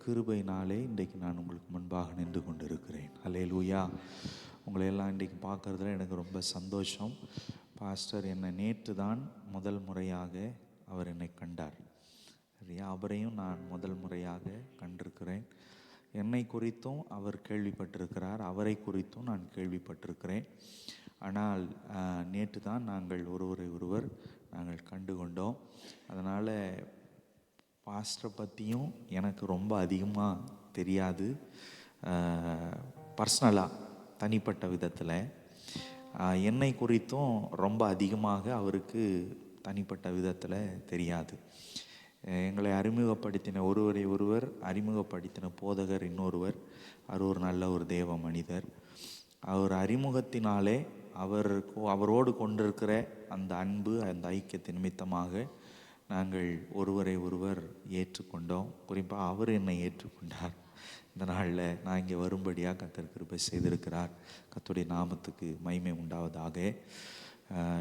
கிருபையினாலே இன்றைக்கு நான் உங்களுக்கு முன்பாக நின்று கொண்டிருக்கிறேன். அல்லேலூயா. உங்களை எல்லாம் இன்றைக்கு பார்க்குறதுல எனக்கு ரொம்ப சந்தோஷம். பாஸ்டர் என்னை நேற்று தான் முதல் முறையாக அவர் என்னை கண்டார். சரியா, அவரையும் நான் முதல் முறையாக கண்டிருக்கிறேன். என்னை குறித்தும் அவர் கேள்விப்பட்டிருக்கிறார், அவரை குறித்தும் நான் கேள்விப்பட்டிருக்கிறேன். ஆனால் நேற்று தான் நாங்கள் ஒருவரை ஒருவர் நாங்கள் கண்டு கொண்டோம். அதனால் பாஸ்டரை பற்றியும் எனக்கு ரொம்ப அதிகமாக தெரியாது, பர்சனலாக தனிப்பட்ட விதத்தில். என்னை குறித்தும் ரொம்ப அதிகமாக அவருக்கு தனிப்பட்ட விதத்தில் தெரியாது. எங்களை அறிமுகப்படுத்தின ஒருவரை ஒருவர் அறிமுகப்படுத்தின போதகர் இன்னொருவர். அவர் ஒரு நல்ல ஒரு தேவ மனிதர். அவர் அறிமுகத்தினாலே அவரோடு கொண்டிருக்கிற அந்த அன்பு, அந்த ஐக்கியத்தின் நிமித்தமாக நாங்கள் ஒருவரை ஒருவர் ஏற்றுக்கொண்டோம். குறிப்பாக அவர் என்னை ஏற்றுக்கொண்டார். இந்த நாளில் நான் இங்கே வரும்படியாக கர்த்தர் கிருபை செய்திருக்கிறார். கர்த்தருடைய நாமத்துக்கு மகிமை உண்டாவதாக.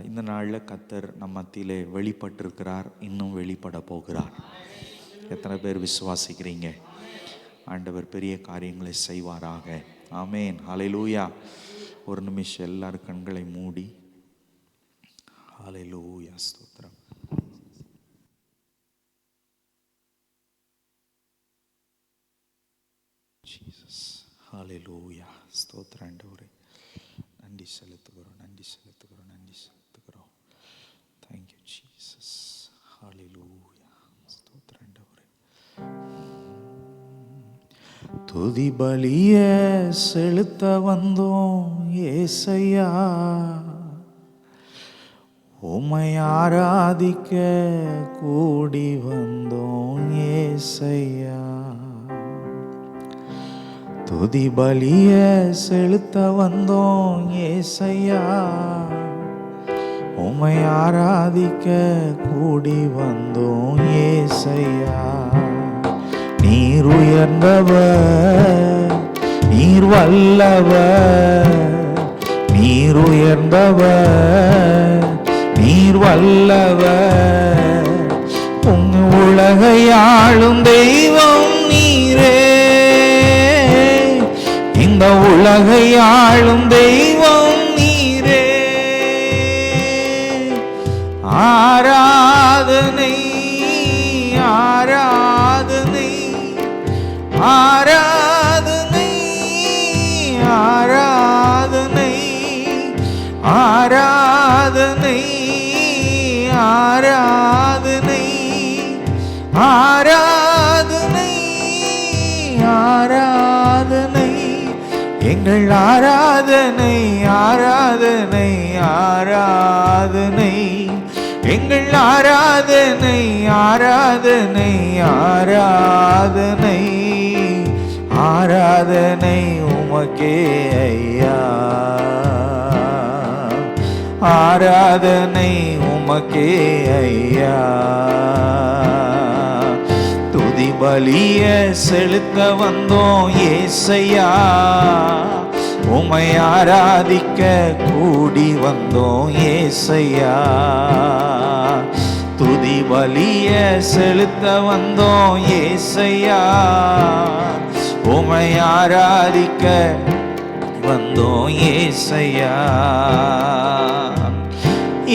இந்த நாளில் கர்த்தர் நம் மத்தியிலே வெளிப்பட்டிருக்கிறார், இன்னும் வெளிப்பட போகிறார். எத்தனை பேர் விசுவாசிக்கிறீங்க? ஆண்டவர் பெரிய காரியங்களை செய்வாராக. ஆமேன், ஹல்லேலூயா. ஒரு நிமிஷம் எல்லாரும் கண்களை மூடி ஹல்லேலூயா ஸ்தோத்திரம். ஜீசஸ், ஹல்லேலூயா ஸ்தோத்திரம். ஆண்டவரே நன்றி செலுத்துகிறோம், நன்றி செலுத்துகிறோம், நன்றி செலுத்துகிறோம். Thank you Jesus. ஹல்லேலூயா ஸ்தோத்திரம் ஆண்டவரே. துதி பலிய செலுத்த வந்தோம் ஏசையா, உம்மை ஆராதிக்க கூடி வந்தோம் ஏசையா. துதி பலிய செலுத்த வந்தோம் ஏசையா, உம்மை ஆராதிக்க கூடி வந்தோம் ஏசையா. நீர் உயர்ந்தவர், நீர் வல்லவர், நீர் உயர்ந்தவர், நீர் வல்லவர். உலகை ஆளும் தெய்வம் நீரே, இந்த உலகை ஆளும் தெய்வம் நீரே. ஆராதனை ஆராதனை ஆராதனை ஆராதனை ஆராதனை ஆராதனை ஆராதனை ஆராதனை எங்கள் ஆராதனை ஆராதனை ஆராதனை எங்கள் ஆராதனை ஆராதனை ஆராதனை ஆராதனை உமக்கே ஐயா, ஆராதனை உமக்கே ஐயா. துதி பலிய செலுத்த வந்தோம் ஏசையா, உம்மை ஆராதிக்க கூடி வந்தோம் ஏசையா. துதி பலிய செலுத்த வந்தோம் ஏசையா, உம்மை ஆராதிக்க வந்தோம் ஏசையா.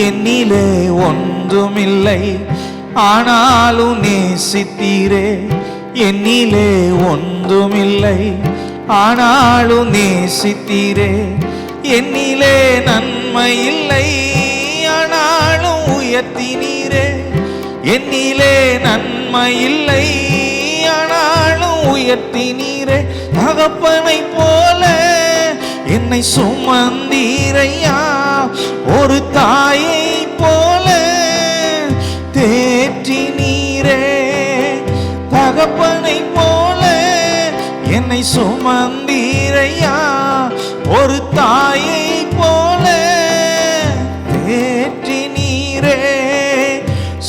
என்னிலே ஒன்றுமில்லை ஆனாலும் நேசித்தீரே, என்னிலே ஒன்றுமில்லை ஆனாலும் நேசித்தீரே. என்னிலே நன்மை இல்லை ஆனாலும் உயர்த்தினீரே, என்னிலே நன்மை இல்லை ஆனாலும் உயர்த்தினீரே. தகப்பனை போல என்னை சுமந்தீரையா, ஒரு தாயை போல தேற்றினீரே. தகப்பனை போல என்னை சுமந்தீரையா, ஒரு தாயை போல தேற்றினீரே.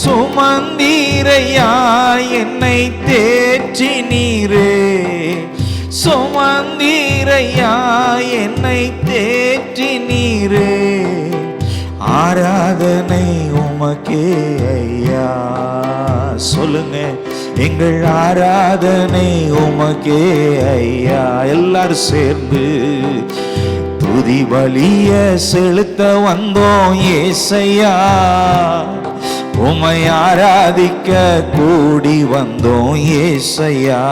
சுமந்தீரையா என்னை தேற்றினீரே, சுமந்தீரையா என்னை தேற்றினீரே. ஆராதனை உமக்கே ஐயா. சொல்லுங்க, எங்கள் ஆராதனை உமக்கே ஐயா. எல்லாரும் சேர்ந்து துதி பலிய செலுத்த வந்தோம் ஏசையா. உம்மை ஆராதிக்க கூடி வந்தோம் ஏசையா.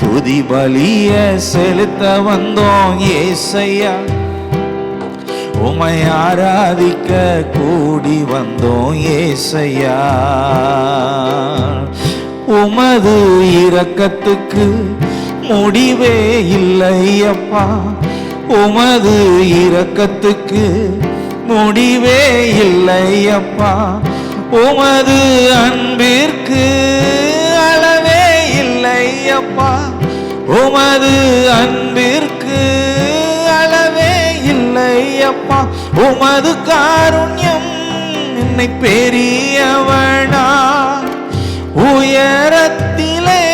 துதி பலிய செலுத்த வந்தோம் ஏசையா. உம்மை ஆராதிக்க கூடி வந்தோம் ஏசையா. உமது இரக்கத்துக்கு முடிவே இல்லையப்பா. உமது இரக்கத்துக்கு முடிவே இல்லையப்பா. உமது அன்பிற்கு அளவே இல்லையப்பா. உமது அன்பிற்கு அளவே இல்லையப்பா. உமது காருண்யம் என்னை பெரியவனா உயரத்திலே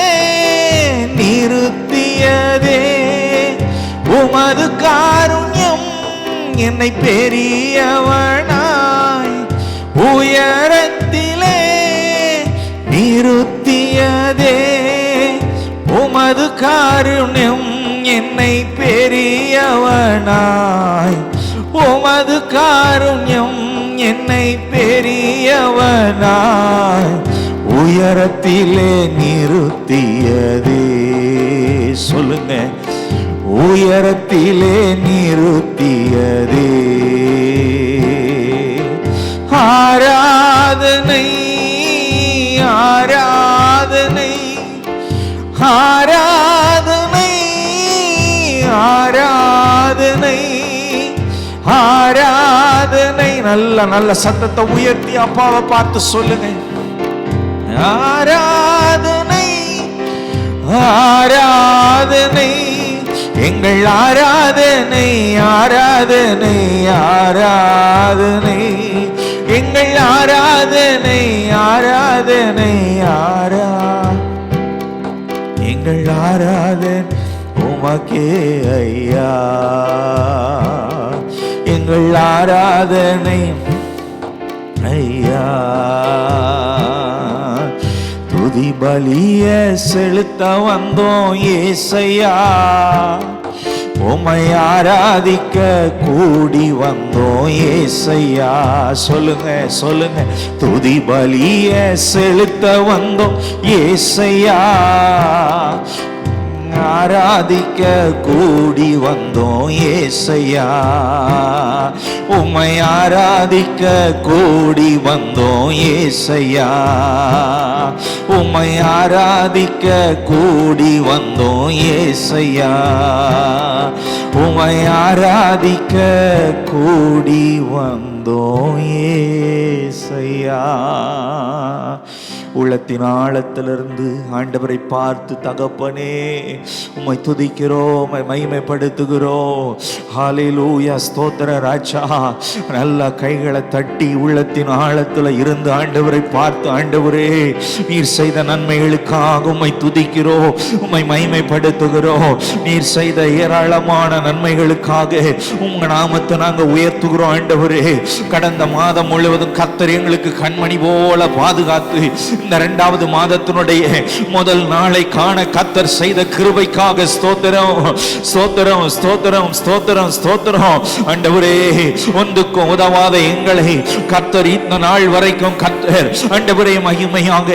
நிறுத்தியதே. உமது காருண்யம் என்னை பெரியவனாய் உயரத்திலே நிறுத்தியதே. உமது காருண்யம் என்னை பெரியவனாய் உமது காருண்யம் என்னை பெரியவனாய் உயரத்திலே நிறுத்தியதே. சொல்லுங்க, உயரத்திலே நிறுத்தியதே. ஆராதனை ஆராதனை ஆராதனை ஆராதனை ஆராதனை. நல்ல நல்ல சத்தத்தை உயர்த்தி அப்பாவை பார்த்து சொல்லுங்க, ஆராதனை ஆராதனை. எங்கள் ஆராதனை ஆராதனை ஆராதனை. எங்கள் ஆராதனை ஆராதனை எங்கள் ஆராதனை உமக்கே ஐயா. எங்கள் ஆராதனை ஐயா. துதி பலிய செலுத்த வந்தோம் ஏசையா. உம்மை ஆராதிக்க கூடி வந்தோம் ஏசையா. சொல்லுங்க சொல்லுங்க, துதி பலிய செலுத்த வந்தோம் ஏசையா. ஆராதிக்க கூடி வந்தோம் ஏசையா. உம்மை ஆராதிக்க கூடி வந்தோம் ஏசையா. உம்மை ஆராதிக்க கூடி வந்தோம் ஏசையா. உம்மை ஆராதிக்க கூடி வந்தோம் ஏசையா. உள்ளத்தின் ஆழத்திலிருந்து ஆண்டவரை பார்த்து, தகப்பனே உம்மை துதிக்கிறோம், உம்மை மகிமைப்படுத்துகிறோம். ஹல்லேலூயா, ஸ்தோத்திர ராஜா. நல்ல கைகளை தட்டி உள்ளத்தின் ஆழத்தில் இருந்து ஆண்டவரை பார்த்து, ஆண்டவரே நீர் செய்த நன்மைகளுக்காக உம்மை துதிக்கிறோம், உம்மை மகிமைப்படுத்துகிறோம். நீர் செய்த ஏராளமான நன்மைகளுக்காக உங்க நாமத்தை நாங்கள் உயர்த்துகிறோம். ஆண்டவரே, கடந்த மாதம் முழுவதும் கர்த்தர் எங்களுக்கு கண்மணி போல பாதுகாத்து இந்த 2வது மாதத்தினுடைய முதல் நாளை காண கர்த்தர் செய்த கிருபைக்காக ஸ்தோத்திரம் ஸ்தோத்திரம் ஸ்தோத்திரம் ஸ்தோத்திரம் ஸ்தோத்திரம். ஆண்டவரே, ஒன்றுக்கும் உதவாத எங்களை கர்த்தர் இந்த நாள் வரைக்கும் கர்த்தர் ஆண்டவரே மகிமையாக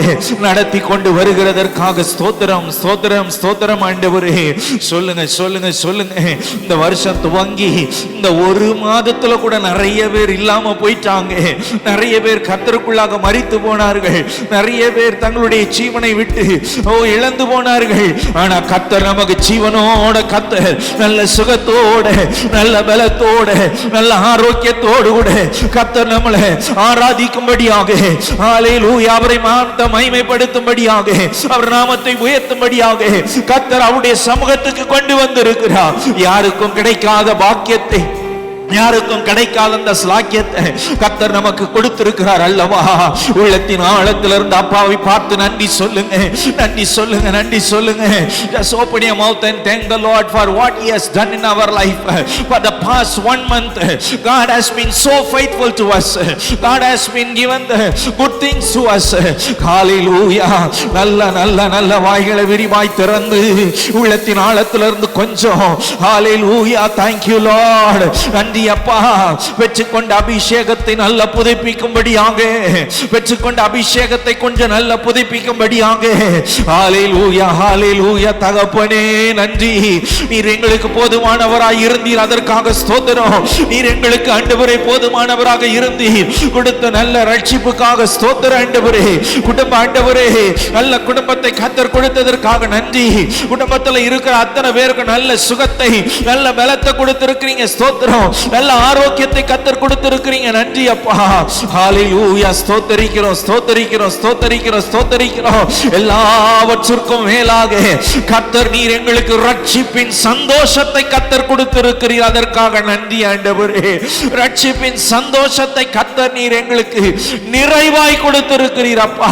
நடத்தி கொண்டு வருகிறதற்காக ஸ்தோத்திரம் ஸ்தோத்திரம் ஸ்தோத்திரம். ஆண்டவரே, சொல்லுங்க சொல்லுங்க சொல்லுங்க. இந்த வருஷம் துவங்கி இந்த ஒரு மாதத்துல கூட நிறைய பேர் இல்லாம போயிட்டாங்க. நிறைய பேர் கர்த்தருக்குள்ளாக மரித்து போனார்கள். நிறைய பேர் தங்களுடைய ஜீவனை விட்டு இழந்து போனார்கள். ஆனா கர்த்தர் நமக்கு ஜீவனோட, கர்த்தர் நல்ல சுகத்தோட, நல்ல பலத்தோட, நல்ல ஆரோக்கியத்தோடு கூட கர்த்தர் நம்மளை ஆராதிக்கும்படியாக, ஹல்லேலூயா, அவரை மகிமைப்படுத்தும்படியாக, அவர் நாமத்தை உயர்த்தும்படியாக கர்த்தர் அவருடைய சமூகத்துக்கு கொண்டு வந்திருக்கிறார். யாருக்கும் கிடைக்காத பாக்கியத்தை யாருக்கும் கிடைக்காத அந்த ஸ்லாக்கியத்தை கர்த்தர் நமக்கு கொடுத்திருக்கிறார் அல்லவா? உள்ளத்தின் ஆழத்திலிருந்து அப்பாவை பார்த்து நன்றி சொல்லுங்க, நன்றி சொல்லுங்க, நன்றி சொல்லுங்க. Just open your mouth and thank the Lord for what He has done in our life. For the past 1 month, God has been so faithful to us. God has been given the good things to us. Hallelujah. நல்ல நல்ல நல்ல வாய்களை விரிவாய் திறந்து உள்ளத்தின் ஆழத்திலிருந்து கொஞ்சம் Hallelujah. Thank you Lord. நன்றி அப்பா. பெற்றுக்கொண்ட அபிஷேகத்தை நல்ல புதுப்பிக்கும்படியாக, பெற்றுக்கொண்ட அபிஷேகத்தை கொஞ்சம் நல்ல புதுப்பிக்கும்படியாக ஹalleluya ஹalleluya. தகப்பனே நன்றி. நீர் எங்களுக்கு போதுமானவராய் இருந்தீர், அதற்காக ஸ்தோத்திரம். நீர் எங்களுக்கு ஆண்டவரே போதுமானவராக இருந்தீர், கொடுத்த நல்ல ரட்சிப்புக்காக ஸ்தோத்திரம் ஆண்டவரே. குடும்ப ஆண்டவரே, நல்ல குடும்பத்தை கர்த்தர் கொடுத்ததற்காக நன்றி. குடும்பத்தில் இருக்கிற அத்தனை பேருக்கு நல்ல சுகத்தை, நல்ல பலத்தை கொடுத்திருக்கிறீங்க, ஸ்தோத்திரம். நல்ல ஆரோக்கியத்தை கர்த்தர் கொடுத்திருக்கிறீங்க, நன்றி அப்பா. ஹalleluya. ஸ்தோத்திரிக்கிறோம் ஸ்தோத்திரிக்கிறோம் ஸ்தோத்திரிக்கிறோம் ஸ்தோத்திரிக்கிறோம். எல்லாவற்றிற்கும் மேலாக கர்த்தர் நீர் எங்களுக்கு ரட்சிப்பின் சந்தோஷத்தை கர்த்தர் கொடுத்திருக்கிறீர், அதற்காக நன்றி ஆண்டவரே. ரட்சிப்பின் சந்தோஷத்தை கர்த்தர் நீர் எங்களுக்கு நிறைவாய் கொடுத்திருக்கிறீர் அப்பா.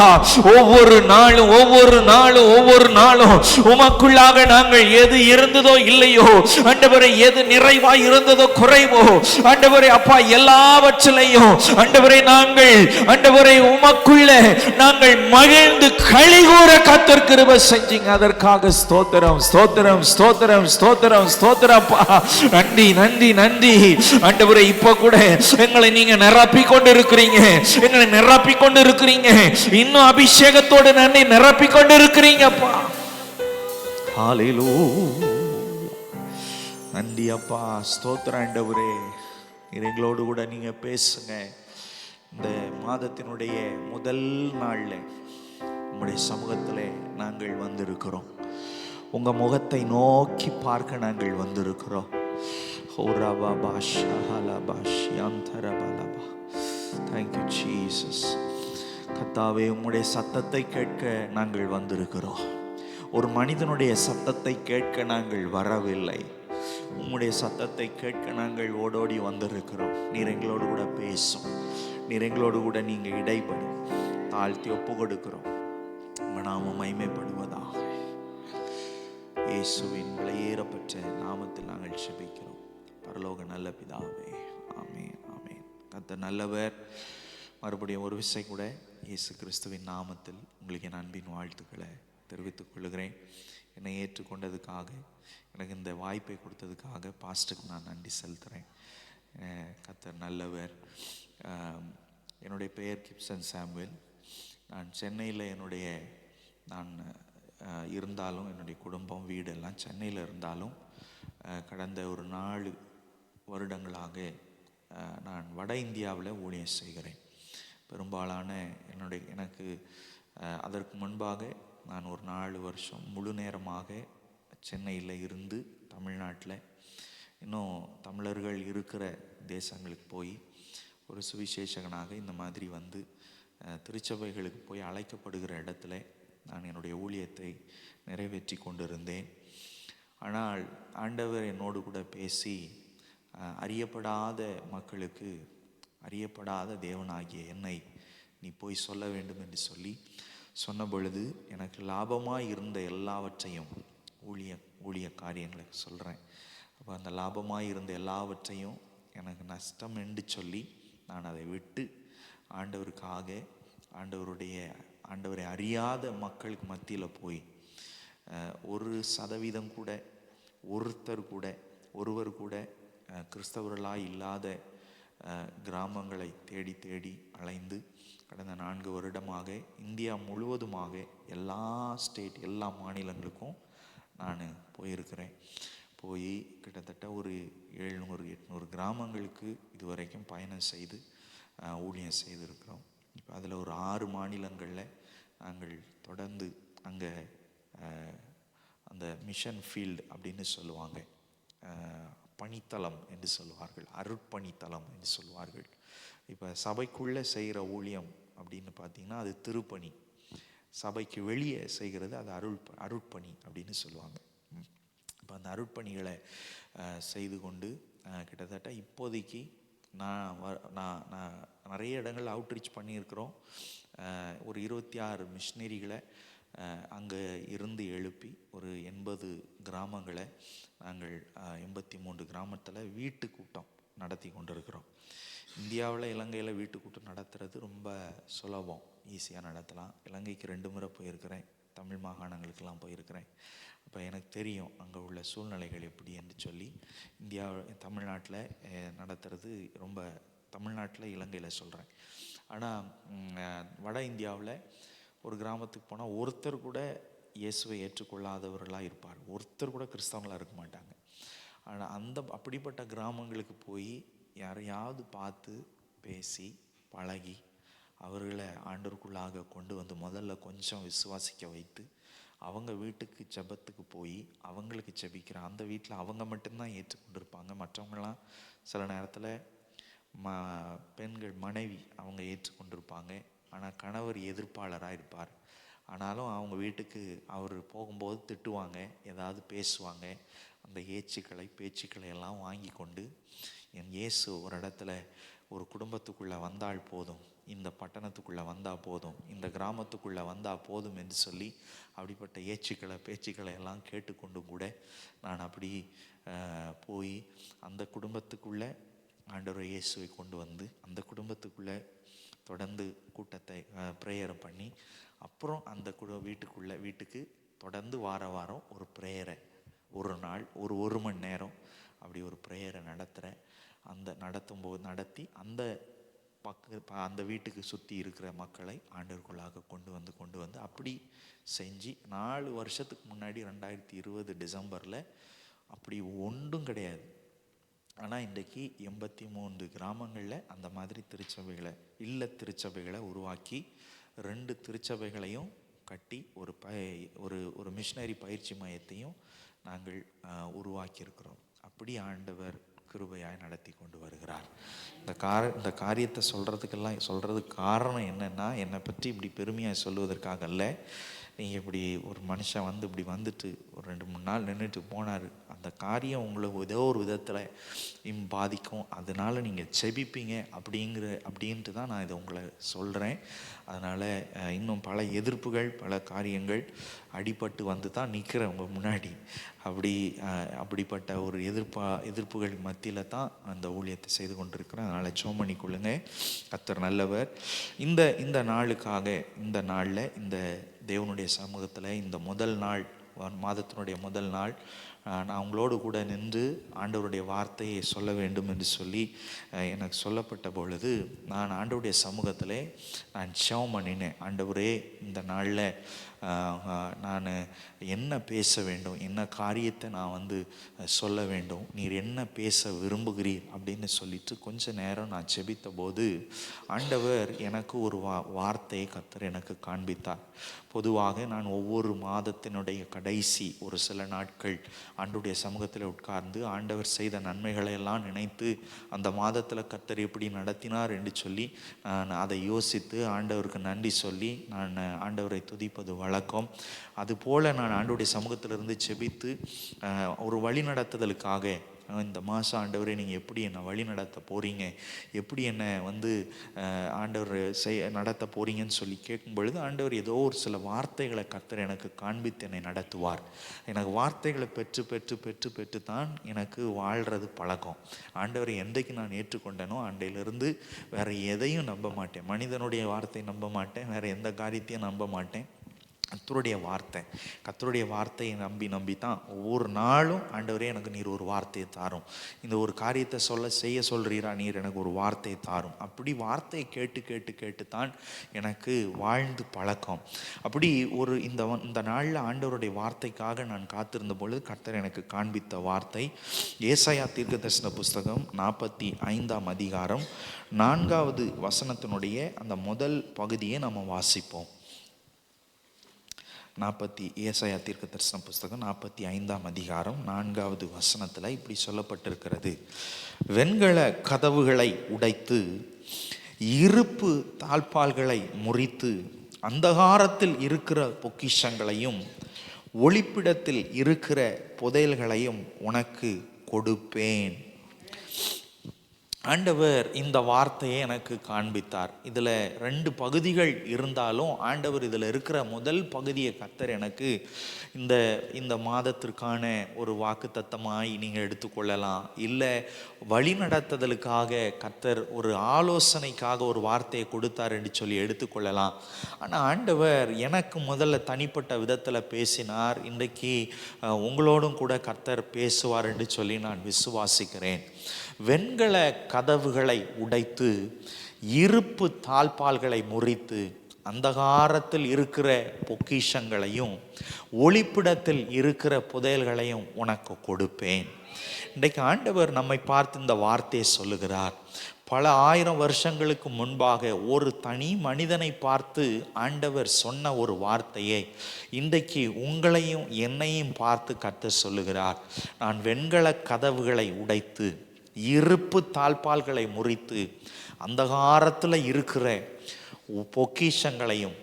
ஒவ்வொரு நாளும் ஒவ்வொரு நாளும் ஒவ்வொரு நாளும் உமக்குள்ளாக நாங்கள் எது இருந்ததோ இல்லையோ ஆண்டவரே, எது நிறைவாய் இருந்ததோ குறைவோ ஆண்டவரே அப்பா, எல்லாவற்றிலையும் ஆண்டவரே நாங்கள் ஆண்டவரே உமக்குள்ள நாங்கள் மகிழ்ந்து களிகூர கர்த்தர் கிருபை செஞ்சீங்க, அதற்காக ஸ்தோத்திரம் ஸ்தோத்திரம் ஸ்தோத்திரம் ஸ்தோத்திரம் ஸ்தோத்திரம். நன்றி நன்றி நன்றி ஆண்டவரே. இப்ப கூட எங்களை நீங்க நிரப்பி கொண்டு இருக்கிறீங்க, எங்களை நிரப்பி கொண்டு இருக்கிறீங்க, இன்னும் அபிஷேகத்தோடு நன்றி நிரப்பி கொண்டு இருக்கிறீங்க அப்பா. ஹalleluya. நன்றி அப்பா, ஸ்தோத்திரம் ஆண்டவரே. எங்களோடு கூட நீங்க பேசுங்க. இந்த மாதத்தினுடைய முதல் நாள்ல உம்முடைய சமூகத்திலே நாங்கள் வந்திருக்கிறோம். உங்க முகத்தை நோக்கி பார்க்க நாங்கள் வந்திருக்கிறோம். Thank you Jesus. கர்த்தாவே, உம்முடைய சத்தத்தை கேட்க நாங்கள் வந்திருக்கிறோம். ஒரு மனிதனுடைய சத்தத்தை கேட்க நாங்கள் வரவில்லை, உம்முடைய சத்தத்தை கேட்க நாங்கள் ஓடோடி வந்திருக்கிறோம். நீர் எங்களோடு கூட பேசும், நீர் எங்களோடு கூட நீங்க இடைப்படி தாழ்த்தி ஒப்பு கொடுக்கிறோம். உங்க நாமம் மகிமைப்படுவதாக. இயேசுவின் விலையேறப்பட்ட நாமத்தில் நாங்கள் ஜெபிக்கிறோம் பரலோக நல்ல பிதாவே, ஆமென் ஆமென். கர்த்தர் நல்லவர். மறுபடியும் ஒரு விஷயம் கூட இயேசு கிறிஸ்துவின் நாமத்தில் உங்களுக்கு என் அன்பின் வாழ்த்துக்களை தெரிவித்துக் கொள்கிறேன். என்னை ஏற்றுக்கொண்டதுக்காக, எனக்கு இந்த வாய்ப்பை கொடுத்ததுக்காக பாஸ்டருக்கு நான் நன்றி செலுத்துகிறேன். கர்த்தர் நல்லவர். என்னுடைய பெயர் கிப்சன் சாமுவேல். நான் சென்னையில் நான் இருந்தாலும், என்னுடைய குடும்பம் வீடெல்லாம் சென்னையில் இருந்தாலும் கடந்த ஒரு 4 வருடங்களாக நான் வட இந்தியாவில் ஊழியம் செய்கிறேன். பெரும்பாலான எனக்கு அதற்கு முன்பாக நான் ஒரு 4 வருஷம் முழு நேரமாக சென்னையில் இருந்து தமிழ்நாட்டில் இன்னும் தமிழர்கள் இருக்கிற தேசங்களுக்கு போய் ஒரு சுவிசேஷகனாக இந்த மாதிரி வந்து திருச்சபைகளுக்கு போய் அழைக்கப்படுகிற இடத்துல நான் என்னுடைய ஊழியத்தை நிறைவேற்றி கொண்டிருந்தேன். ஆனால் ஆண்டவர் என்னோடு கூட பேசி அறியப்படாத மக்களுக்கு, அறியப்படாத தேவனாகிய என்னை நீ போய் சொல்ல வேண்டும் என்று சொன்ன பொழுது எனக்கு லாபமாக இருந்த எல்லாவற்றையும் ஊழிய காரியங்களை சொல்கிறேன். அப்போ அந்த லாபமாக இருந்த எல்லாவற்றையும் எனக்கு நஷ்டம் என்று சொல்லி நான் அதை விட்டு ஆண்டவருக்காக, ஆண்டவரை அறியாத மக்களுக்கு மத்தியில் போய் 1% கூட, ஒருவர் கூட கிறிஸ்தவர்களாக இல்லாத கிராமங்களை தேடி தேடி அலைந்து கடந்த 4 வருடமாக இந்தியா முழுவதுமாக எல்லா மாநிலங்களுக்கும் நான் போயிருக்கிறேன். போய் கிட்டத்தட்ட ஒரு 700-800 கிராமங்களுக்கு இதுவரைக்கும் பயணம் செய்து ஊழியம் செய்திருக்கிறோம். இப்போ அதில் ஒரு 6 மாநிலங்களில் நாங்கள் தொடர்ந்து அங்கே அந்த மிஷன் ஃபீல்டு அப்படின்னு சொல்லுவாங்க, பணித்தளம் என்று சொல்லுவார்கள், அருட்பணித்தளம் என்று சொல்லுவார்கள். இப்போ சபைக்குள்ளே செய்கிற ஊழியம் அப்படின்னு பார்த்திங்கன்னா அது திருப்பணி, சபைக்கு வெளியே செய்கிறது அது அருட்பணி அப்படின்னு சொல்லுவாங்க. இப்போ அந்த அருட்பணிகளை செய்து கொண்டு கிட்டத்தட்ட இப்போதைக்கு நான் நிறைய இடங்கள் அவுட்ரீச் பண்ணியிருக்கிறோம். ஒரு 26 மிஷினரிகளை அங்கே இருந்து எழுப்பி ஒரு 80 கிராமங்களை நாங்கள் 83 கிராமத்தில் வீட்டு கூட்டம் நடத்தி கொண்டிருக்கிறோம். இந்தியாவில் இலங்கையில் வீட்டு கூட்டம் நடத்துறது ரொம்ப சுலபம், ஈஸியாக நடத்தலாம். இலங்கைக்கு 2 முறை போயிருக்கிறேன், தமிழ் மாகாணங்களுக்கெல்லாம் போயிருக்கிறேன். அப்போ எனக்கு தெரியும் அங்கே உள்ள சூழ்நிலைகள் எப்படி என்று சொல்லி. தமிழ்நாட்டில் நடத்துறது ரொம்ப, தமிழ்நாட்டில் இலங்கையில் சொல்கிறேன். ஆனால் வட இந்தியாவில் ஒரு கிராமத்துக்கு போனால் ஒருத்தர் கூட இயேசுவை ஏற்றுக்கொள்ளாதவர்களாக இருப்பார், ஒருத்தர் கூட கிறிஸ்தவங்களாக இருக்க மாட்டாங்க. ஆனால் அப்படிப்பட்ட கிராமங்களுக்கு போய் யாரையாவது பார்த்து பேசி பழகி அவர்களை ஆண்டவருக்குள்ளாக கொண்டு வந்து முதல்ல கொஞ்சம் விசுவாசிக்க வைத்து அவங்க வீட்டுக்கு ஜெபத்துக்கு போய் அவங்களுக்கு ஜெபிக்கிற அந்த வீட்டில் அவங்க மட்டும்தான் ஏற்றுக்கொண்டிருப்பாங்க. மற்றவங்களாம் சில நேரத்தில் பெண்கள் மனைவி அவங்க ஏற்றுக்கொண்டிருப்பாங்க. ஆனால் கணவர் எதிர்ப்பாளராக இருப்பார். ஆனாலும் அவங்க வீட்டுக்கு அவர் போகும்போது திட்டுவாங்க, ஏதாவது பேசுவாங்க. அந்த பேச்சுக்களை எல்லாம் வாங்கி கொண்டு என் இயேசு ஒரு இடத்துல ஒரு குடும்பத்துக்குள்ளே வந்தால் போதும், இந்த பட்டணத்துக்குள்ளே வந்தால் போதும், இந்த கிராமத்துக்குள்ளே வந்தால் போதும் என்று சொல்லி அப்படிப்பட்ட பேச்சுக்களை எல்லாம் கேட்டுக்கொண்டு கூட நான் அப்படி போய் அந்த குடும்பத்துக்குள்ளே ஆண்டவர் இயேசுவை கொண்டு வந்து அந்த குடும்பத்துக்குள்ளே தொடர்ந்து கூட்டத்தை ப்ரேயரை பண்ணி அப்புறம் அந்த வீட்டுக்கு தொடர்ந்து வாரம் ஒரு ப்ரேயரை, ஒரு நாள் ஒரு மணி நேரம் அப்படி ஒரு ப்ரேயரை நடத்துகிறேன். நடத்தி அந்த வீட்டுக்கு சுற்றி இருக்கிற மக்களை ஆண்டவருக்குள்ளாக கொண்டு வந்து அப்படி செஞ்சு 4 வருஷத்துக்கு முன்னாடி 2020 டிசம்பரில் அப்படி ஒன்றும் கிடையாது. ஆனால் இன்றைக்கு 83 கிராமங்களில் அந்த மாதிரி திருச்சபைகளை உருவாக்கி 2 திருச்சபைகளையும் கட்டி ஒரு மிஷினரி பயிற்சி மையத்தையும் நாங்கள் உருவாக்கியிருக்கிறோம். அப்படி ஆண்டவர் கிருபையாய் நடத்தி கொண்டு வருகிறார். இந்த காரியத்தை சொல்கிறதுக்கு காரணம் என்னென்னா, என்னை பற்றி இப்படி பெருமையாக சொல்லுவதற்காக அல்ல. நீங்கள் இப்படி ஒரு மனுஷன் இப்படி வந்துட்டு ஒரு 2-3 நாள் நின்றுட்டு போனார், அந்த காரியம் உங்களை ஏதோ ஒரு விதத்தில் பாதிக்கும், அதனால் நீங்கள் செபிப்பீங்க அப்படின்ட்டு தான் நான் இதை உங்களை சொல்கிறேன். அதனால் இன்னும் பல எதிர்ப்புகள், பல காரியங்கள் அடிபட்டு வந்து தான் நிற்கிறேன் உங்கள் முன்னாடி. அப்படிப்பட்ட ஒரு எதிர்ப்புகள் மத்தியில் தான் அந்த ஊழியத்தை செய்து கொண்டிருக்கிறேன். அதனால் ஜெபம் பண்ணிக்கொள்ளுங்க. கர்த்தர் நல்லவர். இந்த நாளுக்காக, இந்த நாளில் இந்த தேவனுடைய சமூகத்தில் இந்த முதல் நாள், மாதத்தினுடைய முதல் நாள், நான் அவங்களோடு கூட நின்று ஆண்டவருடைய வார்த்தையை சொல்ல வேண்டும் என்று சொல்லி எனக்கு சொல்லப்பட்ட பொழுது நான் ஆண்டவருடைய சமூகத்தில் நான் ஜெபம் பண்ணினேன். ஆண்டவரே, இந்த நாளில் நான் என்ன பேச வேண்டும், என்ன காரியத்தை நான் சொல்ல வேண்டும், நீர் என்ன பேச விரும்புகிறீர் அப்படின்னு சொல்லிட்டு கொஞ்ச நேரம் நான் ஜெபித்த போது ஆண்டவர் எனக்கு ஒரு வார்த்தையை கர்த்தர் எனக்கு காண்பித்தார். பொதுவாக நான் ஒவ்வொரு மாதத்தினுடைய கடைசி ஒரு சில நாட்கள் ஆண்டவருடைய சமூகத்தில் உட்கார்ந்து ஆண்டவர் செய்த நன்மைகளை எல்லாம் நினைத்து அந்த மாதத்தில் கர்த்தர் எப்படி நடத்தினார் என்று சொல்லி நான் அதை யோசித்து ஆண்டவருக்கு நன்றி சொல்லி நான் ஆண்டவரை துதிப்பது வழக்கம். அதுபோல் நான் ஆண்டவருடைய சமூகத்திலிருந்து செபித்து ஒரு வழி நடத்துதலுக்காக இந்த மாதம் ஆண்டவரே நீங்கள் எப்படி என்னை வழி நடத்த போகிறீங்க, எப்படி என்னை ஆண்டவர் நடத்த போகிறீங்கன்னு சொல்லி கேட்கும் பொழுது ஆண்டவர் ஏதோ ஒரு சில வார்த்தைகளை கர்த்தர் எனக்கு காண்பித்து என்னை நடத்துவார். எனக்கு வார்த்தைகளை பெற்று தான் எனக்கு வாழ்கிறது பழக்கம். ஆண்டவரை என்றைக்கு நான் ஏற்றுக்கொண்டேனோ அன்றையிலிருந்து வேறு எதையும் நம்ப மாட்டேன், மனிதனுடைய வார்த்தையை நம்ப மாட்டேன், வேறு எந்த காரியத்தையும் நம்ப மாட்டேன். கர்த்தருடைய வார்த்தையை நம்பி தான் ஒவ்வொரு நாளும் ஆண்டவரே எனக்கு நீர் ஒரு வார்த்தையை தாரும், இந்த ஒரு காரியத்தை செய்ய சொல்கிறீரா, நீர் எனக்கு ஒரு வார்த்தையை தாரும். அப்படி வார்த்தையை கேட்டு தான் எனக்கு வாழ்ந்து பழக்கம். அப்படி இந்த நாளில் ஆண்டவருடைய வார்த்தைக்காக நான் காத்திருந்த பொழுது கர்த்தர் எனக்கு காண்பித்த வார்த்தை ஏசாயா தீர்க்கதரிசன புஸ்தகம் 45ஆம் அதிகாரம் 4வது வசனத்தினுடைய அந்த முதல் பகுதியை நம்ம வாசிப்போம். ஏசாயா தீர்க்கதரிசன புஸ்தகம் 45ஆம் அதிகாரம் 4வது வசனத்தில் இப்படி சொல்லப்பட்டிருக்கிறது. வெண்கல கதவுகளை உடைத்து இருப்பு தாழ்பால்களை முறித்து அந்தகாரத்தில் இருக்கிற பொக்கிஷங்களையும் ஒளிப்பிடத்தில் இருக்கிற புதையல்களையும் உனக்கு கொடுப்பேன். ஆண்டவர் இந்த வார்த்தையை எனக்கு காண்பித்தார். இதில் 2 பகுதிகள் இருந்தாலும் ஆண்டவர் இதில் இருக்கிற முதல் பகுதியை கர்த்தர் எனக்கு இந்த மாதத்திற்கான ஒரு வாக்குத்தத்தமாய் நீங்கள் எடுத்துக்கொள்ளலாம். இல்லை வழி நடத்துதலுக்காக கர்த்தர் ஒரு ஆலோசனைக்காக ஒரு வார்த்தையை கொடுத்தார் என்று சொல்லி எடுத்துக்கொள்ளலாம். ஆனால் ஆண்டவர் எனக்கு முதல்ல தனிப்பட்ட விதத்தில் பேசினார். இன்றைக்கு உங்களோடும் கூட கர்த்தர் பேசுவார் என்று சொல்லி நான் விசுவாசிக்கிறேன். வெண்கல கதவுகளை உடைத்து இருப்பு தாழ்பால்களை முறித்து அந்தகாரத்தில் இருக்கிற பொக்கிஷங்களையும் ஒளிப்பிடத்தில் இருக்கிற புதையல்களையும் உனக்கு கொடுப்பேன். இன்றைக்கு ஆண்டவர் நம்மை பார்த்து இந்த வார்த்தையை சொல்லுகிறார். பல 1000 வருஷங்களுக்கு முன்பாக ஒரு தனி மனிதனை பார்த்து ஆண்டவர் சொன்ன ஒரு வார்த்தையை இன்றைக்கு உங்களையும் என்னையும் பார்த்து கர்த்தர் சொல்லுகிறார். நான் வெண்கல கதவுகளை உடைத்து இருப்பு தாழ்பால்களை முறித்து அந்தகாரத்தில் இருக்கிற பொக்கிஷங்களையும்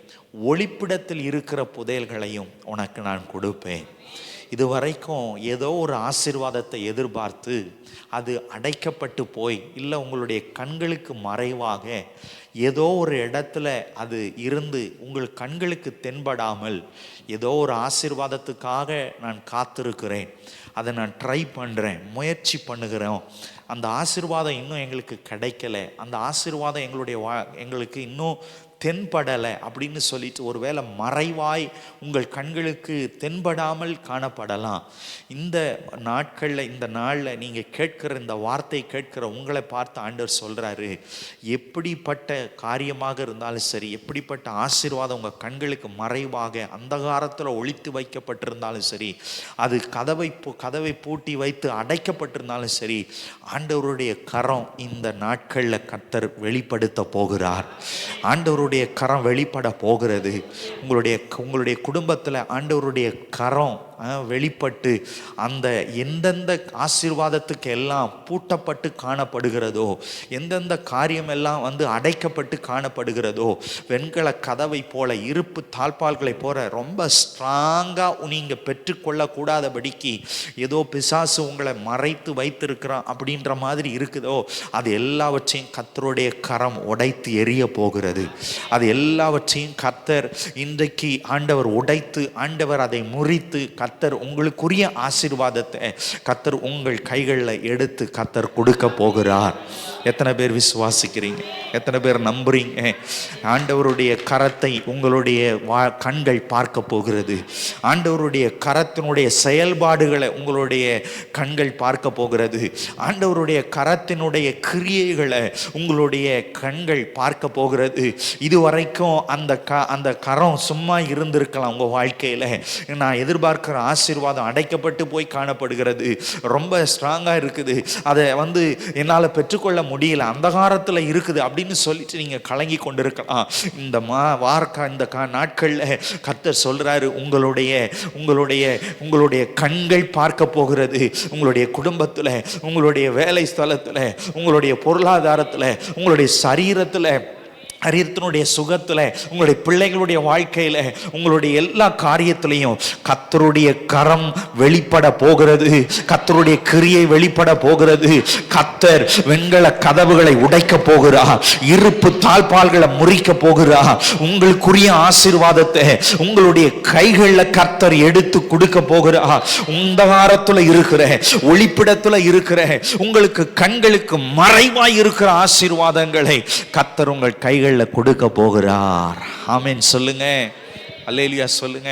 ஒளிப்பிடத்தில் இருக்கிற புதையல்களையும் உனக்கு நான் கொடுப்பேன். இதுவரைக்கும் ஏதோ ஒரு ஆசீர்வாதத்தை எதிர்பார்த்து அது அடைக்கப்பட்டு போய், இல்லை உங்களுடைய கண்களுக்கு மறைவாக ஏதோ ஒரு இடத்துல அது இருந்து உங்கள் கண்களுக்கு தென்படாமல் ஏதோ ஒரு ஆசீர்வாதத்துக்காக நான் காத்திருக்கிறேன், அதை நான் ட்ரை பண்ணுறேன், முயற்சி பண்ணுகிறோம், அந்த ஆசீர்வாதம் இன்னும் எங்களுக்கு கிடைக்கலை, அந்த ஆசீர்வாதம் எங்களுக்கு இன்னும் தென்படலை அப்படின்னு சொல்லிட்டு ஒருவேளை மறைவாய் உங்கள் கண்களுக்கு தென்படாமல் காணப்படலாம். இந்த நாளில் நீங்கள் கேட்கிற இந்த வார்த்தை கேட்கிற உங்களை பார்த்து ஆண்டவர் சொல்கிறாரு, எப்படிப்பட்ட காரியமாக இருந்தாலும் சரி, எப்படிப்பட்ட ஆசீர்வாதம் உங்கள் கண்களுக்கு மறைவாக அந்தகாரத்தில் ஒளித்து வைக்கப்பட்டிருந்தாலும் சரி, அது கதவை பூட்டி வைத்து அடைக்கப்பட்டிருந்தாலும் சரி, ஆண்டவருடைய கரம் இந்த நாட்களில் கர்த்தர் வெளிப்படுத்த போகிறார். ஆண்டவருடைய கரம் வெளிப்பட போகிறது. உங்களுடைய குடும்பத்தில் ஆண்டவருடைய கரம் வெளிப்பட்டு அந்த எந்தெந்த ஆசீர்வாதத்துக்கு எல்லாம் பூட்டப்பட்டு காணப்படுகிறதோ, எந்தெந்த காரியம் எல்லாம் அடைக்கப்பட்டு காணப்படுகிறதோ, வெண்கல கதவை போல இருப்பு தாழ்பால்களை போல ரொம்ப ஸ்ட்ராங்காக நீங்கள் பெற்றுக்கொள்ளக்கூடாதபடிக்கு ஏதோ பிசாசு உங்களை மறைத்து வைத்திருக்கிறான் அப்படின்ற மாதிரி இருக்குதோ, அது எல்லாவற்றையும் கர்த்தருடைய கரம் உடைத்து எரிய போகிறது. அது எல்லாவற்றையும் கர்த்தர் இன்றைக்கு ஆண்டவர் உடைத்து, ஆண்டவர் அதை முறித்து, கர்த்தர் உங்களுக்குரிய ஆசீர்வாதத்தை கர்த்தர் உங்கள் கைகளில் எடுத்து கர்த்தர் கொடுக்க போகிறார். எத்தனை பேர் விசுவாசிக்கிறீங்க? எத்தனை பேர் நம்புறீங்க? ஆண்டவருடைய கரத்தை உங்களுடைய கண்கள் பார்க்க போகிறது. ஆண்டவருடைய கரத்தினுடைய செயல்பாடுகளை உங்களுடைய கண்கள் பார்க்க போகிறது. ஆண்டவருடைய கரத்தினுடைய கிரியைகளை உங்களுடைய கண்கள் பார்க்க போகிறது. இதுவரைக்கும் அந்த கரம் சும்மா இருந்திருக்கலாம் உங்கள் வாழ்க்கையில். நான் எதிர்பார்க்கிற ஆசீர்வாதம் அடைக்கப்பட்டு போய் காணப்படுகிறது, ரொம்ப ஸ்ட்ராங்காக இருக்குது, அதை என்னால் பெற்றுக்கொள்ள முடியல, அந்தகாரத்தில் இருக்குது அப்படின்னு சொல்லிட்டு நீங்கள் கலங்கி கொண்டிருக்கலாம். இந்த நாட்களில் கர்த்தர் சொல்றாரு, உங்களுடைய கண்கள் பார்க்க போகிறது. உங்களுடைய குடும்பத்தில், உங்களுடைய வேலை ஸ்தலத்தில், உங்களுடைய பொருளாதாரத்தில், உங்களுடைய சரீரத்தில், சரீரத்தினுடைய சுகத்தில், உங்களுடைய பிள்ளைகளுடைய வாழ்க்கையில், உங்களுடைய எல்லா காரியத்திலையும் கர்த்தருடைய கரம் வெளிப்பட போகிறது. கர்த்தருடைய கிரியை வெளிப்பட போகிறது. கர்த்தர் வெண்கல கதவுகளை உடைக்க போகிறார். இருப்பு தாழ்பால்களை முறிக்க போகிறார். உங்களுக்குரிய ஆசீர்வாதத்தை உங்களுடைய கைகளில் கர்த்தர் எடுத்து கொடுக்க போகிறார். அந்தகாரத்தில் இருக்கிற, ஒளிப்பிடத்தில் இருக்கிற, உங்களுக்கு கண்களுக்கு மறைவாய் இருக்கிற ஆசீர்வாதங்களை கர்த்தர் உங்கள் கைகள் கொடுக்க போகிறார். ஆமென் சொல்லுங்க, அல்லேலூயா சொல்லுங்க.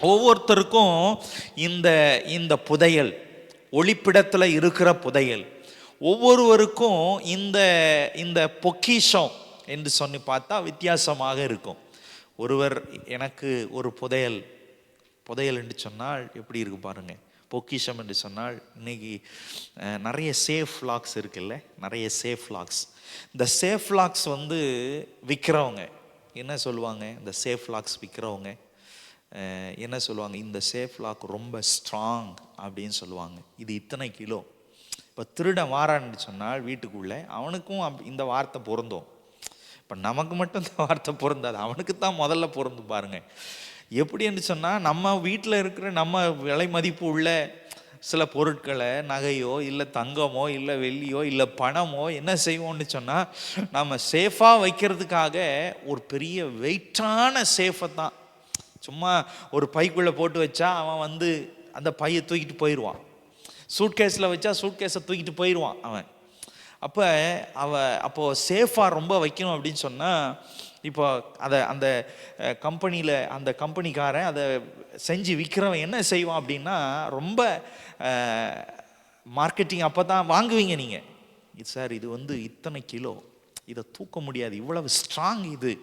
ஒவ்வொருத்தருக்கும் இந்த புதையல், ஒளிப்பிடத்தில் இருக்கிற புதையல், ஒவ்வொருவருக்கும் இந்த பொக்கிஷம் என்று சொல்லி பார்த்தா வித்தியாசமாக இருக்கும். ஒருவர் எனக்கு ஒரு புதையல் என்று சொன்னால் எப்படி இருக்கு பாருங்க. பொக்கிஷம் என்று சொன்னால் இன்னைக்கு நிறைய சேஃப் லாக்ஸ் இருக்குல்ல, நிறைய சேஃப் லாக்ஸ். இந்த சேஃப் லாக்ஸ் விற்கிறவங்க என்ன சொல்லுவாங்க? இந்த சேஃப் லாக்ஸ் விற்கிறவங்க என்ன சொல்லுவாங்க? இந்த சேஃப் லாக் ரொம்ப ஸ்ட்ராங் அப்படின்னு சொல்லுவாங்க. இது இத்தனை கிலோ. இப்போ திருடன் வாரான்னு சொன்னால் வீட்டுக்குள்ளே அவனுக்கும் இந்த வார்த்தை பொருந்தும். இப்போ நமக்கு மட்டும் இந்த வார்த்தை பொருந்தாது, அவனுக்கு தான் முதல்ல பொருந்தும் பாருங்க. எப்படி என்று சொன்னால், நம்ம வீட்டில் இருக்கிற நம்ம விலை மதிப்பு உள்ள சில பொருட்களை, நகையோ இல்லை தங்கமோ இல்லை வெள்ளியோ இல்லை பணமோ என்ன செய்வோம்னு சொன்னால், நம்ம சேஃபாக வைக்கிறதுக்காக ஒரு பெரிய வெயிட்டான சேஃபை தான் சும்மா ஒரு பைக்குள்ளே போட்டு வச்சா அவன் வந்து அந்த பையை தூக்கிட்டு போயிடுவான். சூட்கேஸில் வச்சா சூட்கேஸை தூக்கிட்டு போயிடுவான் அவன். அப்போது சேஃபாக ரொம்ப வைக்கணும் அப்படின்னு சொன்னால், இப்போ அந்த கம்பெனியில் அந்த கம்பெனிக்காரன் அதை செஞ்சு விற்கிறவன் என்ன செய்வான் அப்படின்னா, ரொம்ப மார்க்கெட்டிங் அப்போ தான் வாங்குவீங்க நீங்கள். சார் இது வந்து இத்தனை கிலோ, இதை தூக்க முடியாது, இவ்வளவு ஸ்ட்ராங், இது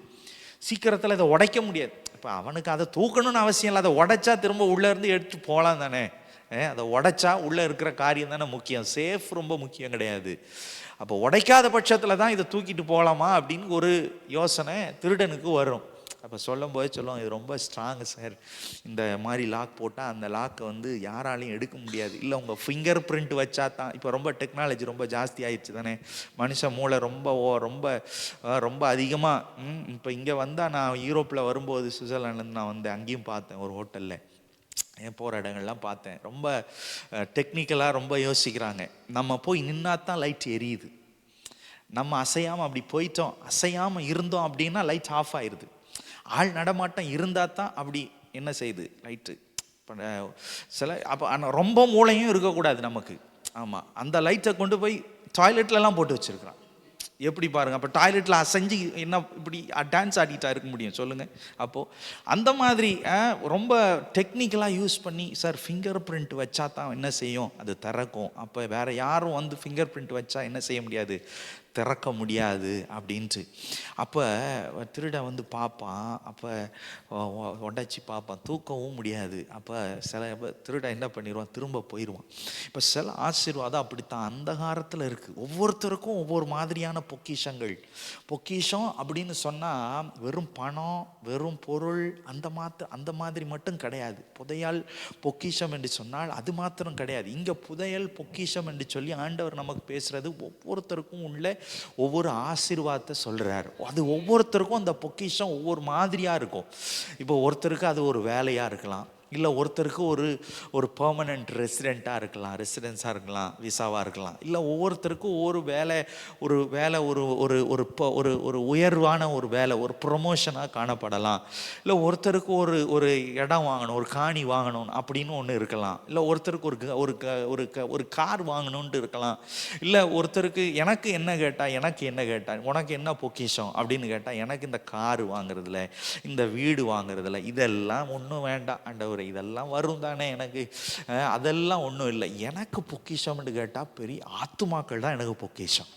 சீக்கிரத்தில் இதை உடைக்க முடியாது. இப்போ அவனுக்கு அதை தூக்கணும்னு அவசியம் இல்லை, அதை உடைச்சா திரும்ப உள்ளேருந்து எடுத்துகிட்டு போகலாம் தானே. அதை உடைச்சா உள்ளே இருக்கிற காரியம் தானே முக்கியம், சேஃப் ரொம்ப முக்கியம் கிடையாது. அப்போ உடைக்காத பட்சத்தில் தான் இதை தூக்கிட்டு போகலாமா அப்படின்னு ஒரு யோசனை திருடனுக்கு வரும். அப்போ சொல்லும் போது சொல்லுவோம், இது ரொம்ப ஸ்ட்ராங்கு சார், இந்த மாதிரி லாக் போட்டால் அந்த லாக்கை வந்து யாராலையும் எடுக்க முடியாது, இல்லை உங்கள் ஃபிங்கர் பிரிண்ட் வச்சா தான். இப்போ ரொம்ப டெக்னாலஜி ரொம்ப ஜாஸ்தி ஆயிடுச்சு தானே, மனுஷ மூளை ரொம்ப ரொம்ப ரொம்ப அதிகமாக. இப்போ இங்கே வந்தால், நான் யூரோப்பில் வரும்போது சுவிட்சர்லாண்ட்லேருந்து நான் வந்தேன், அங்கேயும் பார்த்தேன் ஒரு ஹோட்டலில், போகிற இடங்கள்லாம் பார்த்தேன், ரொம்ப டெக்னிக்கலாக ரொம்ப யோசிக்கிறாங்க. நம்ம போய் நின்னா தான் லைட் எரியுது, நம்ம அசையாமல் அப்படி போயிட்டோம், அசையாமல் இருந்தோம் அப்படின்னா லைட் ஆஃப் ஆயிடுது. ஆள் நடமாட்டம் இருந்தால் தான் அப்படி என்ன செய்யுது லைட்டு. இப்போ சில அப்போ ஆனால் ரொம்ப மூளையும் இருக்கக்கூடாது நமக்கு. ஆமாம், அந்த லைட்டை கொண்டு போய் டாய்லெட்லலாம் போட்டு வச்சுருக்கிறான். எப்படி பாருங்கள், அப்போ டாய்லெட்டில் அசைஞ்சு என்ன இப்படி டான்ஸ் ஆடிட்டா இருக்க முடியும் சொல்லுங்கள். அப்போது அந்த மாதிரி ரொம்ப டெக்னிக்கலாக யூஸ் பண்ணி, சார் ஃபிங்கர் பிரிண்ட் வச்சா தான் என்ன செய்யும், அது திறக்கும். அப்போ வேறு யாரும் வந்து ஃபிங்கர் பிரிண்ட் வச்சா என்ன செய்ய முடியாது, திறக்க முடியாது அப்படின்ட்டு. அப்போ திருட வந்து பார்ப்பான், அப்போ உடைச்சி பார்ப்பான், தூக்கவும் முடியாது. அப்போ சில திருட என்ன பண்ணிடுவான், திரும்ப போயிடுவான். இப்போ சில ஆசீர்வாதம் அப்படித்தான் அந்த காலத்தில் இருக்குது. ஒவ்வொருத்தருக்கும் ஒவ்வொரு மாதிரியான பொக்கிஷங்கள். பொக்கிஷம் அப்படின்னு சொன்னால் வெறும் பணம், வெறும் பொருள், அந்த மாதிரி மட்டும் கிடையாது. புதையல் பொக்கிஷம் என்று சொன்னால் அது மாத்திரம் கிடையாது. இங்கே புதையல் பொக்கிஷம் என்று சொல்லி ஆண்டவர் நமக்கு பேசுகிறது ஒவ்வொருத்தருக்கும் உள்ள ஒவ்வொரு ஆசீர்வாதத்தை சொல்கிறார். அது ஒவ்வொருத்தருக்கும் அந்த பொக்கிஷம் ஒவ்வொரு மாதிரியாக இருக்கும். இப்போ ஒருத்தருக்கு அது ஒரு வேலையாக இருக்கலாம், இல்லை ஒருத்தருக்கு ஒரு பெர்மனண்ட் ரெசிடென்ஸாக இருக்கலாம், விசாவாக இருக்கலாம். இல்லை ஒவ்வொருத்தருக்கும் ஒரு வேலை ஒரு உயர்வான ஒரு வேலை, ஒரு ப்ரொமோஷனாக காணப்படலாம். இல்லை ஒருத்தருக்கு ஒரு இடம் வாங்கணும், ஒரு காணி வாங்கணும் அப்படின்னு ஒன்று இருக்கலாம். இல்லை ஒருத்தருக்கு ஒரு கார் வாங்கணுன்ட்டு இருக்கலாம். இல்லை ஒருத்தருக்கு எனக்கு என்ன கேட்டால் உனக்கு என்ன பொக்கிஷம் அப்படின்னு கேட்டால், எனக்கு இந்த கார் வாங்குறதுல, இந்த வீடு வாங்குறதுல இதெல்லாம் ஒன்றும் வேண்டாம் ஆண்டவர், இதெல்லாம் வரும் தானே எனக்கு, அதெல்லாம் ஒன்றும் இல்லை. எனக்கு பொக்கிஷம்னு கேட்டால் பெரிய ஆத்துமாக்கள் தான் எனக்கு பொக்கிஷம்.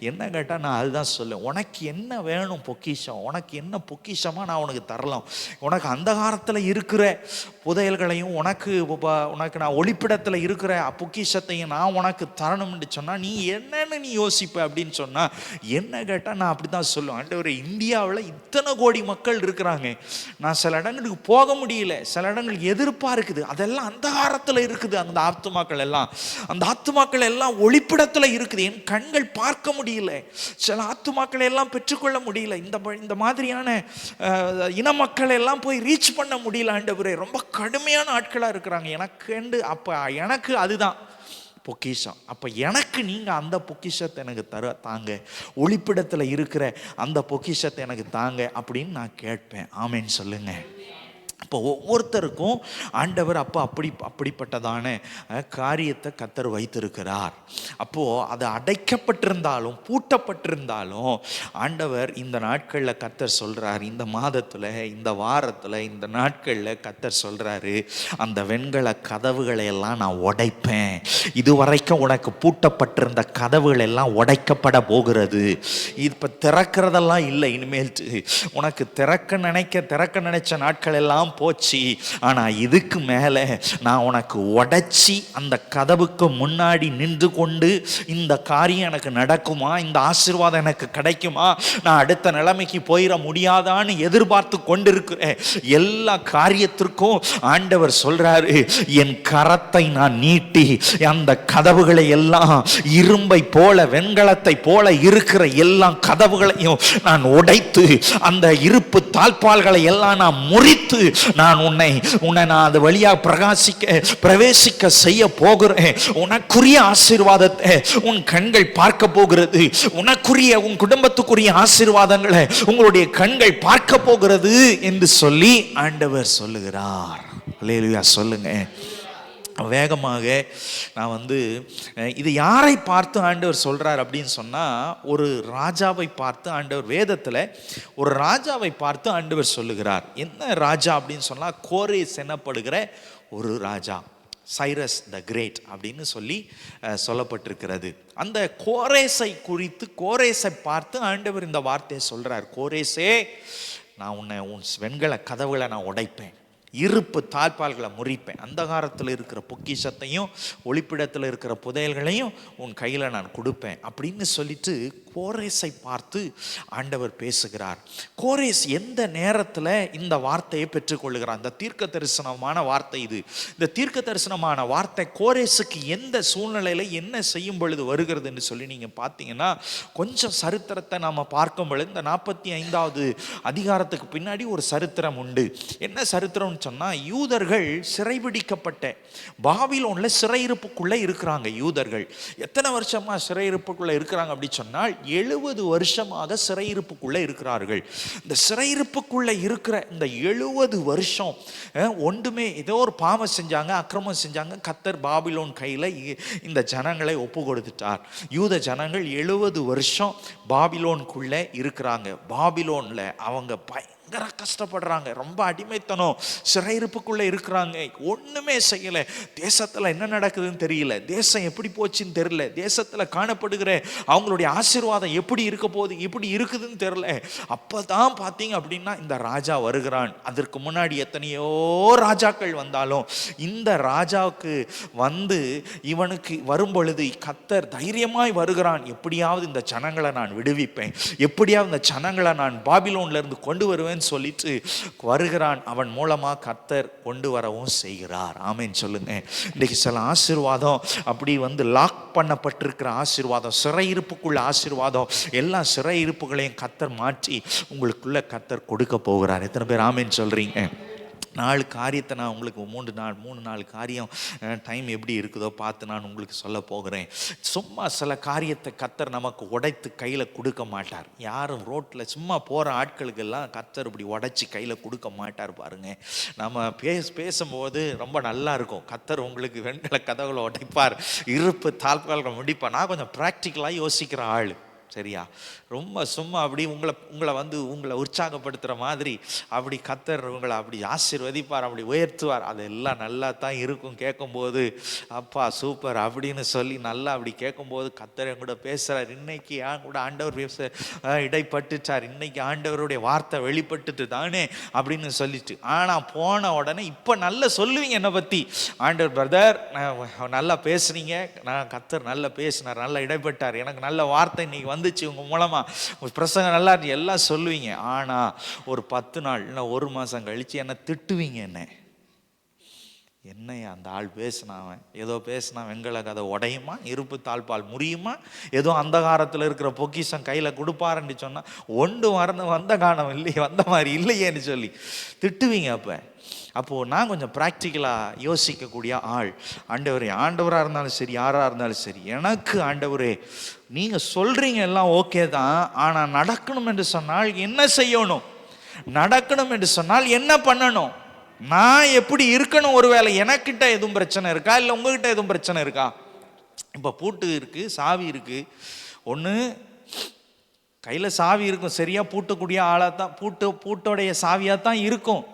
என்ன கேட்டால் நான் அதுதான் சொல்லுவேன், உனக்கு என்ன வேணும் பொக்கிஷம், உனக்கு என்ன பொக்கிஷமாக நான் உனக்கு தரலாம். உனக்கு அந்த காலத்தில் இருக்கிற புதையல்களையும் உனக்கு நான் ஒளிப்பிடத்தில் இருக்கிற பொக்கிஷத்தையும் நான் உனக்கு தரணும்னு சொன்னால் நீ என்னன்னு யோசிப்ப அப்படின்னு சொன்னால், என்ன கேட்டால் நான் அப்படி தான் சொல்லுவேன், ஆண்டவரே இந்தியாவில் இத்தனை கோடி மக்கள் இருக்கிறாங்க, நான் சில இடங்களுக்கு போக முடியல, சில இடங்கள் எதிர்ப்பாக இருக்குது, அதெல்லாம் அந்த காலத்தில் இருக்குது. அந்த ஆத்துமாக்கள் எல்லாம் ஒளிப்பிடத்தில் இருக்குது, என் கண்கள் பார்க்க முடியல, சில ஆத்துமாக்களை எல்லாம் பெற்றுக்கொள்ள முடியல, இந்த மாதிரியான இன மக்களை எல்லாம் போய் ரீச் பண்ண முடியல ஆண்டவரே, ரொம்ப கடுமையான ஆட்களாக இருக்கிறாங்க அப்போ எனக்கு அதுதான் பொக்கிஷம். அப்போ எனக்கு நீங்கள் அந்த பொக்கிஷத்தை எனக்கு தாங்க, ஒளிப்பிடத்தில் இருக்கிற அந்த பொக்கிஷத்தை எனக்கு தாங்க அப்படின்னு நான் கேட்பேன். ஆமேன்னு சொல்லுங்க. இப்போ ஒவ்வொருத்தருக்கும் ஆண்டவர் அப்படிப்பட்டதான காரியத்தை கர்த்தர் வைத்திருக்கிறார். அப்போது அது அடைக்கப்பட்டிருந்தாலும் பூட்டப்பட்டிருந்தாலும் ஆண்டவர் இந்த நாட்களில் கர்த்தர் சொல்கிறார், இந்த மாதத்தில், இந்த வாரத்தில், இந்த நாட்களில் கர்த்தர் சொல்கிறாரு, அந்த வெண்கல கதவுகளை எல்லாம் நான் உடைப்பேன். இதுவரைக்கும் உனக்கு பூட்டப்பட்டிருந்த கதவுகள் எல்லாம் உடைக்கப்பட போகிறது. இப்போ திறக்கிறதெல்லாம் இல்லை, இனிமேல் உனக்கு திறக்க நினைச்ச நாட்கள் எல்லாம் போச்சு. ஆனா இதுக்கு மேல நான் உனக்கு உடைச்சி அந்த கதவுக்கு முன்னாடி நின்று கொண்டு, இந்த காரியம் எனக்கு நடக்குமா, இந்த ஆசீர்வாதம் எனக்கு கிடைக்குமா, நான் அடுத்த நிலைமைக்கு போயிட முடியாதான்னு எதிர்பார்த்து கொண்டிருக்கிற எல்லா காரியத்திற்கும் ஆண்டவர் சொல்றாரு, என் கரத்தை நான் நீட்டி அந்த கதவுகளை எல்லாம், இரும்பை போல வெண்கலத்தை போல இருக்கிற எல்லா கதவுகளையும் நான் உடைத்து அந்த இருப்பு தாழ்பால்களை எல்லாம் நான் முறித்து நான் உன்னை நான் அது வழியா பிரவேசிக்க செய்ய போகிறேன். உனக்குரிய ஆசீர்வாதத்தை உன் கண்கள் பார்க்க போகிறது. உனக்குரிய உன் குடும்பத்துக்குரிய ஆசீர்வாதங்களை உங்களுடைய கண்கள் பார்க்க போகிறது என்று சொல்லி ஆண்டவர் சொல்லுகிறார். அல்லேலூயா சொல்லுங்க. வேகமாக நான் இது யாரை பார்த்து ஆண்டவர் சொல்றார் அப்படின்னு சொன்னா, ஒரு ராஜாவை பார்த்து ஆண்டவர், வேதத்தில் ஒரு ராஜாவை பார்த்து ஆண்டவர் சொல்லுகிறார். என்ன ராஜா அப்படின்னு சொன்னா, கோரேஸ் எனப்படுகிற ஒரு ராஜா, சைரஸ் த கிரேட் அப்படின்னு சொல்லப்பட்டிருக்கிறது. அந்த கோரேசை குறித்து, கோரேசை பார்த்து ஆண்டவர் இந்த வார்த்தையை சொல்றார். கோரேசே, நான் உன் வெண்கல கதவுகளை நான் உடைப்பேன், இருப்பு தாழ்பால்களை முறிப்பேன், அந்தகாரத்தில் இருக்கிற பொக்கிஷத்தையும் ஒளிப்பிடத்தில் இருக்கிற புதையல்களையும் உன் கையில் நான் கொடுப்பேன் அப்படின்னு சொல்லிட்டு கோரேசை பார்த்து ஆண்டவர் பேசுகிறார். கோரேஸ் எந்த நேரத்தில் இந்த வார்த்தையை பெற்றுக்கொள்கிறார்? இந்த தீர்க்க தரிசனமான வார்த்தை இது. இந்த தீர்க்க தரிசனமான வார்த்தை கோரேஸுக்கு எந்த சூழ்நிலையில் என்ன செய்யும் பொழுது வருகிறதுன்னு சொல்லி நீங்கள் பார்த்தீங்கன்னா, கொஞ்சம் சரித்திரத்தை நாம் பார்க்கும் பொழுது இந்த 45வது அதிகாரத்துக்கு பின்னாடி ஒரு சரித்திரம் உண்டு. என்ன சரித்திரம் சொன்னா, யூதர்கள் சிறைபிடிக்கப்பட்ட பாபிலோன்ல சிறையிருப்புக்குள்ள இருக்கிறாங்க. யூதர்கள் எத்தனை வருஷமா சிறையிருப்புக்குள்ள இருக்கிறாங்க அப்படி சொன்னால், 70 வருஷமாக சிறையிருப்புக்குள்ள இருக்கிறார்கள். இந்த சிறையிருப்புக்குள்ள இருக்கிற இந்த 70 வருஷம் ஒன்றுமே, ஏதோ ஒரு பாவம் செஞ்சாங்க, அக்கிரமம் செஞ்சாங்க. கர்த்தர் பாபிலோன் கையில இந்த ஜனங்களை ஒப்பு கொடுத்துட்டார். யூத ஜனங்கள் 70 வருஷம் பாபிலோனுக்குள்ள இருக்கிறாங்க. பாபிலோன்ல அவங்க பயங்கர கஷ்டப்படுறாங்க, ரொம்ப அடிமைத்தனம், சிறையிருப்புக்குள்ள இருக்கிறாங்க, ஒண்ணுமே செய்யல. தேசத்துல என்ன நடக்குதுன்னு தெரியல, தேசம் எப்படி போச்சுன்னு தெரியல, தேசத்துல காணப்படுகிற அவங்களுடைய ஆசீர்வாதம் எப்படி இருக்க போகுது, எப்படி இருக்குதுன்னு தெரியல. அப்பதான் பாத்தீங்க அப்படின்னா இந்த ராஜா வருகிறான். அதற்கு முன்னாடி எத்தனையோ ராஜாக்கள் வந்தாலும் இந்த ராஜாவுக்கு இவனுக்கு வரும் பொழுது கர்த்தர் தைரியமாய் வருகிறான். எப்படியாவது இந்த ஜனங்களை நான் விடுவிப்பேன், எப்படியாவது இந்த ஜனங்களை நான் பாபிலோன்ல இருந்து கொண்டு வருவேன் சொல்லிட்டு வருகிறான். அவன் மூலமா கர்த்தர் கொண்டு வரவும் செய்கிறார். ஆமென் சொல்லுங்க. இன்னைக்கு சில ஆசீர்வாதம் அப்படி லாக் பண்ணப்பட்டிருக்கிற ஆசீர்வாதம், சிறையிருப்புக்குள்ள ஆசீர்வாதம், எல்லா சிறையிருப்புகளையும் கர்த்தர் மாற்றி உங்களுக்குள்ள கர்த்தர் கொடுக்க போகிறார். எத்தனை பேர் ஆமென் சொல்றீங்க? 4 காரியத்தை நான் உங்களுக்கு 3-4 காரியம் டைம் எப்படி இருக்குதோ பார்த்து நான் உங்களுக்கு சொல்ல போகிறேன். சும்மா சில காரியத்தை கர்த்தர் நமக்கு உடைத்து கையில் கொடுக்க மாட்டார். யாரும் ரோட்டில் சும்மா போகிற ஆட்களுக்கெல்லாம் கர்த்தர் இப்படி உடைச்சி கையில் கொடுக்க மாட்டார். பாருங்க, நம்ம பேசும்போது ரொம்ப நல்லா இருக்கும். கர்த்தர் உங்களுக்கு வெண்கல கதவுகளை உடைப்பார், இருப்பு தாழ்பால்களை முடிப்பார். நான் கொஞ்சம் ப்ராக்டிக்கலாக யோசிக்கிற ஆள், சரியா? ரொம்ப சும்மா அப்படி உங்களை உற்சாகப்படுத்துகிற மாதிரி அப்படி கர்த்தர் உங்களை அப்படி ஆசீர்வதிப்பார், அப்படி உயர்த்துவார். அதெல்லாம் நல்லா தான் இருக்கும். கேட்கும்போது அப்பா சூப்பர் அப்படின்னு சொல்லி நல்லா அப்படி கேட்கும்போது கர்த்தர் என் கூட பேசுகிறார். இன்னைக்கு என் கூட ஆண்டவர் இடைப்பட்டுச்சார், இன்னைக்கு ஆண்டவருடைய வார்த்தை வெளிப்பட்டுட்டு தானே அப்படின்னு சொல்லிட்டு. ஆனால் போன உடனே இப்போ நல்லா சொல்லுவீங்க என்னை பற்றி, ஆண்டவர் பிரதர் நல்லா பேசுனீங்க, நான் கர்த்தர் நல்லா பேசினார், நல்லா இடைப்பட்டார், எனக்கு நல்ல வார்த்தை இன்னைக்கு வந்துச்சு உங்க மூலமா, பிரசங்கம் நல்லா இருக்கு எல்லாம் சொல்லுவீங்க. ஆனா ஒரு 10 நாள் இல்லை 1 மாசம் கழிச்சு என்ன திட்டுவீங்க. என்னையா அந்த ஆள் பேசினாவன், ஏதோ பேசினா வெண்கல கதை உடையுமா, இருப்பு தாழ்பால் முறியுமா, ஏதோ அந்தகாரத்தில் இருக்கிற பொக்கிஷம் கையில் கொடுப்பாருன்னு சொன்னா ஒன்று வந்த காலம் இல்லையே, வந்த மாதிரி இல்லையேன்னு சொல்லி திட்டுவீங்க. அப்போது நான் கொஞ்சம் ப்ராக்டிக்கலாக யோசிக்கக்கூடிய ஆள். ஆண்டவராக இருந்தாலும் சரி, யாராக இருந்தாலும் சரி, எனக்கு ஆண்டவரே நீங்கள் சொல்கிறீங்க எல்லாம் ஓகே தான், ஆனால் நடக்கணும் என்று சொன்னால் என்ன செய்யணும், நடக்கணும் என்று சொன்னால் என்ன பண்ணணும், நான் எப்படி இருக்கணும், ஒருவேளை எனக்கிட்ட எதுவும் பிரச்சனை இருக்கா, இல்லை உங்ககிட்ட எதுவும் பிரச்சனை இருக்கா? இப்போ பூட்டு இருக்குது, சாவி இருக்குது. ஒன்று கையில் சாவி இருக்கும், சரியாக பூட்டக்கூடிய ஆளாக தான், பூட்டோடைய சாவியாக தான் இருக்கும்.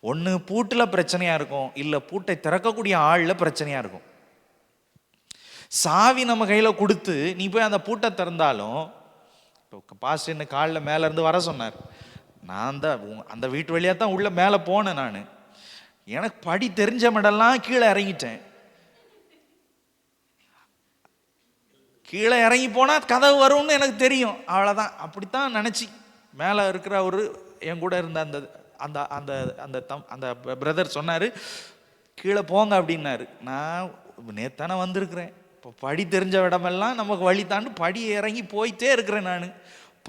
ஒன்று பூட்டில் பிரச்சனையாக இருக்கும், இல்லை பூட்டை திறக்கக்கூடிய ஆளில் பிரச்சனையாக இருக்கும். சாவி நம்ம கையில் கொடுத்து நீ போய் அந்த பூட்டை திறந்தாலும், பாஸ்டர் என்ன காலில் மேலேருந்து வர சொன்னார், நான் தான் அந்த வீட்டு வழியாக தான் உள்ள மேலே போனேன். நான் எனக்கு படி தெரிஞ்ச மடெல்லாம் கீழே இறங்கிட்டேன். கீழே இறங்கி போனால் கதவு வரும்னு எனக்கு தெரியும், அவ்வளோதான். அப்படித்தான் நினச்சி மேலே இருக்கிற ஒரு என் கூட இருந்த அந்த அந்த அந்த அந்த அந்த பிரதர் சொன்னார், கீழே போங்க அப்படின்னாரு. நான் நேத்தானே வந்திருக்கிறேன், இப்போ படி தெரிஞ்ச இடமெல்லாம் நமக்கு வழி தாண்டு படி இறங்கி போயிட்டே இருக்கிறேன். நான்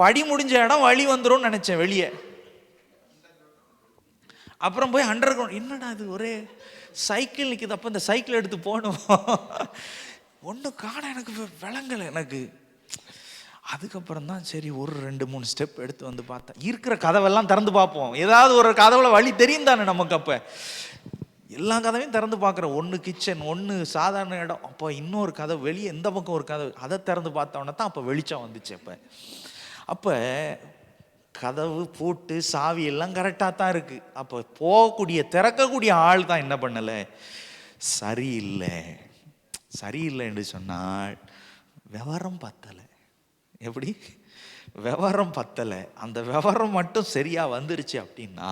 படி முடிஞ்ச இடம் வழி வந்துடும் நினச்சேன் வெளியே. அப்புறம் போய் அண்டர் கிரவுண்ட், என்னடா அது ஒரே சைக்கிள் நிற்கிது. அப்போ இந்த சைக்கிள் எடுத்து போகணும், ஒன்று காண எனக்கு விளங்கலை எனக்கு. அதுக்கப்புறம் தான் சரி ஒரு 2-3 ஸ்டெப் எடுத்து வந்து பார்த்தேன். இருக்கிற கதவெல்லாம் திறந்து பார்ப்போம், ஏதாவது ஒரு கதவுல வழி தெரியும் தானே நமக்கு. அப்போ எல்லா கதவையும் திறந்து பார்க்குறேன். ஒன்று கிச்சன், ஒன்று சாதாரண இடம். அப்போ இன்னொரு கதவு வெளியே இந்த பக்கம் ஒரு கதவு, அதை திறந்து பார்த்தோன்னே தான் அப்போ வெளிச்சம் வந்துச்சு. அப்போ கதவு பூட்டு சாவி எல்லாம் கரெக்டாக தான் இருக்குது. அப்போ போகக்கூடிய திறக்கக்கூடிய ஆள் தான் என்ன பண்ணலை, சரியில்லை. சரியில்லை என்று சொன்னால் விவரம் பத்தலை. எப்படி விவரம் பத்தலை. அந்த விவரம் மட்டும் சரியாக வந்துருச்சு அப்படின்னா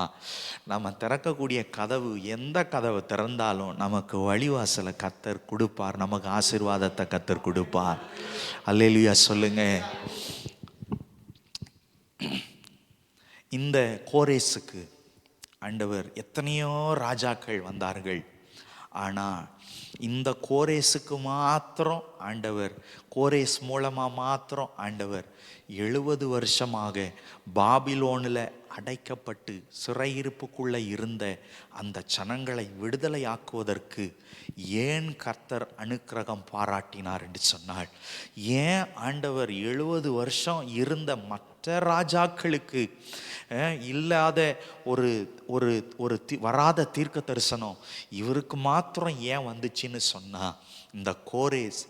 நம்ம திறக்கக்கூடிய கதவு, எந்த கதவை திறந்தாலும் நமக்கு வழிவாசலை கர்த்தர் கொடுப்பார், நமக்கு ஆசீர்வாதத்தை கர்த்தர் கொடுப்பார். அல்லேலூயா சொல்லுங்க. இந்த கோரேசுக்கு ஆண்டவர், எத்தனையோ ராஜாக்கள் வந்தார்கள், ஆனால் இந்த கோரேசுக்கு மாத்திரம் ஆண்டவர், கோரேஸ் மூலமாக மாத்திரம் ஆண்டவர் 70 வருஷமாக பாபிலோனில் அடைக்கப்பட்டு சிறையிருப்புக்குள்ளே இருந்த அந்த ஜனங்களை விடுதலையாக்குவதற்கு ஏன் கர்த்தர் அனுக்கிரகம் பாராட்டினார் என்று சொன்னாள். ஏன் ஆண்டவர் 70 வருஷம் இருந்த மற்ற ராஜாக்களுக்கு இல்லாத ஒரு ஒரு ஒரு வராத தீர்க்க தரிசனம் இவருக்கு மாத்திரம் ஏன் வந்துச்சுன்னு சொன்னா, இந்த கோரேஸ்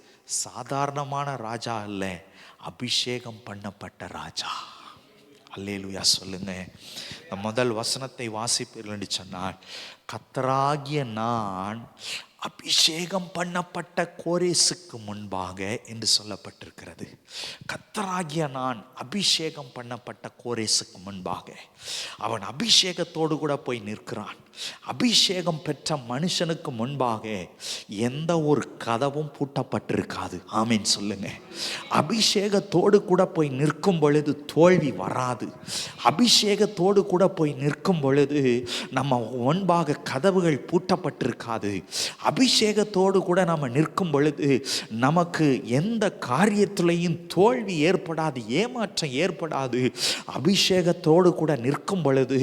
சாதாரணமான ராஜா அல்ல, அபிஷேகம் பண்ணப்பட்ட ராஜா. அல்லேலூயா சொல்லுங்க. இந்த முதல் வசனத்தை வாசிப்பீர்கள் என்று சொன்னால், கர்த்தராகிய நான் அபிஷேகம் பண்ணப்பட்ட கோரேசுக்கு முன்பாக என்று சொல்லப்பட்டிருக்கிறது. கர்த்தராகிய நான் அபிஷேகம் பண்ணப்பட்ட கோரேசுக்கு முன்பாக. அவன் அபிஷேகத்தோடு கூட போய் நிற்கிறான். அபிஷேகம் பெற்ற மனுஷனுக்கு முன்பாக எந்த ஒரு கதவும் பூட்டப்பட்டிருக்காது. ஆமீன் சொல்லுங்க. அபிஷேகத்தோடு கூட போய் நிற்கும் பொழுது தோல்வி வராது. அபிஷேகத்தோடு கூட போய் நிற்கும் பொழுது நம்ம முன்பாக கதவுகள் பூட்டப்பட்டிருக்காது. அபிஷேகத்தோடு கூட நம்ம நிற்கும் பொழுது நமக்கு எந்த காரியத்திலையும் தோல்வி ஏற்படாது, ஏமாற்றம் ஏற்படாது. அபிஷேகத்தோடு கூட நிற்கும் பொழுது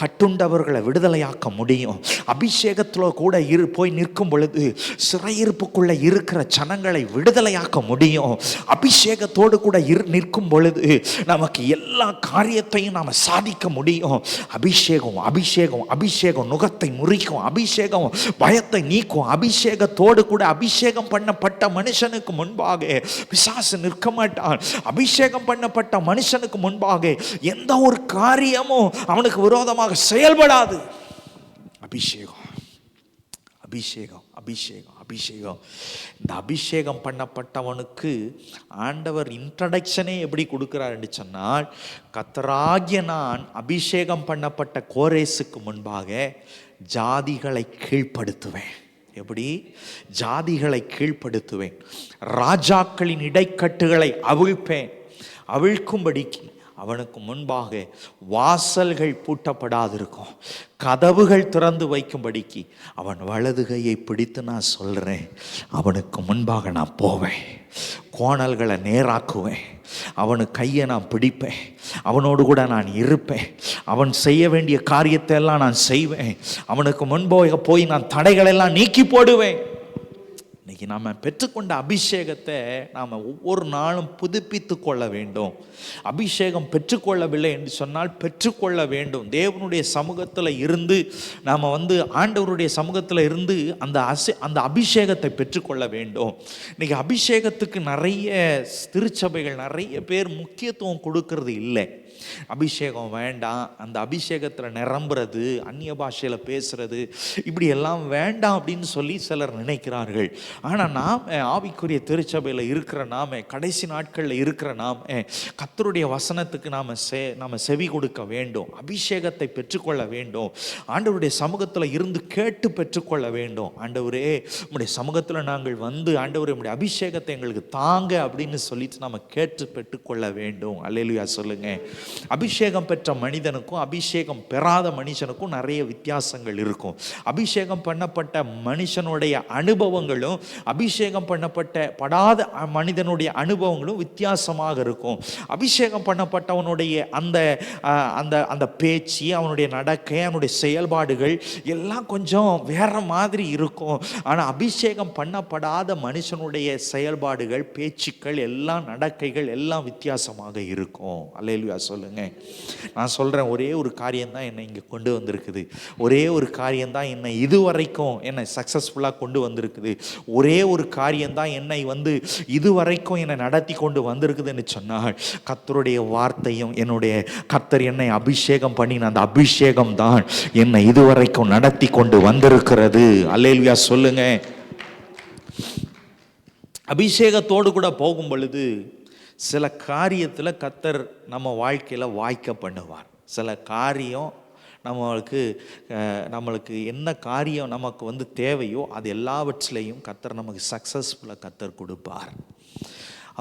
கட்டுண்டவர்களை விடுதலையாக்க முடியும். அபிஷேகத்தில் கூட போய் நிற்கும் பொழுது சிறையிருப்புக்குள்ள இருக்கிற ஜனங்களை விடுதலையாக்க முடியும். அபிஷேகத்தோடு கூட நிற்கும் பொழுது நமக்கு எல்லா காரியத்தையும் நாம சாதிக்க முடியும். அபிஷேகம் அபிஷேகம் அபிஷேகம் நுகத்தை முறிக்கும். அபிஷேகம் பயத்தை நீக்கும். அபிஷேகத்தோடு கூட அபிஷேகம் பண்ணப்பட்ட மனுஷனுக்கு முன்பாக பிசாசு நிற்க மாட்டான். அபிஷேகம் பண்ணப்பட்ட மனுஷனுக்கு முன்பாக எந்த ஒரு காரியமும் அவனுக்கு விரோதமாக செயல்படாது. அபிஷேகம் அபிஷேகம் அபிஷேகம் அபிஷேகம். இந்த அபிஷேகம் பண்ணப்பட்டவனுக்கு ஆண்டவர் இன்ட்ரடக்ஷனே எப்படி கொடுக்கிறார் என்று சொன்னால், கர்த்தராகிய நான் அபிஷேகம் பண்ணப்பட்ட கோரேசுக்கு முன்பாக ஜாதிகளை கீழ்ப்படுத்துவேன். எப்படி? ஜாதிகளை கீழ்ப்படுத்துவேன். ராஜாக்களின் இடைக்கட்டுகளை அவிழ்ப்பேன். அவிழ்க்கும்படிக்கு அவனுக்கு முன்பாக வாசல்கள் பூட்டப்படாதிருக்கும். கதவுகள் திறந்து வைக்கும்படிக்கு அவன் வலதுகையை பிடித்து நான் சொல்கிறேன், அவனுக்கு முன்பாக நான் போவேன். கோணல்களை நேராக்குவேன். அவனுக்கு கையை நான் பிடிப்பேன். அவனோடு கூட நான் இருப்பேன். அவன் செய்ய வேண்டிய காரியத்தை எல்லாம் நான் செய்வேன். அவனுக்கு முன்பாக போய் நான் தடைகளெல்லாம் நீக்கி போடுவேன். இன்னைக்கு நாம் பெற்றுக்கொண்ட அபிஷேகத்தை நாம் ஒவ்வொரு நாளும் புதுப்பித்து கொள்ள வேண்டும். அபிஷேகம் பெற்றுக்கொள்ளவில்லை என்று சொன்னால் பெற்றுக்கொள்ள வேண்டும். தேவனுடைய சமூகத்தில் இருந்து நாம் ஆண்டவருடைய சமூகத்தில் இருந்து அந்த அபிஷேகத்தை பெற்றுக்கொள்ள வேண்டும். இன்னைக்கு அபிஷேகத்துக்கு நிறைய திருச்சபைகள் நிறைய பேர் முக்கியத்துவம் கொடுக்கறது இல்லை. அபிஷேகம் வேண்டாம், அந்த அபிஷேகத்தில் நிரம்புறது, அந்நிய பாஷையில் பேசுறது, இப்படி எல்லாம் வேண்டாம் அப்படின்னு சொல்லி சிலர் நினைக்கிறார்கள். ஆனால் நாம் ஆவிக்குரிய திருச்சபையில் இருக்கிற நாம, கடைசி நாட்களில் இருக்கிற நாம கர்த்தருடைய வசனத்துக்கு நாம் செவி கொடுக்க வேண்டும். அபிஷேகத்தை பெற்றுக்கொள்ள வேண்டும். ஆண்டவருடைய சமூகத்தில் இருந்து கேட்டு பெற்றுக்கொள்ள வேண்டும். ஆண்டவரே உம்முடைய சமூகத்தில் நாங்கள் ஆண்டவரே உம்முடைய அபிஷேகத்தை எங்களுக்கு தாங்க அப்படின்னு சொல்லிட்டு நாம் கேட்டு பெற்றுக்கொள்ள வேண்டும். அல்லேலூயா சொல்லுங்க. அபிஷேகம் பெற்ற மனிதனுக்கும் அபிஷேகம் பெறாத மனுஷனுக்கும் நிறைய வித்தியாசங்கள் இருக்கும். அபிஷேகம் பண்ணப்பட்ட மனுஷனுடைய அனுபவங்களும் அபிஷேகம் படாத மனிதனுடைய அனுபவங்களும் வித்தியாசமாக இருக்கும். அபிஷேகம் பண்ணப்பட்டவனுடைய அந்த அந்த அந்த பேச்சு, அவனுடைய நடக்கை, அவனுடைய செயல்பாடுகள் எல்லாம் கொஞ்சம் வேற மாதிரி இருக்கும். ஆனால் அபிஷேகம் பண்ணப்படாத மனுஷனுடைய செயல்பாடுகள், பேச்சுக்கள், எல்லாம் நடக்கைகள் எல்லாம் வித்தியாசமாக இருக்கும். அல்லேலூயா சொல்லுங்க. நான் சொல்றேன், ஒரே ஒரு காரியம்தான் என்னை இங்கே கொண்டு வந்திருக்குது. ஒரே ஒரு காரியம்தான் என்னை இதுவரைக்கும் என்னை சக்சஸ்ஃபுல்லாக கொண்டு வந்திருக்குது. ஒரே ஒரு காரியம்தான் என்னை இதுவரைக்கும் என்னை நடத்தி கொண்டு வந்திருக்குதுன்னு சொன்னால் கர்த்தருடைய வார்த்தையும் என்னுடைய கர்த்தர் என்னை அபிஷேகம் பண்ணின அந்த அபிஷேகம் தான் என்னை இதுவரைக்கும் நடத்தி கொண்டு வந்திருக்கிறது. அல்லேலூயா சொல்லுங்க. அபிஷேகத்தோடு கூட போகும் பொழுது சில காரியத்தில் கர்த்தர் நம்ம வாழ்க்கையில் வாய்க்க பண்ணுவார். சில காரியம் நம்மளுக்கு என்ன காரியம் நமக்கு தேவையோ அது எல்லாவற்றிலையும் கர்த்தர் நமக்கு சக்ஸஸ்ஃபுல்லாக கர்த்தர் கொடுப்பார்.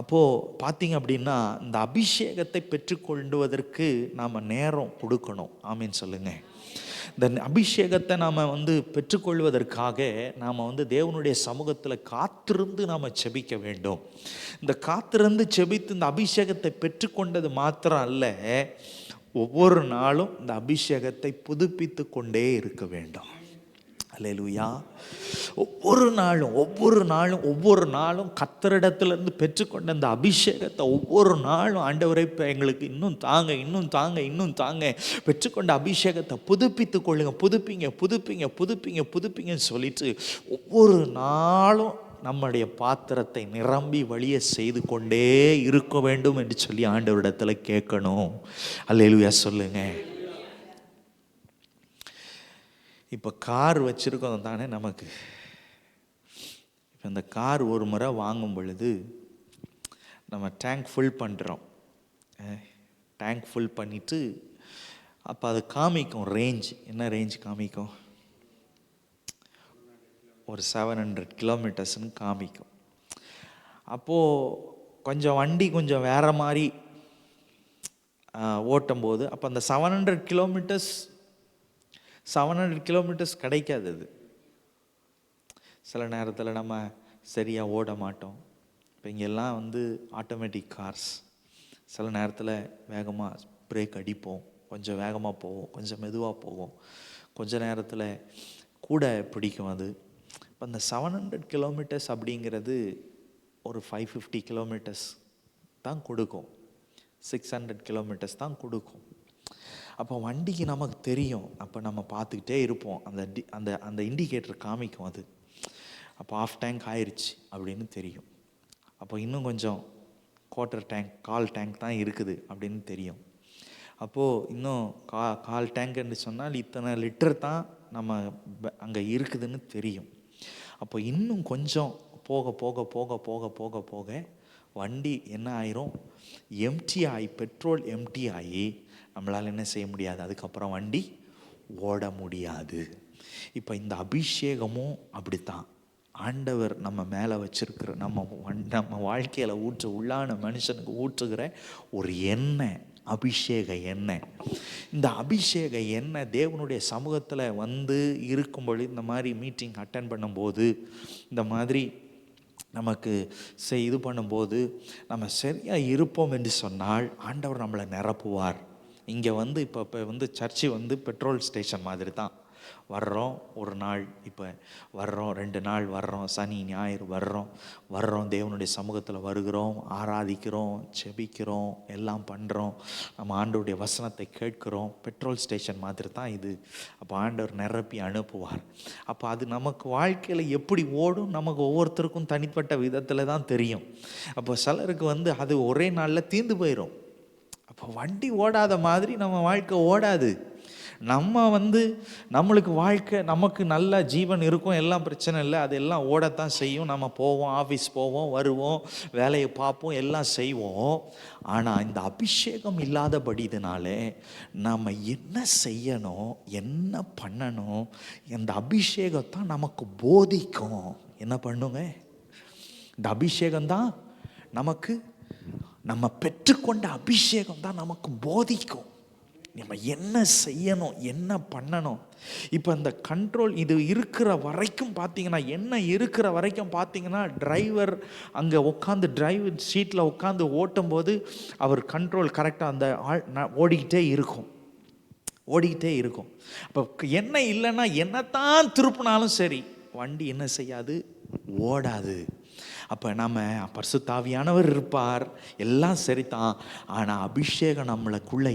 அப்போது பார்த்தீங்க அப்படின்னா இந்த அபிஷேகத்தை பெற்றுக்கொள்வதற்கு நாம் நேரம் கொடுக்கணும். ஆமீன் சொல்லுங்கள். இந்த அபிஷேகத்தை நாம் பெற்றுக்கொள்வதற்காக நாம் தேவனுடைய சமூகத்தில் காத்திருந்து நாம் செபிக்க வேண்டும். இந்த காத்திருந்து செபித்து இந்த அபிஷேகத்தை பெற்றுக்கொண்டது மாத்திரம் அல்ல, ஒவ்வொரு நாளும் இந்த அபிஷேகத்தை புதுப்பித்து கொண்டே இருக்க வேண்டும். அல்லேலூயா. ஒவ்வொரு நாளும் கர்த்தரிடத்திலிருந்து பெற்றுக்கொண்ட அந்த அபிஷேகத்தை ஒவ்வொரு நாளும் ஆண்டவரே இப்போ எங்களுக்கு இன்னும் தாங்க பெற்றுக்கொண்ட அபிஷேகத்தை புதுப்பித்து கொள்ளுங்க, புதுப்பிங்கன்னு சொல்லிட்டு ஒவ்வொரு நாளும் நம்முடைய பாத்திரத்தை நிரம்பி வழிய செய்து கொண்டே இருக்க வேண்டும் என்று சொல்லி ஆண்டவரிடத்துல கேட்கணும். அல்லேலூயா சொல்லுங்க. இப்போ கார் வச்சுருக்கோம் தானே நமக்கு. இப்போ இந்த கார் ஒரு முறை வாங்கும் பொழுது நம்ம டேங்க் ஃபுல் பண்ணுறோம். டேங்க் ஃபுல் பண்ணிவிட்டு அப்போ அது காமிக்கும் ரேஞ்ச். என்ன ரேஞ்ச் காமிக்கும்? ஒரு 700 கிலோமீட்டர்ஸ்னு காமிக்கும். அப்போது கொஞ்சம் வண்டி கொஞ்சம் வேறு மாதிரி ஓட்டும்போது அப்போ அந்த 700 கிலோமீட்டர்ஸ் கிடைக்காது. அது சில நேரத்தில் நம்ம சரியாக ஓட மாட்டோம். இப்போ இங்கெல்லாம் ஆட்டோமேட்டிக் கார்ஸ். சில நேரத்தில் வேகமாக பிரேக் அடிப்போம், கொஞ்சம் வேகமாக போவோம், கொஞ்சம் மெதுவாக போவோம், கொஞ்ச நேரத்தில் கூட பிடிக்கும். அது இப்போ அந்த 700 கிலோமீட்டர்ஸ் அப்படிங்கிறது ஒரு 550 கிலோமீட்டர்ஸ் தான் கொடுக்கும், 600 கிலோமீட்டர்ஸ் தான் கொடுக்கும். அப்போ வண்டிக்கு நமக்கு தெரியும். அப்போ நம்ம பார்த்துக்கிட்டே இருப்போம். அந்த இண்டிகேட்டர் காமிக்கும். அது அப்போ ஆஃப் டேங்க் ஆயிடுச்சு அப்படின்னு தெரியும். அப்போ இன்னும் கொஞ்சம் குவார்ட்டர் டேங்க், கால் டேங்க் தான் இருக்குது அப்படின்னு தெரியும். அப்போது இன்னும் கால் டேங்க்னு சொன்னால் இத்தனை லிட்டர் தான் நம்ம அங்கே இருக்குதுன்னு தெரியும். அப்போ இன்னும் கொஞ்சம் போக போக போக போக போக போக வண்டி என்ன ஆயிரும்? எம்டி ஆகி, பெட்ரோல் எம்டி ஆகி நம்மளால் என்ன செய்ய முடியாது, அதுக்கப்புறம் வண்டி ஓட முடியாது. இப்போ இந்த அபிஷேகமும் அப்படித்தான். ஆண்டவர் நம்ம மேலே வச்சிருக்கிற நம்ம வாழ்க்கையில் உள்ளான மனுஷனுக்கு ஊற்றுகிற ஒரு எண்ணெய், அபிஷேக எண்ணெய். இந்த அபிஷேக எண்ணெய் தேவனுடைய சமூகத்தில் இருக்கும்பொழுது, இந்த மாதிரி மீட்டிங் அட்டன் பண்ணும்போது, இந்த மாதிரி நமக்கு இது பண்ணும்போது நம்ம சரியாக இருப்போம் என்று சொன்னால் ஆண்டவர் நம்மளை நிரப்புவார். இங்கே இப்போ சர்ச்சு பெட்ரோல் ஸ்டேஷன் மாதிரி தான். வர்றோம் ஒரு நாள், இப்போ வர்றோம் 2 நாள் வர்றோம், சனி ஞாயிறு வர்றோம் தேவனுடைய சமூகத்தில் வருகிறோம், ஆராதிக்கிறோம், செபிக்கிறோம், எல்லாம் பண்ணுறோம், நம்ம ஆண்டவருடைய வசனத்தை கேட்கிறோம். பெட்ரோல் ஸ்டேஷன் மாதிரி தான் இது. அப்போ ஆண்டவர் நிரப்பி அனுப்புவார். அப்போ அது நமக்கு வாழ்க்கையில் எப்படி ஓடும் நமக்கு ஒவ்வொருத்தருக்கும் தனிப்பட்ட விதத்தில் தான் தெரியும். அப்போ சிலருக்கு அது ஒரே நாளில் தீர்ந்து போயிடும். அப்போ வண்டி ஓடாத மாதிரி நம்ம வாழ்க்கை ஓடாது. நம்ம நம்மளுக்கு வாழ்க்கை, நமக்கு நல்ல ஜீவன் இருக்கும், எல்லாம் பிரச்சனை இல்லை, அதெல்லாம் ஓடத்தான் செய்யும். நம்ம போவோம், ஆஃபீஸ் போவோம், வருவோம், வேலையை பார்ப்போம், எல்லாம் செய்வோம். ஆனால் இந்த அபிஷேகம் இல்லாதபடினாலே நம்ம என்ன செய்யணும், என்ன பண்ணணும், இந்த அபிஷேகத்தான் நமக்கு போதிக்கும். என்ன பண்ணுங்க? இந்த அபிஷேகம்தான் நமக்கு நம்ம பெற்றுக்கொண்ட அபிஷேகம் தான் நமக்கு போதிக்கும் நம்ம என்ன செய்யணும், என்ன பண்ணணும். இப்போ இந்த கண்ட்ரோல் இது இருக்கிற வரைக்கும் பார்த்தீங்கன்னா, என்ன இருக்கிற வரைக்கும் பார்த்தீங்கன்னா, டிரைவர் அங்கே உட்காந்து டிரைவ் சீட்டில் உட்காந்து ஓட்டும் போது அவர் கண்ட்ரோல் கரெக்டாக அந்த ஓடிக்கிட்டே இருக்கும். அப்போ என்ன இல்லைன்னா என்னத்தான் திருப்பினாலும் சரி வண்டி என்ன செய்யாது, ஓடாது. அப்போ நம்ம பரிசுத்தாவியானவர் இருப்பார், எல்லாம் சரிதான். ஆனால் அபிஷேகம் நம்மளுக்குள்ளே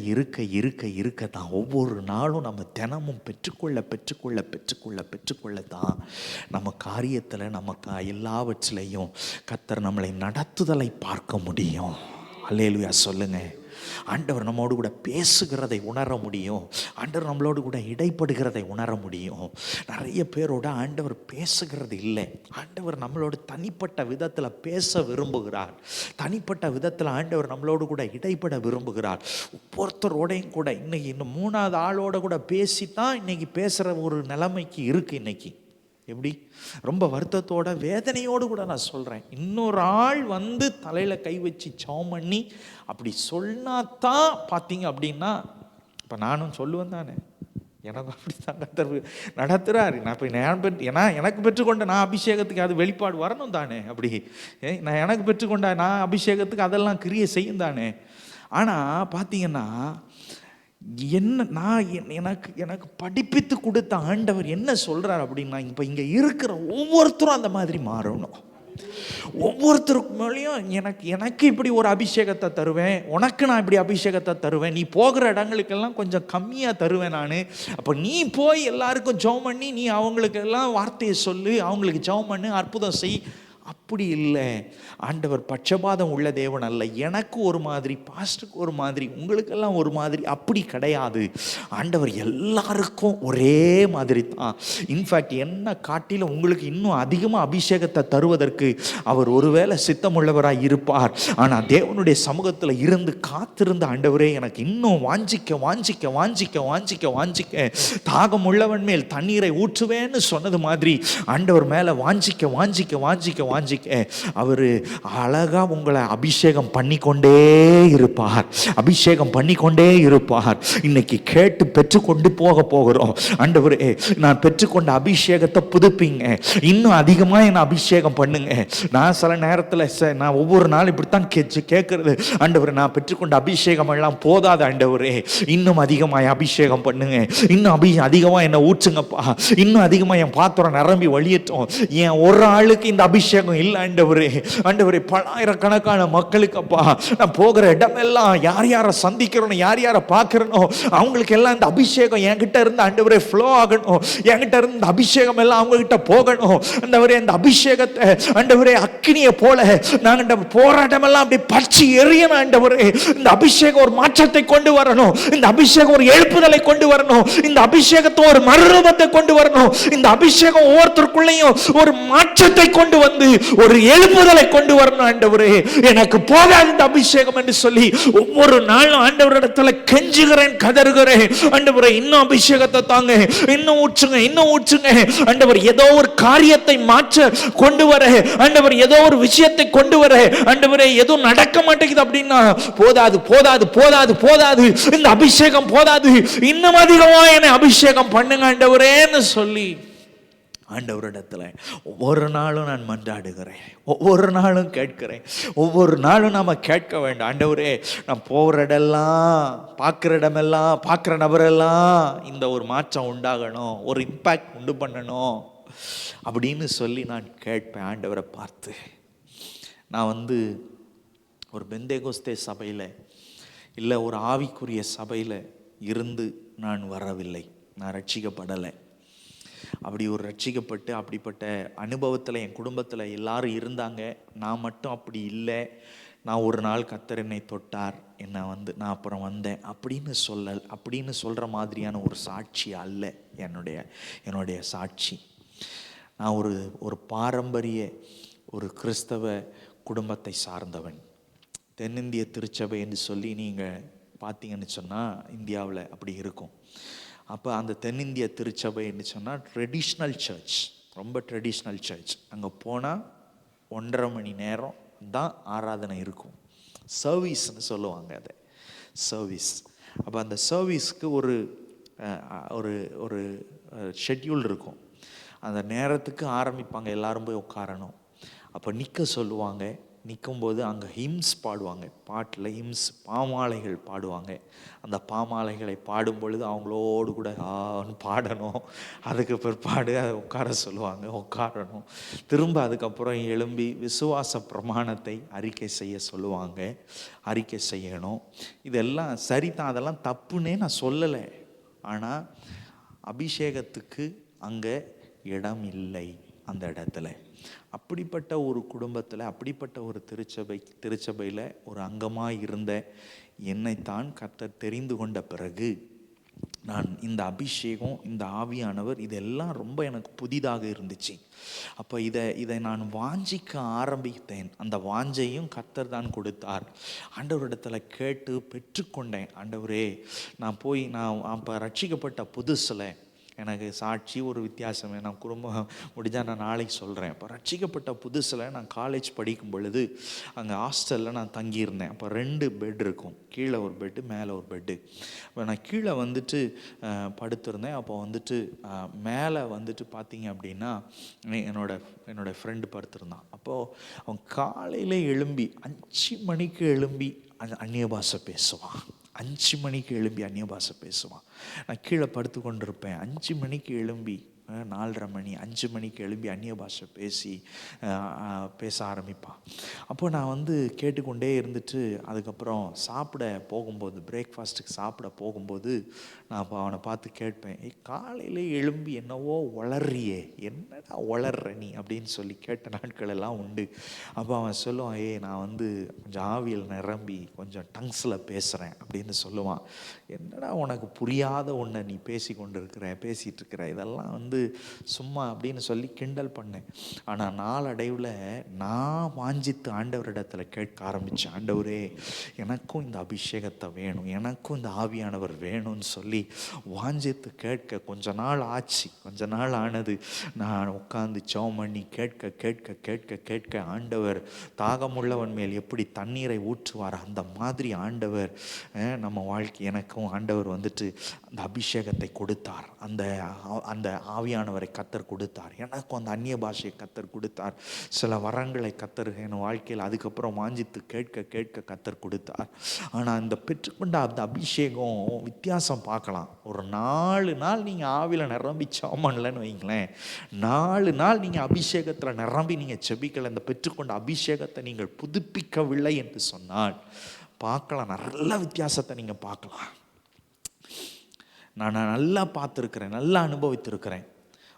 இருக்க தான் ஒவ்வொரு நாளும் நம்ம தினமும் பெற்றுக்கொள்ள தான் நம்ம காரியத்தில் நமக்கு எல்லாவற்றிலையும் கர்த்தர் நம்மளை நடத்துதலை பார்க்க முடியும். அல்லேலூயா சொல்லுங்க. ஆண்டவர் நம்மோடு கூட பேசுகிறதை உணர முடியும். ஆண்டவர் நம்மளோடு கூட இடைப்படுகிறதை உணர முடியும். நிறைய பேரோட ஆண்டவர் பேசுகிறது இல்லை. ஆண்டவர் நம்மளோட தனிப்பட்ட விதத்தில் பேச விரும்புகிறார். தனிப்பட்ட விதத்தில் ஆண்டவர் நம்மளோடு கூட இடைப்பட விரும்புகிறார். ஒவ்வொருத்தரோடையும் கூட இன்னும் 3வது ஆளோட கூட பேசித்தான் இன்னைக்கு பேசுகிற ஒரு நிலைமைக்கு இருக்குது. இன்னைக்கு எப்படி ரொம்ப வருத்தத்தோட வேதனையோடு கூட நான் சொல்கிறேன், இன்னொரு ஆள் வந்து தலையில் கை வச்சு ஜெபம் பண்ணி அப்படி சொன்னாதான் பார்த்தீங்க அப்படின்னா, இப்போ நானும் சொல்லுவேன் தானே, எனக்கு அப்படி தான் நடத்துகிறாரு. நான் இப்போ ஏன்னா எனக்கு பெற்றுக்கொண்ட நான் அபிஷேகத்துக்கு அது வெளிப்பாடு வரணும் தானே. அப்படி நான் எனக்கு பெற்றுக்கொண்ட நான் அபிஷேகத்துக்கு அதெல்லாம் கிரியை செய்யும் தானே. ஆனால் பார்த்தீங்கன்னா எனக்கு படிப்பித்து கொடுத்த ஆண்டவர் என்ன சொல்றார் அப்படின்னா, இப்போ இங்கே இருக்கிற ஒவ்வொருத்தரும் அந்த மாதிரி மாறணும். ஒவ்வொருத்தருக்கு மேலேயும் எனக்கு இப்படி ஒரு அபிஷேகத்தை தருவேன், உனக்கு நான் இப்படி அபிஷேகத்தை தருவேன், நீ போகிற இடங்களுக்கெல்லாம் கொஞ்சம் கம்மியாக தருவேன் நான். அப்போ நீ போய் எல்லாருக்கும் ஜெபம் பண்ணி நீ அவங்களுக்கெல்லாம் வார்த்தையை சொல்லு, அவங்களுக்கு ஜெபம் பண்ணு, அற்புதம் செய். அப்படி இல்லை. ஆண்டவர் பட்சபாதம் உள்ள தேவன் அல்ல. எனக்கு ஒரு மாதிரி, பாஸ்டருக்கு ஒரு மாதிரி, உங்களுக்கெல்லாம் ஒரு மாதிரி, அப்படி கிடையாது. ஆண்டவர் எல்லாருக்கும் ஒரே மாதிரி தான். இன்ஃபேக்ட் என்ன காட்டிலும் உங்களுக்கு இன்னும் அதிகமாக அபிஷேகத்தை தருவதற்கு அவர் ஒருவேளை சித்தமுள்ளவராக இருப்பார். ஆனால் தேவனுடைய சமூகத்தில் இருந்து காத்திருந்த ஆண்டவரே எனக்கு இன்னும் வாஞ்சிக்க தாகம் உள்ளவன் மேல் தண்ணீரை ஊற்றுவேன்னு சொன்னது மாதிரி ஆண்டவர் மேலே வாஞ்சிக்க அவர் அழகா உங்களை அபிஷேகம் பண்ணிக்கொண்டே இருப்பார். இன்னைக்கு கேட்டு பெற்றுக்கொண்டு போகிறோம். ஆண்டவரே நான் பெற்றுக்கொண்ட அபிஷேகத்தை புதுப்பிங்க, இன்னும் அதிகமாக என்ன அபிஷேகம் பண்ணுங்க. நான் சில நேரத்தில் நான் ஒவ்வொரு நாள் இப்படித்தான் கேட்கறது, ஆண்டவரே நான் பெற்றுக்கொண்ட அபிஷேகம் எல்லாம் போதாது ஆண்டவரே, இன்னும் அதிகமாக அபிஷேகம் பண்ணுங்க, இன்னும் அதிகமாக என்ன ஊற்றுங்கப்பா, இன்னும் அதிகமாக என் பாத்திரம் நிரம்பி வழியட்டும். என் ஒரு ஆளுக்கு இந்த அபிஷேகம் இல்லை ஆண்டவரே, பலாயிரக்கணக்கான மக்களுக்கு அப்பா நான் போகிற இடமெல்லாம் யாரை சந்திக்கிறோம், யாரை பார்க்கிறனோ அவங்களுக்கு எல்லாம் இந்த அபிஷேகம் என்கிட்ட இருந்து ஆண்டவரே ஃப்ளோ ஆகணும். என்கிட்ட இருந்து இந்த அபிஷேகம் எல்லாம் அவங்க கிட்ட போகணும். ஆண்டவரே இந்த அபிஷேகத்தை ஆண்டவரே அக்கினியை போல நாங்கள் இந்த போராட்டமெல்லாம் அப்படி பற்றி எரியணும். ஆண்டவரே இந்த அபிஷேகம் ஒரு மாற்றத்தை கொண்டு வரணும். இந்த அபிஷேகம் ஒரு எழுப்புதலை கொண்டு வரணும். இந்த அபிஷேகத்தை ஒரு மறுரூபத்தை கொண்டு வரணும். இந்த அபிஷேகம் ஒவ்வொருத்தருக்குள்ளேயும் ஒரு மாற்றத்தை கொண்டு வந்து ஒரு எழுப்புதலை கொண்டு வரணும். ஆண்டவரே எனக்கு போகாத இந்த அபிஷேகம் என்று சொல்லி ஒவ்வொரு நாளும் ஆண்டவரிடத்துல கெஞ்சுகிறேன், கதறுகிறேன். ஆண்டவரே இன்னும் அபிஷேகத்தை தாங்க, இன்னும் ஊற்றுங்க. ஆண்டவர் ஏதோ ஒரு காரியத்தை மாற்ற கொண்டு வர, ஆண்டவர் ஏதோ ஒரு விஷயத்தை கொண்டு வர, ஆண்டவரே எதுவும் நடக்க மாட்டேங்குது அப்படின்னா போதாது, இந்த அபிஷேகம் போதாது, இன்னும் அதிகமா என்னை அபிஷேகம் பண்ணுங்க ஆண்டவரேன்னு சொல்லி ஆண்டவரிடத்துல ஒவ்வொரு நாளும் நான் மன்றாடுகிறேன், ஒவ்வொரு நாளும் கேட்கிறேன். ஒவ்வொரு நாளும் நாம் கேட்க வேண்டும், ஆண்டவரே நான் போகிற இடமெல்லாம், பார்க்குற இடமெல்லாம், பார்க்குற நபரெல்லாம் இந்த ஒரு மாற்றம் உண்டாகணும், ஒரு இம்பேக்ட் உண்டு பண்ணணும் அப்படின்னு சொல்லி நான் கேட்பேன் ஆண்டவரை பார்த்து. நான் ஒரு பெந்தேகோஸ்தே சபையில் இல்லை ஒரு ஆவிக்குரிய சபையில் இருந்து நான் வரவில்லை, நான் ரட்சிக்கப்படலை. அப்படி ஒரு ரட்சிக்கப்பட்டு அப்படிப்பட்ட அனுபவத்தில் என் குடும்பத்தில் எல்லாரும் இருந்தாங்க, நான் மட்டும் அப்படி இல்லை. நான் ஒரு நாள் கர்த்தர் என்னை தொட்டார், என்னை நான் அப்புறம் வந்தேன் அப்படின்னு சொல்கிற மாதிரியான ஒரு சாட்சி அல்ல என்னுடைய சாட்சி. நான் ஒரு பாரம்பரிய ஒரு கிறிஸ்தவ குடும்பத்தை சார்ந்தவன். தென்னிந்திய திருச்சபை என்று சொல்லி நீங்கள் பார்த்தீங்கன்னு சொன்னால் இந்தியாவில் அப்படி இருக்கும். அப்போ அந்த தென்னிந்திய திருச்சபைன்னு சொன்னால் ட்ரெடிஷ்னல் சர்ச், ரொம்ப ட்ரெடிஷ்னல் சர்ச். அங்கே போனால் 1.5 மணி நேரம் தான் ஆராதனை இருக்கும். சர்வீஸ்ன்னு சொல்லுவாங்க அதை, சர்வீஸ். அப்போ அந்த சர்வீஸ்க்கு ஒரு ஒரு ஒரு ஷெட்யூல் இருக்கும். அந்த நேரத்துக்கு ஆரம்பிப்பாங்க, எல்லாரும் போய் உட்காரணும். அப்போ நிற்க சொல்லுவாங்க. நிற்கும்போது அங்கே ஹிம்ஸ் பாடுவாங்க, பாட்டில் ஹிம்ஸ் பாமாலைகள் பாடுவாங்க. அந்த பாமாலைகளை பாடும் பொழுது அவங்களோடு கூட ஆன்னு பாடணும். அதுக்கு பிற்பாடு அதை உட்கார சொல்லுவாங்க, உட்காரணும். திரும்ப அதுக்கப்புறம் எழும்பி விசுவாச பிரமாணத்தை அறிக்கை செய்ய சொல்லுவாங்க, அறிக்கை செய்யணும். இதெல்லாம் சரிதான், அதெல்லாம் தப்புன்னே நான் சொல்லலை. ஆனால் அபிஷேகத்துக்கு அங்கே இடம் இல்லை அந்த இடத்துல. அப்படிப்பட்ட ஒரு குடும்பத்தில், அப்படிப்பட்ட ஒரு திருச்சபையில் ஒரு அங்கமாக இருந்த என்னைத்தான் கர்த்தர் தெரிந்து கொண்ட பிறகு நான் இந்த அபிஷேகம், இந்த ஆவியானவர், இதெல்லாம் ரொம்ப எனக்கு புதிதாக இருந்துச்சு. அப்போ இதை நான் வாஞ்சிக்க ஆரம்பித்தேன். அந்த வாஞ்சையும் கர்த்தர் தான் கொடுத்தார். ஆண்டவரிடத்தில் கேட்டு பெற்றுக்கொண்டேன். ஆண்டவரே, நான் அப்போ ரட்சிக்கப்பட்ட புதுசில் எனக்கு சாட்சி ஒரு வித்தியாசம், நான் குடும்பம் முடிஞ்சால் நான் நாளைக்கு சொல்கிறேன். அப்போ ரட்சிக்கப்பட்ட புதுசில் நான் காலேஜ் படிக்கும் பொழுது அங்கே ஹாஸ்டலில் நான் தங்கியிருந்தேன். அப்போ 2 பெட் இருக்கும், கீழே ஒரு பெட்டு, மேலே ஒரு பெட்டு. இப்போ நான் கீழே வந்துட்டு படுத்திருந்தேன். அப்போ வந்துட்டு மேலே வந்துட்டு பார்த்தீங்க அப்படின்னா என்னோட ஃப்ரெண்டு படுத்திருந்தான். அப்போது அவன் காலையில் எழும்பி 5 மணிக்கு எழும்பி அந்நிய பாஷை பேசுவான். 5 மணிக்கு எழும்பி அந்நிய பாஷை பேசுவான். நான் கீழே படுத்து கொண்டிருப்பேன். 5 மணிக்கு எழும்பி 4:30 மணி 5 மணிக்கு எழும்பி அந்நிய பாஷை பேச ஆரம்பிப்பான். அப்போது நான் கேட்டுக்கொண்டே இருந்துட்டு அதுக்கப்புறம் சாப்பிட போகும்போது, பிரேக்ஃபாஸ்ட்டுக்கு சாப்பிட போகும்போது நான் அப்போ அவனை பார்த்து கேட்பேன், காலையில் எழும்பி என்னவோ வளர்றியே, என்னடா வளர்ற நீ அப்படின்னு சொல்லி கேட்ட நாட்கள் எல்லாம் உண்டு. அப்போ அவன் சொல்லுவான், நான் கொஞ்சம் ஆவியில் நிரம்பி கொஞ்சம் டங்ஸில் பேசுகிறேன் அப்படின்னு சொல்லுவான். என்னடா உனக்கு புரியாத ஒன்றை நீ பேசிகிட்டு இருக்கிற, இதெல்லாம் சும்மா அப்படின்னு சொல்லி கிண்டல் பண்ணேன். ஆனால் நாளடைவில் நான் வாஞ்சித்து ஆண்டவரிடத்தில் கேட்க ஆரம்பித்தேன். ஆண்டவரே, எனக்கும் இந்த அபிஷேகத்தை வேணும், எனக்கும் இந்த ஆவியானவர் வேணும்னு சொல்லி வாஞ்சித்து கேட்க கொஞ்ச நாள் ஆச்சு. கொஞ்ச நாள் ஆனது. நான் உட்காந்து ஜெபம் பண்ணி கேட்க கேட்க கேட்க கேட்க ஆண்டவர் தாகமுள்ளவன் மேல் எப்படி தண்ணீரை ஊற்றுவார், அந்த மாதிரி ஆண்டவர் நம்ம வாழ்க்கை, எனக்கும் ஆண்டவர் அந்த அபிஷேகத்தை கொடுத்தார். அந்த ஆவியானவரை கர்த்தர் கொடுத்தார். எனக்கும் அந்த அந்நிய பாஷையை கர்த்தர் கொடுத்தார். சில வரங்களை கர்த்தர் என் வாழ்க்கையில் அதுக்கப்புறம் வாஞ்சித்து கேட்க கேட்க கர்த்தர் கொடுத்தார். ஆனால் இந்த பெற்றுக்கொண்ட அந்த அபிஷேகம் வித்தியாசம் பார்க்கலாம். ஒரு 4 நாள் நீங்கள் ஆவியில் நிரம்பி சாமன்லன்னு வைங்களேன், 4 நாள் நீங்கள் அபிஷேகத்தில் நிரம்பி நீங்கள் செபிக்கலை, இந்த பெற்றுக்கொண்ட அபிஷேகத்தை நீங்கள் புதுப்பிக்கவில்லை என்று சொன்னால் பார்க்கலாம், நல்ல வித்தியாசத்தை நீங்கள் பார்க்கலாம். நான் நல்லா பார்த்துருக்கிறேன், நல்லா அனுபவித்திருக்கிறேன்.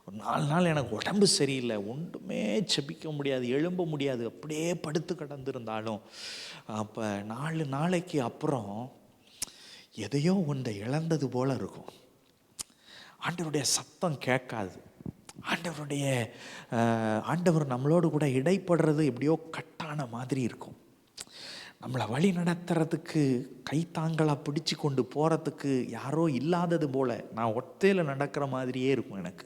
ஒரு 4 நாள் எனக்கு உடம்பு சரியில்லை, ஒன்றுமே செபிக்க முடியாது, எழும்ப முடியாது, அப்படியே படுத்து கிடந்திருந்தாலும் அப்போ 4 நாளைக்கு அப்புறம் எதையோ ஒன்றை இழந்தது போல் இருக்கும். ஆண்டவருடைய சத்தம் கேட்காது. ஆண்டவர் நம்மளோடு கூட இடைப்படுறது எப்படியோ கட்டான மாதிரி இருக்கும். நம்மளை வழி நடத்துறதுக்கு கைத்தாங்களாக பிடிச்சி கொண்டு போகிறதுக்கு யாரோ இல்லாதது போல் நான் ஒத்தையில் நடக்கிற மாதிரியே இருக்கும் எனக்கு.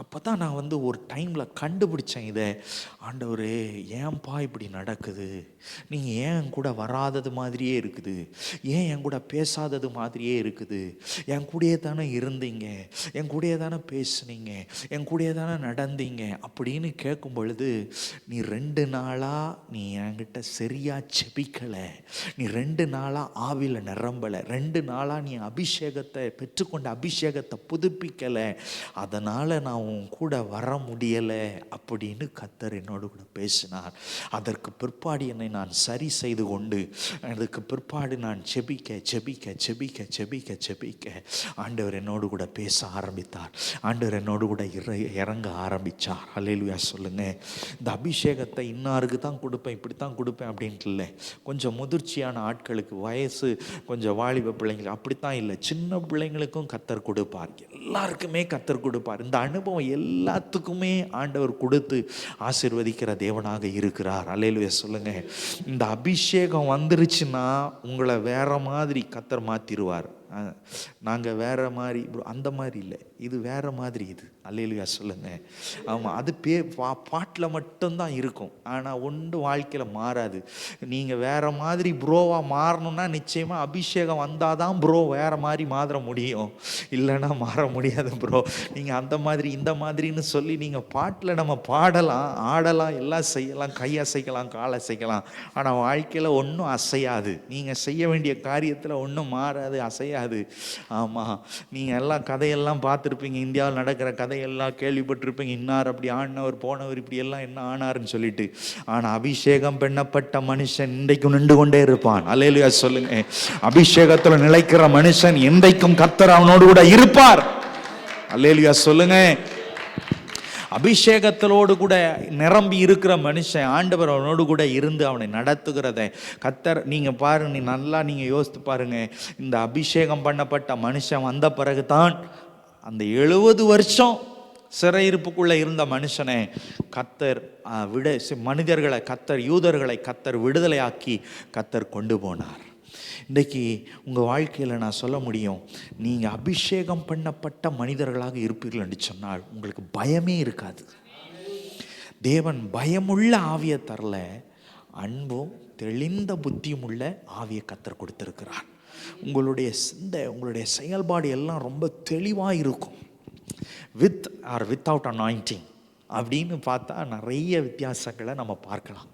அப்போ தான் நான் ஒரு டைமில் கண்டுபிடிச்சேன், இதை ஆண்டவரே ஏன்பா இப்படி நடக்குது, நீங்கள் ஏன் என் கூட வராதது மாதிரியே இருக்குது, ஏன் என் கூட பேசாதது மாதிரியே இருக்குது, என் கூடயே தானே இருந்தீங்க, என் கூடயே தானே பேசுனீங்க, என் கூடயே தானே நடந்தீங்க அப்படின்னு கேட்கும் பொழுது, நீ 2 நாளாக நீ என்கிட்ட சரியாக செபிக்கலை, நீ 2 நாளாக ஆவியில் நிரம்பலை, 2 நாளாக நீ அபிஷேகத்தை பெற்றுக்கொண்ட அபிஷேகத்தை புதுப்பிக்கலை, அதனால் நான் உன் கூட வர முடியலை அப்படின்னு கர்த்தர் என்னோடு கூட பேசினார். அதற்கு பிற்பாடு என்னை நான் சரி செய்து கொண்டு, அதுக்கு பிற்பாடு நான் செபிக்க செபிக்க செபிக்க செபிக்க செபிக்க ஆண்டவர் என்னோடு கூட பேச ஆரம்பித்தார். ஆண்டவர் என்னோடு கூட இறங்க ஆரம்பித்தார். அல்லேலூயா சொல்லுங்க. இந்த அபிஷேகத்தை இன்னாருக்கு தான் கொடுப்பேன், இப்படி தான் கொடுப்பேன் அப்படின்ட்டு இல்லை. கொஞ்சம் முதிர்ச்சியான ஆட்களுக்கு, வயசு கொஞ்சம் வாலிப பிள்ளைங்களுக்கு அப்படித்தான் இல்லை, சின்ன பிள்ளைங்களுக்கும் கர்த்தர் கொடுப்பார், எல்லாருக்குமே கர்த்தர் கொடுப்பார். இந்த அனுபவம் எல்லாத்துக்குமே ஆண்டவர் கொடுத்து ஆசீர்வதிக்கிற தேவனாக இருக்கிறார். அல்லேலூயா சொல்லுங்க. இந்த அபிஷேகம் வந்துருச்சுன்னா உங்களை வேற மாதிரி கர்த்தர் மாத்திருவார். நாங்கள் வேற மாதிரி, அந்த மாதிரி இல்லை. இது வேற மாதிரி. இது அல்லேலூயா சொல்லுங்க. ஆமாம், அது பாட்டில் மட்டும்தான் இருக்கும், ஆனால் ஒன்று வாழ்க்கையில் மாறாது. நீங்கள் வேற மாதிரி ப்ரோவாக மாறணும்னா நிச்சயமாக அபிஷேகம் வந்தால் தான் ப்ரோ வேற மாதிரி மாற முடியும், இல்லைன்னா மாற முடியாது ப்ரோ. நீங்கள் அந்த மாதிரி இந்த மாதிரின்னு சொல்லி நீங்கள் பாட்டில் நம்ம பாடலாம், ஆடலாம், எல்லாம் செய்யலாம், கை அசைக்கலாம், கால் அசைக்கலாம், ஆனால் வாழ்க்கையில் ஒன்றும் அசையாது. நீங்கள் செய்ய வேண்டிய காரியத்தில் ஒன்றும் மாறாது, அசையாது. ஆமாம், நீங்கள் எல்லாம் கதையெல்லாம் பார்த்துருப்பீங்க, இந்தியாவில் நடக்கிற கதையெல்லாம் கேள்விப்பட்டிருப்பீங்க, இன்னார் அப்படி ஆனவர் போனவர் இப்படி எல்லாம் என்ன ஆனார்னு சொல்லிட்டு. ஆனால் அபிஷேகம் பண்ணப்பட்ட மனுஷன் இன்றைக்கும் நின்று கொண்டே இருப்பான். அல்லேலூயா சொல்லுங்க. அபிஷேகத்தில் நிலைக்கிற மனுஷன் இன்றைக்கும் கர்த்தர் அவனோடு கூட இருப்பார். அல்லேலூயா சொல்லுங்க. அபிஷேகத்தோடு கூட நிரம்பி இருக்கிற மனுஷன் ஆண்டவர் அவனோடு கூட இருந்து அவனை நடத்துகிறத கர்த்தர். நீங்கள் பாருங்க, நல்லா நீங்கள் யோசித்து பாருங்க, இந்த அபிஷேகம் பண்ணப்பட்ட மனுஷன் வந்த பிறகு தான் அந்த 70 வருஷம் சிறையிருப்புக்குள்ளே இருந்த மனுஷனை கர்த்தர் மனிதர்களை கர்த்தர், யூதர்களை கர்த்தர் விடுதலையாக்கி கர்த்தர் கொண்டு போனார். இன்றைக்கி உங்கள் வாழ்க்கையில் நான் சொல்ல முடியும், நீங்கள் அபிஷேகம் பண்ணப்பட்ட மனிதர்களாக இருப்பீர்கள் என்று சொன்னால் உங்களுக்கு பயமே இருக்காது. தேவன் பயமுள்ள ஆவியை தரல, அன்பும் தெளிந்த புத்தியும் உள்ள ஆவியை கர்த்தர் கொடுத்திருக்கிறார். உங்களுடைய சிந்தை, உங்களுடைய செயல்பாடு எல்லாம் ரொம்ப தெளிவாக இருக்கும். வித் ஆர் வித்தவுட் அனாயிண்டிங் அப்படின்னு பார்த்தா நிறைய வித்தியாசங்களை நம்ம பார்க்கலாம்.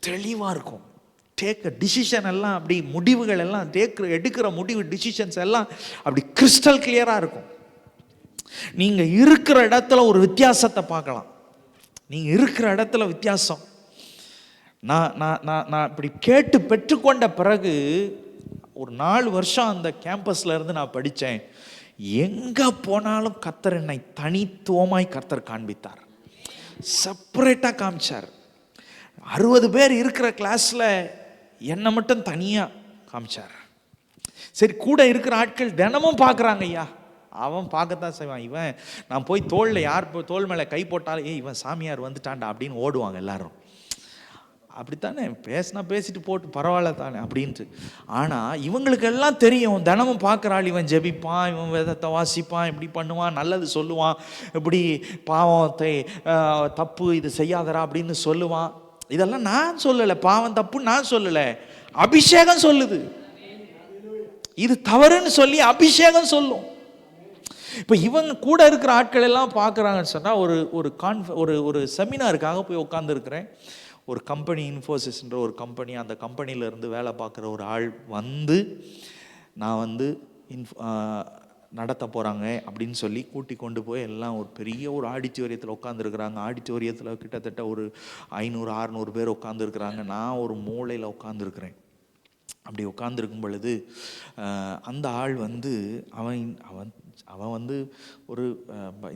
தெளிவாக இருக்கும். டிசிஷன் எல்லாம் அப்படி, முடிவுகள் எல்லாம் எடுக்கிற முடிவு, டிசிஷன்ஸ் எல்லாம் அப்படி கிறிஸ்டல் கிளியராக இருக்கும். நீங்கள் இருக்கிற இடத்துல ஒரு வித்தியாசத்தை பார்க்கலாம். நீங்கள் இருக்கிற இடத்துல வித்தியாசம். நான் இப்படி கேட்டு பெற்றுக்கொண்ட பிறகு ஒரு 4 வருஷம் அந்த கேம்பஸில் இருந்து நான் படித்தேன். எங்கே போனாலும் கர்த்தர் என்னை தனித்துவமாய் கர்த்தர் காண்பித்தார், செப்பரேட்டாக காமிச்சார். 60 பேர் இருக்கிற கிளாஸில் என்னை மட்டும் தனியாக காமிச்சார். சரி, கூட இருக்கிற ஆட்கள் தினமும் பார்க்குறாங்க, ஐயா அவன் பார்க்கத்தான் செய்வான், இவன் நான் போய் யார் தோள் மேலே கை போட்டாலும் இவன் சாமியார் வந்துட்டான்டா அப்படின்னு ஓடுவாங்க எல்லாரும். அப்படித்தானே, பேசிட்டு போட்டு பரவாயில்ல தானே அப்படின்ட்டு. ஆனால் இவங்களுக்கெல்லாம் தெரியும், தினமும் பார்க்குறாள், இவன் ஜெபிப்பான், இவன் வேதத்தை வாசிப்பான், இப்படி பண்ணுவான், நல்லது சொல்லுவான், இப்படி பாவத்தை தப்பு இது செய்யாதரா அப்படின்னு சொல்லுவான். இதெல்லாம் நான் சொல்லலை, பாவம் தப்புன்னு நான் சொல்லலை, அபிஷேகம் சொல்லுது. இது தவறுன்னு சொல்லி அபிஷேகம் சொல்லும். இப்போ இவங்க கூட இருக்கிற ஆட்கள் எல்லாம் பார்க்குறாங்கன்னு சொன்னால், ஒரு செமினாருக்காக போய் உட்காந்துருக்கிறேன். ஒரு கம்பெனி, இன்ஃபோசிஸ்ன்ற ஒரு கம்பெனி, அந்த கம்பெனியிலேருந்து வேலை பார்க்குற ஒரு ஆள் வந்து நான் நடத்த போகிறாங்க அப்படின்னு சொல்லி கூட்டி கொண்டு போய் எல்லாம் ஒரு பெரிய ஒரு ஆடிட்டோரியத்தில் உட்காந்துருக்குறாங்க. ஆடிட்டோரியத்தில் கிட்டத்தட்ட ஒரு 500-600 பேர் உட்காந்துருக்குறாங்க. நான் ஒரு மூலையில் உட்காந்துருக்குறேன். அப்படி உட்காந்துருக்கும் பொழுது அந்த ஆள் அவன் ஒரு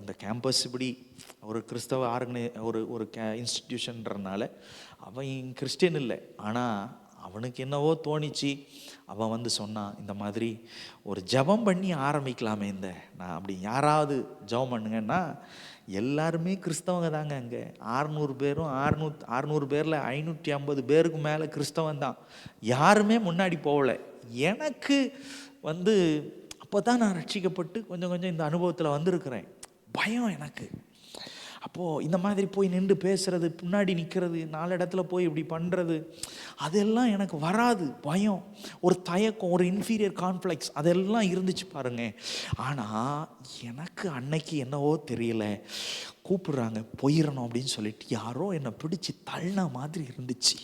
இந்த கேம்பஸ் இப்படி ஒரு கிறிஸ்தவ ஒரு இன்ஸ்டிடியூஷன்றனால அவன் கிறிஸ்டியன் இல்லை. ஆனால் அவனுக்கு என்னவோ தோணிச்சு, அவன் சொன்னான், இந்த மாதிரி ஒரு ஜெபம் பண்ணி ஆரம்பிக்கலாமே. நான் அப்படி யாராவது ஜெபம் பண்ணுங்கன்னா, எல்லாருமே கிறிஸ்தவங்க தாங்க. அங்கே 600 பேரும் 600 பேரில் 550 பேருக்கு மேலே கிறிஸ்தவன் தான். யாருமே முன்னாடி போகலை. எனக்கு அப்போ தான் நான் ரட்சிக்கப்பட்டு கொஞ்சம் இந்த அனுபவத்தில் வந்திருக்கிறேன். பயம் எனக்கு. அப்போது இந்த மாதிரி போய் நின்று பேசுகிறது, முன்னாடி நிற்கிறது, 4 இடத்துல போய் இப்படி பண்ணுறது, அதெல்லாம் எனக்கு வராது. பயம், ஒரு தயக்கம், ஒரு இன்ஃபீரியர் காம்ப்ளெக்ஸ் அதெல்லாம் இருந்துச்சு பாருங்க. ஆனால் எனக்கு அன்னைக்கு என்னவோ தெரியல, கூப்பிடுறாங்க போயிடணும் அப்படின்னு சொல்லிட்டு யாரோ என்னை பிடிச்சி தள்ளின மாதிரி இருந்துச்சு.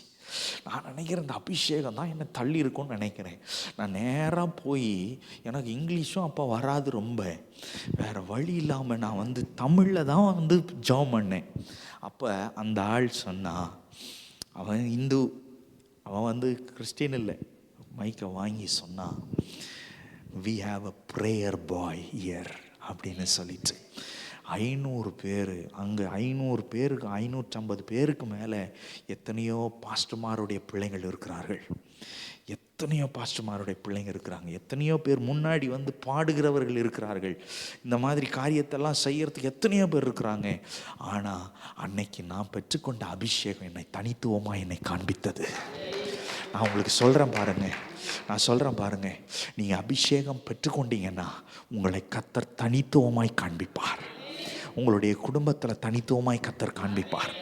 நான் நினைக்கிறேன் இந்த அபிஷேகம் தான் என்னை தள்ளி இருக்கும்னு நினைக்கிறேன். நான் நேராக போய், எனக்கு இங்கிலீஷும் அப்போ வராது ரொம்ப, வேறு வழி இல்லாமல் நான் தமிழில் தான் ஜெபம் பண்ணேன். அப்போ அந்த ஆள் சொன்னான், அவன் இந்து, அவன் கிறிஸ்டின் இல்லை, மைக்கை வாங்கி சொன்னான், we have a prayer boy here அப்படின்னு சொல்லிட்டு 500 பேர் அங்கே 500 பேருக்கு 550 பேருக்கு மேலே எத்தனையோ பாஸ்டர்மாருடைய பிள்ளைங்கள் இருக்கிறார்கள். எத்தனையோ பாஸ்டர்மாருடைய பிள்ளைங்க இருக்கிறாங்க. எத்தனையோ பேர் முன்னாடி பாடுகிறவர்கள் இருக்கிறார்கள். இந்த மாதிரி காரியத்தெல்லாம் செய்யறதுக்கு எத்தனையோ பேர் இருக்கிறாங்க. ஆனால் அன்னைக்கு நான் பெற்றுக்கொண்ட அபிஷேகம் என்னை தனித்துவமாக என்னை காண்பித்தது. நான் உங்களுக்கு சொல்கிறேன் பாருங்க, நான் சொல்கிறேன் பாருங்க, நீங்கள் அபிஷேகம் பெற்றுக்கொண்டீங்கன்னா உங்களை கர்த்தர் தனித்துவமாய் காண்பிப்பார். உங்களுடைய குடும்பத்தில் தனித்துவமாய் கர்த்தர் காண்பிப்பார்.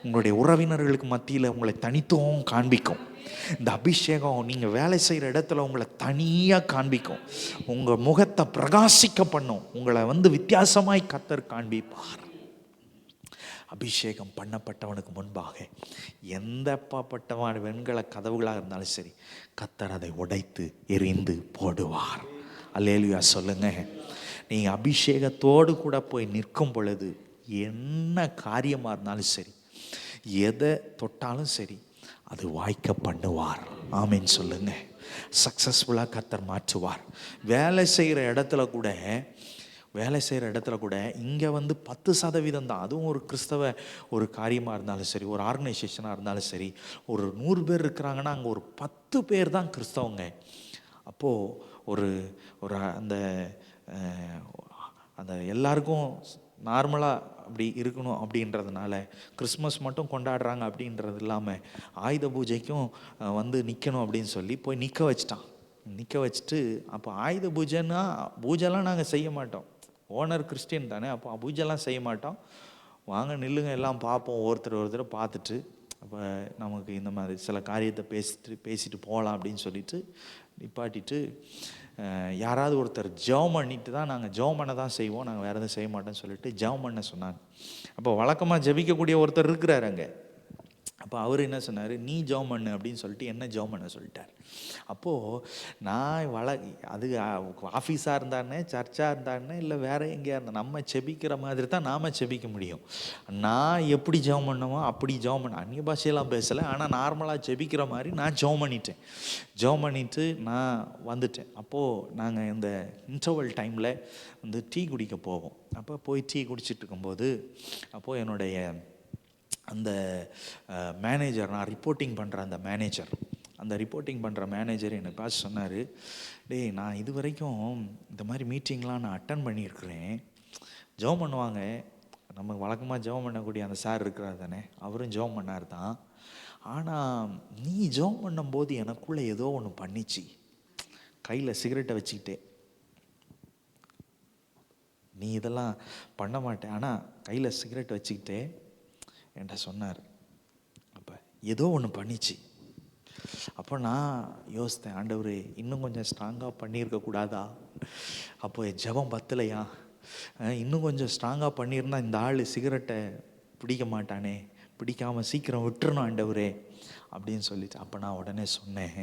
உங்களுடைய உறவினர்களுக்கு மத்தியில் உங்களை தனித்துவம் காண்பிக்கும். இந்த அபிஷேகம் நீங்கள் வேலை செய்கிற இடத்துல உங்களை தனியாக காண்பிக்கும். உங்கள் முகத்தை பிரகாசிக்க பண்ணும். உங்களை வித்தியாசமாய் கர்த்தர் காண்பிப்பார். அபிஷேகம் பண்ணப்பட்டவனுக்கு முன்பாக எந்த பாப்பட்டவன் வெண்கல கதவுகளாக இருந்தாலும் சரி, கர்த்தர் அதை உடைத்து எரிந்து போடுவார். அல்லேலூயா சொல்லுங்க. நீங்கள் அபிஷேகத்தோடு கூட போய் நிற்கும் பொழுது என்ன காரியமாக இருந்தாலும் சரி, எதை தொட்டாலும் சரி, அது வாய்க்க பண்ணுவார். ஆமீன் சொல்லுங்க. சக்ஸஸ்ஃபுல்லாக கர்த்தர் மாற்றுவார். வேலை செய்கிற இடத்துல கூட இங்கே 10% தான். அதுவும் ஒரு கிறிஸ்தவ ஒரு காரியமாக இருந்தாலும் சரி, ஒரு ஆர்கனைசேஷனாக இருந்தாலும் சரி, ஒரு 100 பேர் இருக்கிறாங்கன்னா அங்கே ஒரு 10 பேர் தான் கிறிஸ்தவங்க. அப்போது ஒரு ஒரு அந்த அந்த எல்லாருக்கும் நார்மலாக அப்படி இருக்கணும் அப்படின்றதுனால கிறிஸ்மஸ் மட்டும் கொண்டாடுறாங்க அப்படின்றது இல்லாமல் ஆயுத பூஜைக்கும் நிற்கணும் அப்படின்னு சொல்லி போய் நிற்க வச்சுட்டு அப்போ ஆயுத பூஜைலாம் நாங்கள் செய்ய மாட்டோம். ஓனர் கிறிஸ்டின் தானே, அப்போ பூஜைலாம் செய்ய மாட்டோம். வாங்க நில்லுங்க, எல்லாம் பார்ப்போம், ஒருத்தர் பார்த்துட்டு அப்போ நமக்கு இந்த மாதிரி சில காரியத்தை பேசிட்டு போகலாம் அப்படின்னு சொல்லிட்டு நிப்பாட்டிட்டு, யாராவது ஒருத்தர் ஜெபம் பண்ணிட்டு தான் நாங்கள் ஜெபம் பண்ண தான் செய்வோம், நாங்கள் வேறு எதுவும் செய்ய மாட்டோம்னு சொல்லிட்டு ஜெபம் பண்ண சொன்னாங்க. அப்போ வழக்கமாக ஜெபிக்கக்கூடிய ஒருத்தர் இருக்கிறார் அங்கே. அப்போ அவர் என்ன சொன்னார், நீ ஜெபம் பண்ணு அப்படின்னு சொல்லிட்டு என்ன ஜெபம் பண்ண சொல்லிட்டார். அப்போது நான் அது ஆஃபீஸாக இருந்தானே, சர்ச்சாக இருந்தானே, இல்லை வேறு எங்கேயா இருந்தால் நம்ம செபிக்கிற மாதிரி தான் நாம் செபிக்க முடியும். நான் எப்படி ஜெபம் பண்ணுமோ அப்படி ஜெபம் பண்ண, அந்நிய பாஷையெல்லாம் பேசலை, ஆனால் நார்மலாக செபிக்கிற மாதிரி நான் ஜெபம் பண்ணிவிட்டு நான் வந்துட்டேன். அப்போது நாங்கள் இந்த இன்டர்வல் டைமில் டீ குடிக்க போவோம். அப்போ போய் டீ குடிச்சிட்டு இருக்கும்போது அப்போது என்னுடைய அந்த மேனேஜர், நான் ரிப்போர்ட்டிங் பண்ணுற அந்த ரிப்போர்ட்டிங் பண்ணுற மேனேஜர் என்னை பார்த்து சொன்னார், டேய் நான் இது வரைக்கும் இந்த மாதிரி மீட்டிங்லாம் நான் அட்டன் பண்ணியிருக்கிறேன். ஜெபம் பண்ணுவாங்க, நம்ம வழக்கமாக ஜெபம் பண்ணக்கூடிய அந்த சார் இருக்கிறார் தானே, அவரும் ஜெபம் பண்ணார் தான். ஆனால் நீ ஜெபம் பண்ணும்போது எனக்குள்ளே ஏதோ ஒன்று பண்ணிச்சு. கையில் சிகரெட்டை வச்சுக்கிட்டே, நீ இதெல்லாம் பண்ண மாட்டேன், ஆனால் கையில் சிகரெட் வச்சுக்கிட்டே என்கிட்ட சொன்னார். அப்போ ஏதோ ஒன்று பண்ணிச்சு. அப்போ நான் யோசித்தேன், ஆண்டவரே இன்னும் கொஞ்சம் ஸ்ட்ராங்காக பண்ணியிருக்கக்கூடாதா? அப்போ என் ஜெபம் பத்தலையா? இன்னும் கொஞ்சம் ஸ்ட்ராங்காக பண்ணியிருந்தா இந்த ஆள் சிகரெட்டை பிடிக்க மாட்டானே, பிடிக்காமல் சீக்கிரம் விட்டுறணும் ஆண்டவரே அப்படின்னு சொல்லிட்டு. அப்போ நான் உடனே சொன்னேன்,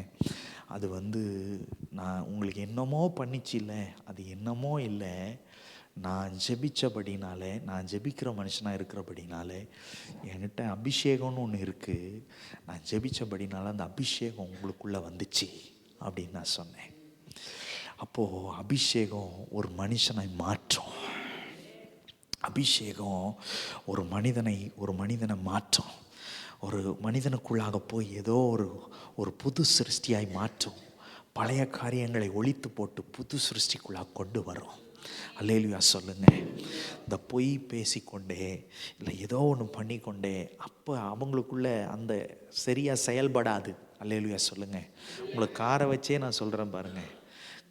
அது நான் உங்களுக்கு என்னமோ பண்ணிச்சு இல்லை, அது என்னமோ இல்லை, நான் ஜெபிச்சபடினாலே, நான் ஜெபிக்கிற மனுஷனாக இருக்கிறபடினாலே என்கிட்ட அபிஷேகம்னு ஒன்று இருக்குது, நான் ஜெபிச்சபடினால அந்த அபிஷேகம் உங்களுக்குள்ளே வந்துச்சு அப்படின்னு நான் சொன்னேன். அப்போது அபிஷேகம் ஒரு மனுஷனை மாற்றும். அபிஷேகம் ஒரு மனிதனை மாற்றும். ஒரு மனிதனுக்குள்ளாக போய் ஏதோ ஒரு புது சிருஷ்டியாய் மாற்றும். பழைய காரியங்களை ஒழித்து போட்டு புது சிருஷ்டிக்குள்ளாக கொண்டு வரும். அல்லேலூயா சொல்லுங்க. இந்த பொய் பேசிக்கொண்டே இல்லை ஏதோ ஒன்று பண்ணிக்கொண்டே அப்போ அவங்களுக்குள்ள அந்த சரியாக செயல்படாது. அல்லேலூயா சொல்லுங்க. உங்களுக்கு காரை வச்சே நான் சொல்கிறேன் பாருங்கள்,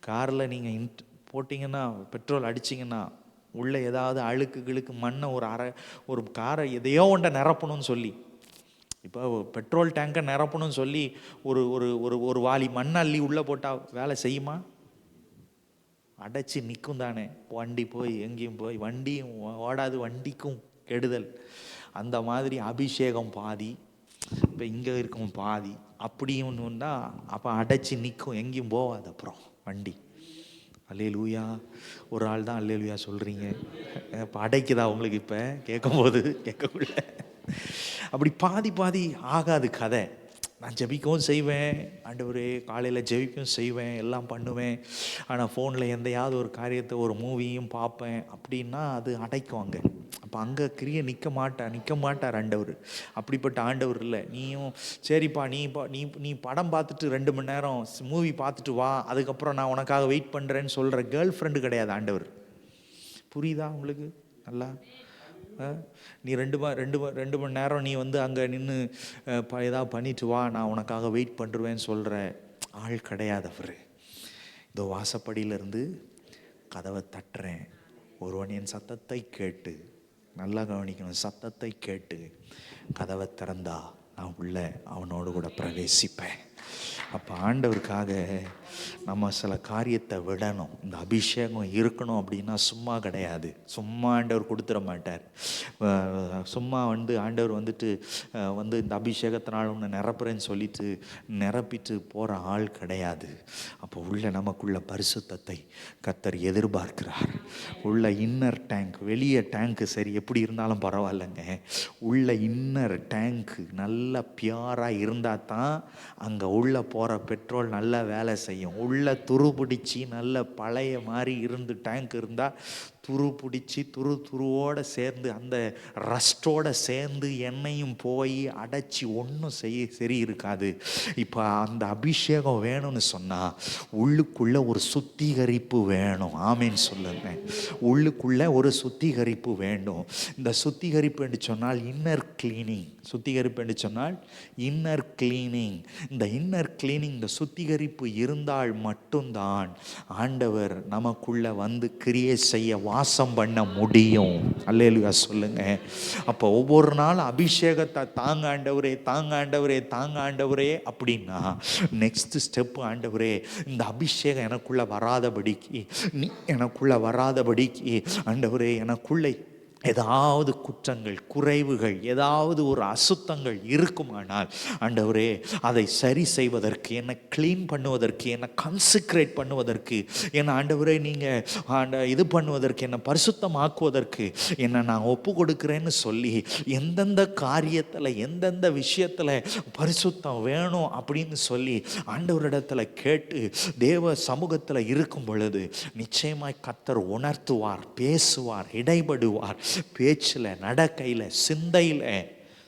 காரில் நீங்கள் போட்டிங்கன்னா, பெட்ரோல் அடிச்சிங்கன்னா உள்ளே ஏதாவது அழுக்கு மண்ணை ஒரு காரை எதையோ ஒன்றை நிரப்பணும்னு சொல்லி, இப்போ பெட்ரோல் டேங்கை நிரப்பணும்னு சொல்லி ஒரு வாளி மண் அள்ளி உள்ளே போட்டால் வேலை செய்யுமா? அடைச்சி நிற்கும் தானே. வண்டி போய் எங்கேயும் போய் வண்டியும் ஓடாது, வண்டிக்கும் கெடுதல். அந்த மாதிரி அபிஷேகம் பாதி, இப்போ இங்கே இருக்கும் பாதி, அப்படியும் ஒன்றுன்னா அப்போ அடைச்சி நிற்கும், எங்கேயும் போகாது அப்புறம் வண்டி. அல்லேலூயா. ஒரு ஆள் தான் அல்லேலூயா சொல்கிறீங்க. இப்போ அடைக்குதா உங்களுக்கு? இப்போ கேட்கக்குள்ள அப்படி பாதி ஆகாது கதை. நான் ஜெபிக்கவும் செய்வேன் ஆண்டவரே, காலையில் ஜெபிக்கவும் செய்வேன், எல்லாம் பண்ணுவேன். ஆனால் ஃபோனில் எந்தையாவது ஒரு காரியத்தை, ஒரு மூவியும் பார்ப்பேன் அப்படின்னா அது அடைக்கும் அங்கே. அப்போ அங்கே கிரியை நிற்க மாட்டார் ஆண்டவர். அப்படிப்பட்ட ஆண்டவர் இல்லை. நீயும் சரிப்பா நீ படம் பார்த்துட்டு 2 மணி நேரம் மூவி பார்த்துட்டு வா, அதுக்கப்புறம் நான் உனக்காக வெயிட் பண்ணுறேன்னு சொல்கிற கேர்ள் ஃப்ரெண்டு கிடையாது ஆண்டவர். புரியுதா உங்களுக்கு? நல்லா நீ 2 மணி நேரம் நீ வந்து அங்கே நின்று ஏதாவது பண்ணிட்டு வா, நான் உனக்காக வெயிட் பண்ணுருவேன்னு சொல்கிற ஆள் கிடையாது அவர். இதோ வாசப்படியிலேருந்து கதவை தட்டுறேன், ஒருவன் என் சத்தத்தை கேட்டு, நல்லா கவனிக்கணும், சத்தத்தை கேட்டு கதவை திறந்தா நான் உள்ள அவனோடு கூட பிரவேசிப்பேன். அப்போ ஆண்டவருக்காக நம்ம சில காரியத்தை விடணும். இந்த அபிஷேகம் இருக்கணும் அப்படின்னா சும்மா கிடையாது, சும்மா ஆண்டவர் கொடுத்துட மாட்டார். சும்மா ஆண்டவர் வந்து இந்த அபிஷேகத்தினால் ஒன்று நிரப்புறேன்னு சொல்லிட்டு நிரப்பிட்டு போகிற ஆள் கிடையாது. அப்போ நமக்குள்ள பரிசுத்தத்தை கர்த்தர் எதிர்பார்க்கிறார். உள்ள இன்னர் டேங்க், வெளியே டேங்க்கு சரி எப்படி இருந்தாலும் பரவாயில்லைங்க, உள்ள இன்னர் டேங்க்கு நல்லா பியூராக இருந்தால் தான் அங்கே உள்ள போகிற பெட்ரோல் நல்லா வேலை செய்யும். உள்ள துருபிடிச்சி நல்ல பழைய மாதிரி இருந்து டேங்க் இருந்தால் துருபிடிச்சி துருவோடு சேர்ந்து அந்த ரஸ்டோடு சேர்ந்து எண்ணெயும் போய் அடைச்சி ஒன்றும் சரி இருக்காது. இப்போ அந்த அபிஷேகம் வேணும்னு சொன்னால் உள்ளுக்குள்ளே ஒரு சுத்திகரிப்பு வேணும். ஆமேன்னு சொல்லுங்க. உள்ளுக்குள்ளே ஒரு சுத்திகரிப்பு வேண்டும். இந்த சுத்திகரிப்பு என்று சொன்னால் இன்னர் கிளீனிங். சுத்திகரிப்பு என்று சொன்னால் இன்னர் கிளீனிங். இந்த இன்னர் கிளீனிங், இந்த சுத்திகரிப்பு இருந்தால் மட்டும்தான் ஆண்டவர் நமக்குள்ளே வந்து கிரியை செய்ய, வாசம் பண்ண முடியும். அல்லேலூயா சொல்லுங்க. அப்போ ஒவ்வொரு நாள் அபிஷேகத்தை தாங்க ஆண்டவரே, தாங்க ஆண்டவரே, தாங்க ஆண்டவரே அப்படின்னா நெக்ஸ்ட் ஸ்டெப், ஆண்டவரே இந்த அபிஷேகம் எனக்குள்ள வராதபடிக்கு, நீ எனக்குள்ள வராதபடிக்கு ஆண்டவரே எனக்குள்ளே ஏதாவது குற்றங்கள், குறைவுகள், ஏதாவது ஒரு அசுத்தங்கள் இருக்குமானால் ஆண்டவரே அதை சரி செய்வதற்கு, என்னை க்ளீன் பண்ணுவதற்கு, என்னை கன்சிக்ரேட் பண்ணுவதற்கு, என்னை ஆண்டவரே நீங்கள் இது பண்ணுவதற்கு, என்னை பரிசுத்தமாக்குவதற்கு என்னை நான் ஒப்பு கொடுக்குறேன்னு சொல்லி எந்தெந்த காரியத்தில், எந்தெந்த விஷயத்தில் பரிசுத்தம் வேணும் அப்படின்னு சொல்லி ஆண்டவரிடத்தில் கேட்டு தேவ சமூகத்தில் இருக்கும் பொழுது நிச்சயமாய் கர்த்தர் உணர்த்துவார், பேசுவார், இடைபடுவார். பேச்சில், நடக்கையில்,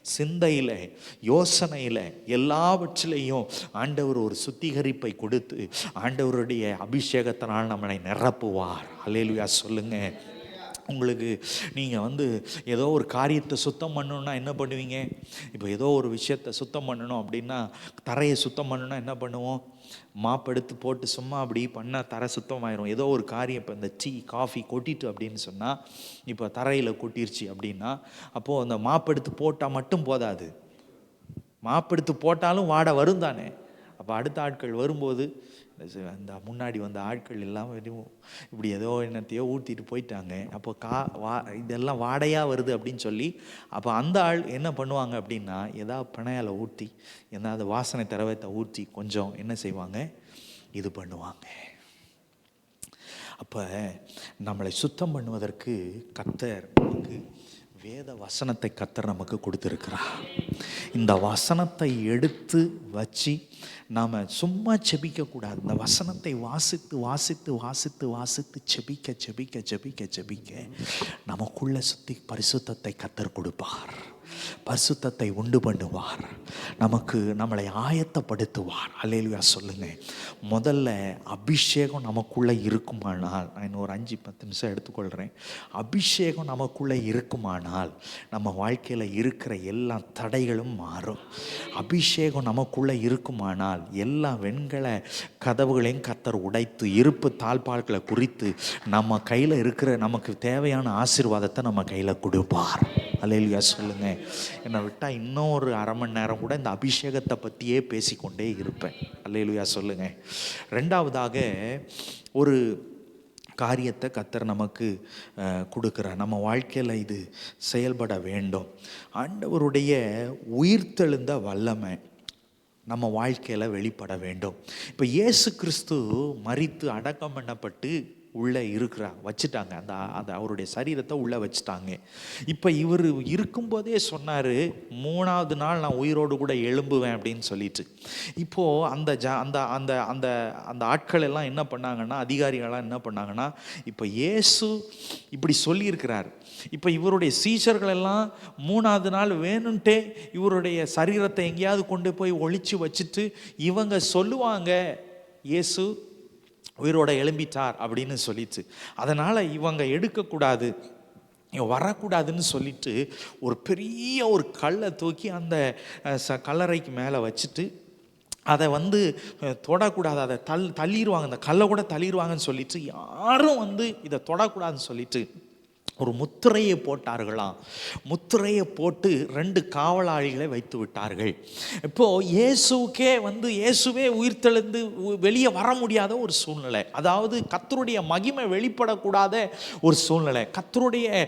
சிந்தையில், யோசனையில், எல்லாவற்றிலையும் ஆண்டவர் ஒரு சுத்திகரிப்பை கொடுத்து ஆண்டவருடைய அபிஷேகத்தினால் நம்மளை நிரப்புவார். அல்லேலூயா சொல்லுங்க. உங்களுக்கு நீங்கள் ஏதோ ஒரு காரியத்தை சுத்தம் பண்ணணுன்னா என்ன பண்ணுவீங்க? இப்போ ஏதோ ஒரு விஷயத்தை சுத்தம் பண்ணணும் அப்படின்னா, தரையை சுத்தம் பண்ணணுன்னா என்ன பண்ணுவோம்? மாப்பெடுத்து போட்டு சும்மா அப்படி பண்ணால் தரை சுத்தமாயிரும். ஏதோ ஒரு காரியம், இப்போ இந்த டீ காஃபி கொட்டிட்டு அப்படின்னு சொன்னால், இப்போ தரையில் கொட்டிருச்சு அப்படின்னா, அப்போது அந்த மாப்பெடுத்து போட்டால் மட்டும் போதாது, மாப்பெடுத்து போட்டாலும் வாடை வரும் தானே. அப்போ அடுத்த ஆட்கள் வரும்போது அந்த முன்னாடி வந்த ஆட்கள் எல்லாம் இப்படி ஏதோ என்னத்தையோ ஊற்றிட்டு போயிட்டாங்க, அப்போ இதெல்லாம் வாடையாக வருது அப்படின்னு சொல்லி, அப்போ அந்த ஆள் என்ன பண்ணுவாங்க அப்படின்னா, ஏதாவது பிணையால் ஊற்றி, ஏதாவது வாசனை திரவத்தை ஊற்றி கொஞ்சம் என்ன செய்வாங்க, இது பண்ணுவாங்க. அப்போ நம்மளை சுத்தம் பண்ணுவதற்கு கர்த்தர் நமக்கு வேத வசனத்தை கர்த்தர் நமக்கு கொடுத்துருக்கிறார். இந்த வசனத்தை எடுத்து வச்சு நாம் சும்மா செபிக்கக்கூடாது. இந்த வசனத்தை வாசித்து வாசித்து வாசித்து வாசித்து செபிக்க செபிக்க செபிக்க செபிக்க நமக்குள்ள பரிசுத்தத்தை கர்த்தர் கொடுப்பார், பரிசுத்தத்தை உண்டு பண்ணுவார், நம்மளை ஆயத்தப்படுத்துவார். அல்லேலூயா சொல்லுங்க. முதல்ல அபிஷேகம் நமக்குள்ளே இருக்குமானால், நான் இன்னும் ஒரு 5-10 நிமிஷம் எடுத்துக்கொள்கிறேன். அபிஷேகம் நமக்குள்ளே இருக்குமானால் நம்ம வாழ்க்கையில் இருக்கிற எல்லா தடைகளும் மாறும். அபிஷேகம் நமக்குள்ளே இருக்குமானால் எல்லா வெண்கல கதவுகளையும் கர்த்தர் உடைத்து, இருப்பு தாழ்பால்களை குறித்து நம்ம கையில் இருக்கிற நமக்கு தேவையான ஆசீர்வாதத்தை நம்ம கையில் கொடுப்பார். அல்லேலூயா சொல்லுங்க. என்னை விட்டால் இன்னும் ஒரு அரை மணி நேரம் கூட இந்த அபிஷேகத்தை பற்றியே பேசிக்கொண்டே இருப்பேன். அல்லேலூயா சொல்லுங்க. ரெண்டாவதாக ஒரு காரியத்தை கர்த்தர் நமக்கு கொடுக்குறார். நம்ம வாழ்க்கையில் இது செயல்பட வேண்டும். ஆண்டவருடைய உயிர்த்தெழுந்த வல்லமை நம்ம வாழ்க்கையில் வெளிப்பட வேண்டும். இப்போ இயேசு கிறிஸ்து மரித்து அடக்கம் பண்ணப்பட்டு உள்ளே வச்சுட்டாங்க, அந்த அவருடைய சரீரத்தை உள்ளே வச்சுட்டாங்க. இப்போ இவர் இருக்கும்போதே சொன்னார், 3ஆவது நாள் நான் உயிரோடு கூட எழும்புவேன் அப்படின்னு சொல்லிட்டு. இப்போது அந்த ஆட்கள் எல்லாம் என்ன பண்ணாங்கன்னா, அதிகாரிகள்லாம் என்ன பண்ணாங்கன்னா, இப்போ இயேசு இப்படி சொல்லியிருக்கிறார், இப்போ இவருடைய சீஷர்கள் எல்லாம் 3ஆவது நாள் வேணும்ட்டே இவருடைய சரீரத்தை எங்கேயாவது கொண்டு போய் ஒளிச்சு வச்சுட்டு இவங்க சொல்லுவாங்க இயேசு உயிரோட எழும்பிட்டார் அப்படின்னு சொல்லிட்டு, அதனால் இவங்க எடுக்கக்கூடாது வரக்கூடாதுன்னு சொல்லிட்டு ஒரு பெரிய ஒரு கல்லை தூக்கி அந்த கல்லறைக்கு மேலே வச்சுட்டு அதை தொடக்கூடாது, அதை தள்ளிடுவாங்க, அந்த கல்லை கூட தள்ளிடுவாங்கன்னு சொல்லிட்டு யாரும் இதை தொடக்கூடாதுன்னு சொல்லிட்டு ஒரு முத்திரையை போட்டார்களாம். முத்திரையை போட்டு 2 காவலாளிகளை வைத்து விட்டார்கள். இப்போ இயேசுக்கே இயேசுவே உயிர்த்தெழுந்து வெளியே வர முடியாத ஒரு சூழ்நிலை, அதாவது கர்த்தருடைய மகிமை வெளிப்படக்கூடாத ஒரு சூழ்நிலை, கர்த்தருடைய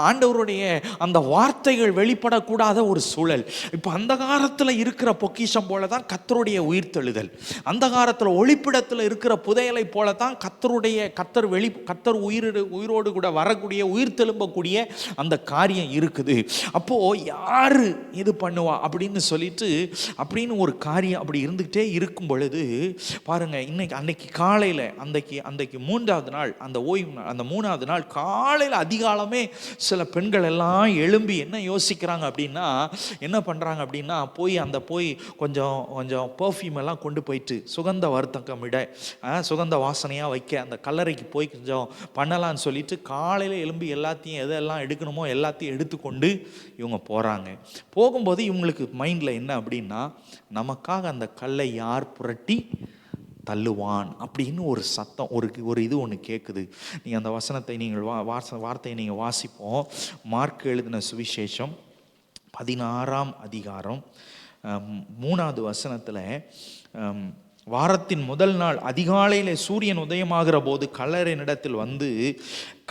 ஆண்டவருடைய அந்த வார்த்தைகள் வெளிப்படக்கூடாத ஒரு சூழல். இப்போ அந்த காலத்தில் இருக்கிற பொக்கிஷம் போல தான் கர்த்தருடைய உயிர்த்தெழுதல், அந்த காலத்தில் ஒளிப்பிடத்தில் இருக்கிற புதையலை போல தான் கர்த்தர் உயிரோடு கூட வரக்கூடிய உயிர் தெலும்பக்கூடிய அந்த காரியம் இருக்குது. அப்போ யாரு இது பண்ணுவா அப்படின்னு சொல்லிட்டு அப்படின்னு ஒரு காரியம் அப்படி இருந்துகிட்டே இருக்கும் பொழுது பாருங்க, அன்னைக்கு காலையில அன்றைக்கு 3வது நாள், அந்த ஓய்வு நாள், அந்த 3வது நாள் காலையில் அதிகாலமே சில பெண்கள் எல்லாம் எழும்பி என்ன யோசிக்கிறாங்க அப்படின்னா, என்ன பண்றாங்க அப்படின்னா, போய் கொஞ்சம் பெர்ஃப்யூம் எல்லாம் கொண்டு போயிட்டு சுகந்த வர்த்தகம் விட சுகந்த வாசனையா வைக்க அந்த கல்லறைக்கு போய் கொஞ்சம் பண்ணலான்னு சொல்லிட்டு காலையில எழும்பி எல்லாத்தையும் எதெல்லாம் எடுக்கணுமோ எல்லாத்தையும் எடுத்துக்கொண்டு இவங்க போகிறாங்க. போகும்போது இவங்களுக்கு மைண்டில் என்ன அப்படின்னா, நமக்காக அந்த கல்லை யார் புரட்டி தள்ளுவான் அப்படின்னு ஒரு சத்தம், ஒரு இது ஒன்று கேட்குது. நீங்கள் அந்த வசனத்தை நீங்கள் வார்த்தையை நீங்கள் வாசிப்போம். மார்க் எழுதின சுவிசேஷம் 16ஆம் அதிகாரம் 3வது வசனத்தில், வாரத்தின் முதல் நாள் அதிகாலையில் சூரியன் உதயமாகிற போது கல்லறையினிடத்தில்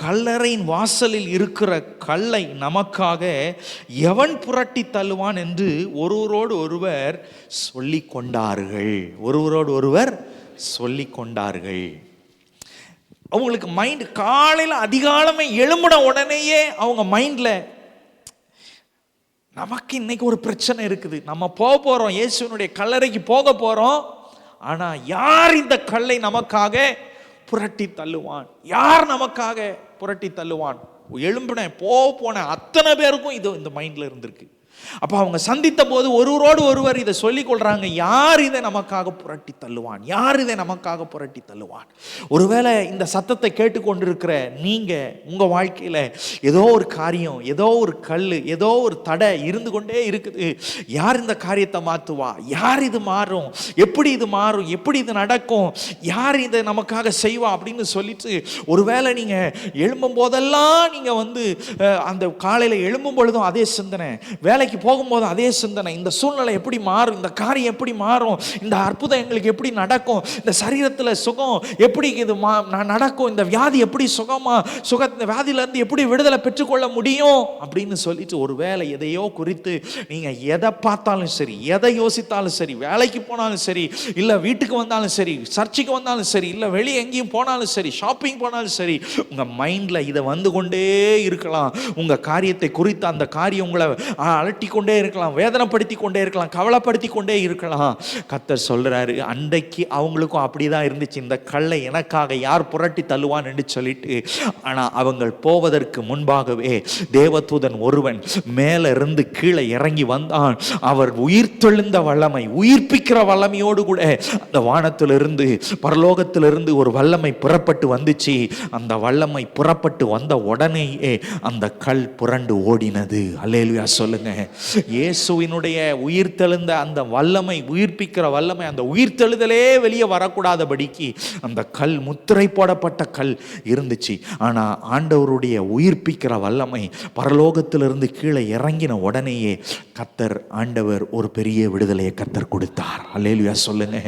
கல்லறையின் வாசலில் இருக்கிற கல்லை நமக்காக எவன் புரட்டி தள்ளுவான் என்று ஒருவரோடு ஒருவர் சொல்லிக் கொண்டார்கள். அவங்களுக்கு மைண்ட் காலையில் அதிகாலமே எழும்பின உடனேயே அவங்க மைண்டில், நமக்கு இன்னைக்கு ஒரு பிரச்சனை இருக்குது, நம்ம போகிறோம், இயேசுவினுடைய கல்லறைக்கு போக போகிறோம், ஆனால் யார் இந்த கல்லை நமக்காக புரட்டி தள்ளுவான், யார் நமக்காக புரட்டி தள்ளுவான்? எழும்பின போன அத்தனை பேருக்கும் இது இந்த மைண்டில் இருந்திருக்கு. அப்போ அவங்க சந்தித்த போது ஒருவரோடு ஒருவர் இதை சொல்லிக் கொள்றாங்க, யார் இதை நமக்காக புரட்டி தள்ளுவான், யார் இதை நமக்காக புரட்டி தள்ளுவான்? ஒருவேளை இந்த சத்தத்தை கேட்டுக்கொண்டிருக்கிற நீங்க உங்க வாழ்க்கையில ஏதோ ஒரு காரியம், ஏதோ ஒரு கல், ஏதோ ஒரு தடை இருந்து கொண்டே இருக்குது. யார் இந்த காரியத்தை மாற்றுவா, யார் இது மாறும், எப்படி இது மாறும், எப்படி இது நடக்கும், யார் இதை நமக்காக செய்வா அப்படின்னு சொல்லிட்டு ஒருவேளை நீங்க எழும்பும் போதெல்லாம் நீங்க அந்த காலையில எழும்பும் பொழுதும் அதே சிந்தனை, வேலைக்கு போகும்போது அதே சிந்தனை, இந்த சூழ்நிலை எப்படி மாறும், இந்த காரியம் எப்படி மாறும், இந்த அற்புதம் எங்களுக்கு எப்படி நடக்கும், இந்த சரீரத்தில் சுகம் எப்படி இது நடக்கும், இந்த வியாதி எப்படி இந்த வியாதியிலிருந்து எப்படி விடுதலை பெற்றுக்கொள்ள முடியும் அப்படின்னு சொல்லிட்டு ஒருவேளை எதையோ குறித்து நீங்க எதை பார்த்தாலும் சரி, எதை யோசித்தாலும் சரி, வேலைக்கு போனாலும் சரி, இல்லை வீட்டுக்கு வந்தாலும் சரி, சர்ச்சுக்கு வந்தாலும் சரி, இல்லை வெளியே எங்கேயும் போனாலும் சரி, ஷாப்பிங் போனாலும் சரி, உங்க மைண்ட்ல இதை கொண்டே இருக்கலாம். உங்க காரியத்தை குறித்து அந்த காரியம் உங்களை அலட்டி கொண்டே இருக்கலாம், வேதனைப்படுத்தி கொண்டே இருக்கலாம், கவலைப்படுத்தி கொண்டே இருக்கலாம். கர்த்தர் சொல்றாரு, அன்றைக்கு அவங்களுக்கும் அப்படிதான் இருந்துச்சு, இந்த கல்லை எனக்காக யார் புரட்டி தள்ளுவான் என்று சொல்லிட்டு. ஆனா அவங்க போவதற்கு முன்பாகவே தேவதூதன் ஒருவன் மேல இருந்து கீழே இறங்கி வந்தான். அவர் உயிர்த்தெழுந்த வல்லமை, உயிர்ப்பிக்கிற வல்லமையோடு கூட அந்த வானத்திலிருந்து பரலோகத்திலிருந்து ஒரு வல்லமை புறப்பட்டு வந்துச்சு. அந்த வல்லமை புறப்பட்டு வந்த உடனேயே அந்த கல் புரண்டு ஓடினது. அல்லேலூயா சொல்லுங்க. இயேசுவினுடைய உயிர்த்தெழுந்த அந்த வல்லமை, உயிர்ப்பிக்கிற வல்லமை, அந்த உயிர்த்தெழுதலே வெளியே வரக்கூடாதபடிக்கு அந்த கல், முத்திரை போடப்பட்ட கல் இருந்துச்சு. ஆனா ஆண்டவருடைய உயிர்ப்பிக்கிற வல்லமை பரலோகத்திலிருந்து கீழே இறங்கின உடனேயே கர்த்தர், ஆண்டவர் ஒரு பெரிய விடுதலையை கர்த்தர் கொடுத்தார். அல்லேலூயா சொல்லுங்க.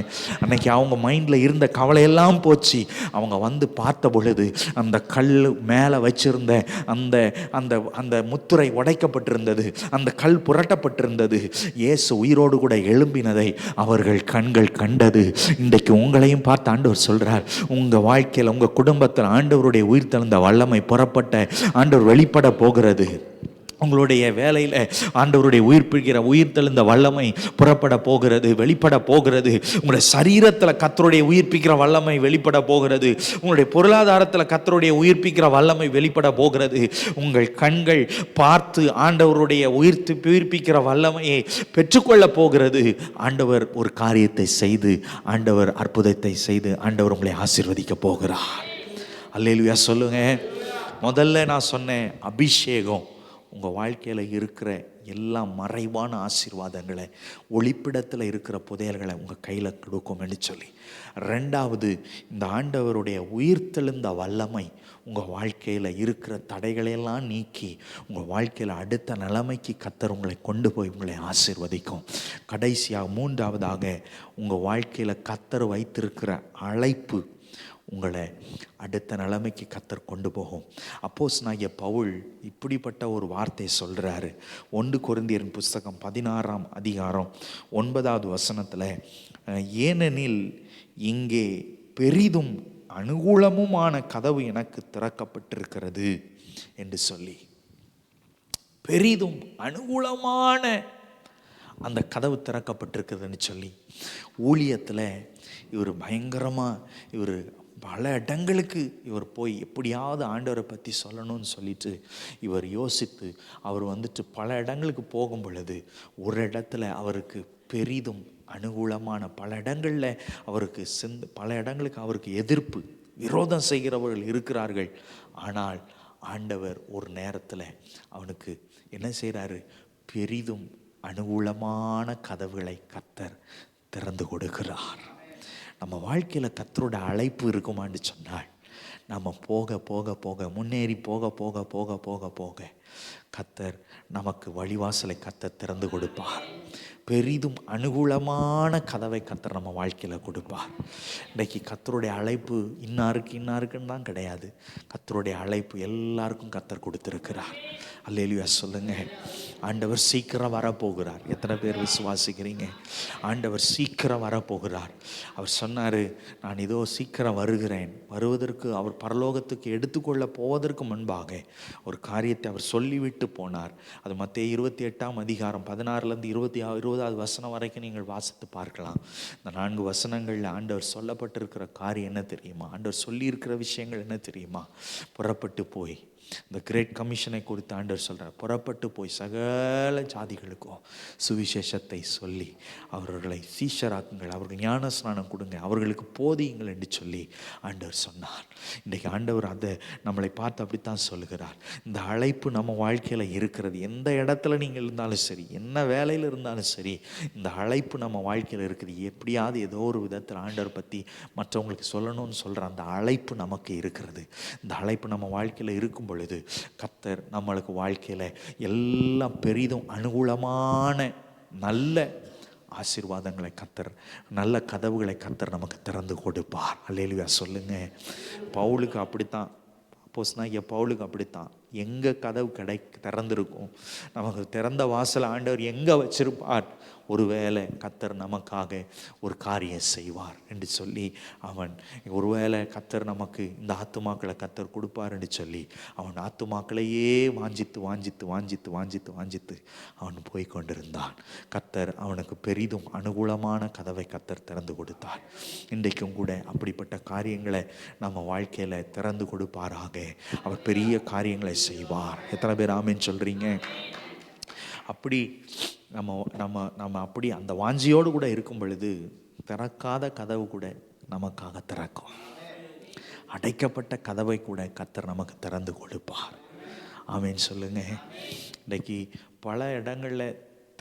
அன்னைக்கு அவங்க மைண்ட்ல இருந்த கவலையெல்லாம் போச்சு. அவங்க பார்த்த பொழுது அந்த கல் மேல வச்சிருந்த அந்த அந்த அந்த முத்திரை உடைக்கப்பட்டிருந்தது, அந்த கல் புரட்டப்பட்டிருந்தது. இயேசு உயிரோடு கூட எழும்பினதை அவர்கள் கண்கள் கண்டது. இன்றைக்கு உங்களையும் பார்த்து ஆண்டவர் சொல்றார், உங்க வாழ்க்கையில், உங்க குடும்பத்தில் ஆண்டவருடைய உயிர்த்தெழுந்த வல்லமை புறப்பட்ட ஆண்டவர் வெளிப்பட போகிறது. உங்களுடைய வேலையில் ஆண்டவருடைய உயிர்த்தெழுந்த வல்லமை புறப்பட போகிறது, வெளிப்பட போகிறது. உங்களுடைய சரீரத்தில் கர்த்தருடைய உயிர்ப்பிக்கிற வல்லமை வெளிப்பட போகிறது. உங்களுடைய பொருளாதாரத்தில் கர்த்தருடைய உயிர்ப்பிக்கிற வல்லமை வெளிப்பட போகிறது. உங்கள் கண்கள் பார்த்து ஆண்டவருடைய உயிர்ப்பிக்கிற வல்லமையை பெற்றுக்கொள்ள போகிறது. ஆண்டவர் ஒரு காரியத்தை செய்து, ஆண்டவர் அற்புதத்தை செய்து, ஆண்டவர் உங்களை ஆசீர்வதிக்க போகிறார். அல்லேலூயா சொல்லுங்க. முதல்ல நான் சொன்னேன், அபிஷேகம் உங்கள் வாழ்க்கையில் இருக்கிற எல்லா மறைவான ஆசீர்வாதங்களை, ஒளிப்பிடத்தில் இருக்கிற புதையல்களை உங்கள் கையில் கொடுக்கும்னு சொல்லி. ரெண்டாவது, இந்த ஆண்டவருடைய உயிர்த்தெழுந்த வல்லமை உங்கள் வாழ்க்கையில் இருக்கிற தடைகளையெல்லாம் நீக்கி உங்கள் வாழ்க்கையில் அடுத்த நிலைமைக்கு கர்த்தர் உங்களை கொண்டு போய் உங்களை ஆசீர்வதிக்கும். கடைசியாக மூன்றாவதாக, உங்கள் வாழ்க்கையில் கர்த்தர் வைத்திருக்கிற அழைப்பு உங்களை அடுத்த நிலைமைக்கு கர்த்தர் கொண்டு போகும். அப்போஸ்தலனாகிய பவுல் இப்படிப்பட்ட ஒரு வார்த்தை சொல்கிறாரு. 1 கொரிந்தியரின் புஸ்தகம் 16ஆம் அதிகாரம் 9வது வசனத்தில், ஏனெனில் இங்கே பெரிதும் அனுகூலமுமான கதவு எனக்கு திறக்கப்பட்டிருக்கிறது என்று சொல்லி, பெரிதும் அனுகூலமான அந்த கதவு திறக்கப்பட்டிருக்குதுன்னு சொல்லி, ஊழியத்தில் இவர் பயங்கரமாக இவர் பல இடங்களுக்கு இவர் போய் எப்படியாவது ஆண்டவரை பற்றி சொல்லணும்னு சொல்லிட்டு இவர் யோசித்து அவர் பல இடங்களுக்கு போகும் பொழுது, ஒரு இடத்துல அவருக்கு பெரிதும் அனுகூலமான, பல இடங்களில் அவருக்கு பல இடங்களுக்கு அவருக்கு எதிர்ப்பு, விரோதம் செய்கிறவர்கள் இருக்கிறார்கள். ஆனால் ஆண்டவர் ஒரு நேரத்தில் அவனுக்கு என்ன செய்கிறாரு? பெரிதும் அனுகூலமான கதவுகளை கர்த்தர் திறந்து கொடுக்கிறார். நம்ம வாழ்க்கையில் கர்த்தரோட அழைப்பு இருக்குமான்னு சொன்னால், நம்ம போக போக போக முன்னேறி போக போக போக போக போக கர்த்தர் நமக்கு வழிவாசலை கர்த்தர் திறந்து கொடுப்பார். பெரிதும் அனுகூலமான கதவை கர்த்தர் நம்ம வாழ்க்கையில் கொடுப்பார். இன்றைக்கி கர்த்தருடைய அழைப்பு இன்னாருக்குன்னு தான் கிடையாது. கர்த்தருடைய அழைப்பு எல்லாருக்கும் கர்த்தர் கொடுத்துருக்கிறார். அல்லேலூயா சொல்லுங்க. ஆண்டவர் சீக்கிரம் வரப்போகிறார். எத்தனை பேர் விசுவாசிக்கிறீங்க? ஆண்டவர் சீக்கிரம் வரப்போகிறார். அவர் சொன்னார், நான் இதோ சீக்கிரம் வருகிறேன். வருவதற்கு, அவர் பரலோகத்துக்கு எடுத்துக்கொள்ள போவதற்கு முன்பாக ஒரு காரியத்தை அவர் சொல்லிவிட்டு போனார். அது மத்தேயு 28ஆம் அதிகாரம் 16லேருந்து 20வது வசனம் வரைக்கும் நீங்கள் வாசித்து பார்க்கலாம். இந்த 4 வசனங்களில் ஆண்டவர் சொல்லப்பட்டிருக்கிற காரியம் என்ன தெரியுமா? ஆண்டவர் சொல்லியிருக்கிற விஷயங்கள் என்ன தெரியுமா? புறப்பட்டு போய், இந்த கிரேட் கமிஷனை குறித்து ஆண்டவர் சொல்கிறார், புறப்பட்டு போய் சகல ஜாதிகளுக்கும் சுவிசேஷத்தை சொல்லி அவர்களை சீஷராக்குங்கள், அவர்கள் ஞான ஸ்நானம் கொடுங்க, அவர்களுக்கு போதியுங்கள் என்று சொல்லி ஆண்டவர் சொன்னார். இன்றைக்கு ஆண்டவர் அதை நம்மளை பார்த்து அப்படித்தான் சொல்லுகிறார். இந்த அழைப்பு நம்ம வாழ்க்கையில் இருக்கிறது. எந்த இடத்துல நீங்கள் இருந்தாலும் சரி, என்ன வேலையில் இருந்தாலும் சரி, இந்த அழைப்பு நம்ம வாழ்க்கையில் இருக்குது. எப்படியாவது ஏதோ ஒரு விதத்தில் ஆண்டவர் பற்றி மற்றவங்களுக்கு சொல்லணும்னு சொல்கிற அந்த அழைப்பு நமக்கு இருக்கிறது. இந்த அழைப்பு நம்ம வாழ்க்கையில் இருக்கும் பொழுது கர்த்தர் நம்மளுக்கு வாழ்க்கையில் எல்லாம் பெரிதும் அனுகூலமான நல்ல ஆசீர்வாதங்களை கர்த்தர், நல்ல கதவுகளை கர்த்தர் நமக்கு திறந்து கொடுப்பார். அல்லேலூயா சொல்லுங்க. பவுலுக்கு அப்படித்தான், அப்போஸ்தலனாகிய பவுலுக்கு அப்படித்தான். எங்கே கதவு திறந்திருக்கும், நமக்கு திறந்த வாசல் ஆண்டவர் எங்கே வச்சிருப்பார், ஒருவேளை கர்த்தர் நமக்காக ஒரு காரியம் செய்வார் என்று சொல்லி அவன், ஒருவேளை கர்த்தர் நமக்கு இந்த ஆத்துமாக்களை கர்த்தர் கொடுப்பார் என்று சொல்லி அவன் ஆத்துமாக்களையே வாஞ்சித்து வாஞ்சித்து வாஞ்சித்து வாஞ்சித்து வாஞ்சித்து அவன் போய் கொண்டிருந்தான். கர்த்தர் அவனுக்கு பெரிதும் அனுகூலமான கதவை கர்த்தர் திறந்து கொடுத்தார். இன்றைக்கும் கூட அப்படிப்பட்ட காரியங்களை நம்ம வாழ்க்கையில் திறந்து கொடுப்பாராக. அவர் பெரிய காரியங்களை செய்வார். எத்தனை பேர் ஆமென் சொல்றீங்க? அப்படி நம்ம அப்படி அந்த வாஞ்சியோடு கூட இருக்கும் பொழுது திறக்காத கதவு கூட நமக்காக திறக்கும். அடைக்கப்பட்ட கதவை கூட கர்த்தர் நமக்கு திறந்து கொடுப்பார். ஆமென் சொல்லுங்க. இன்றைக்கி பல இடங்களில்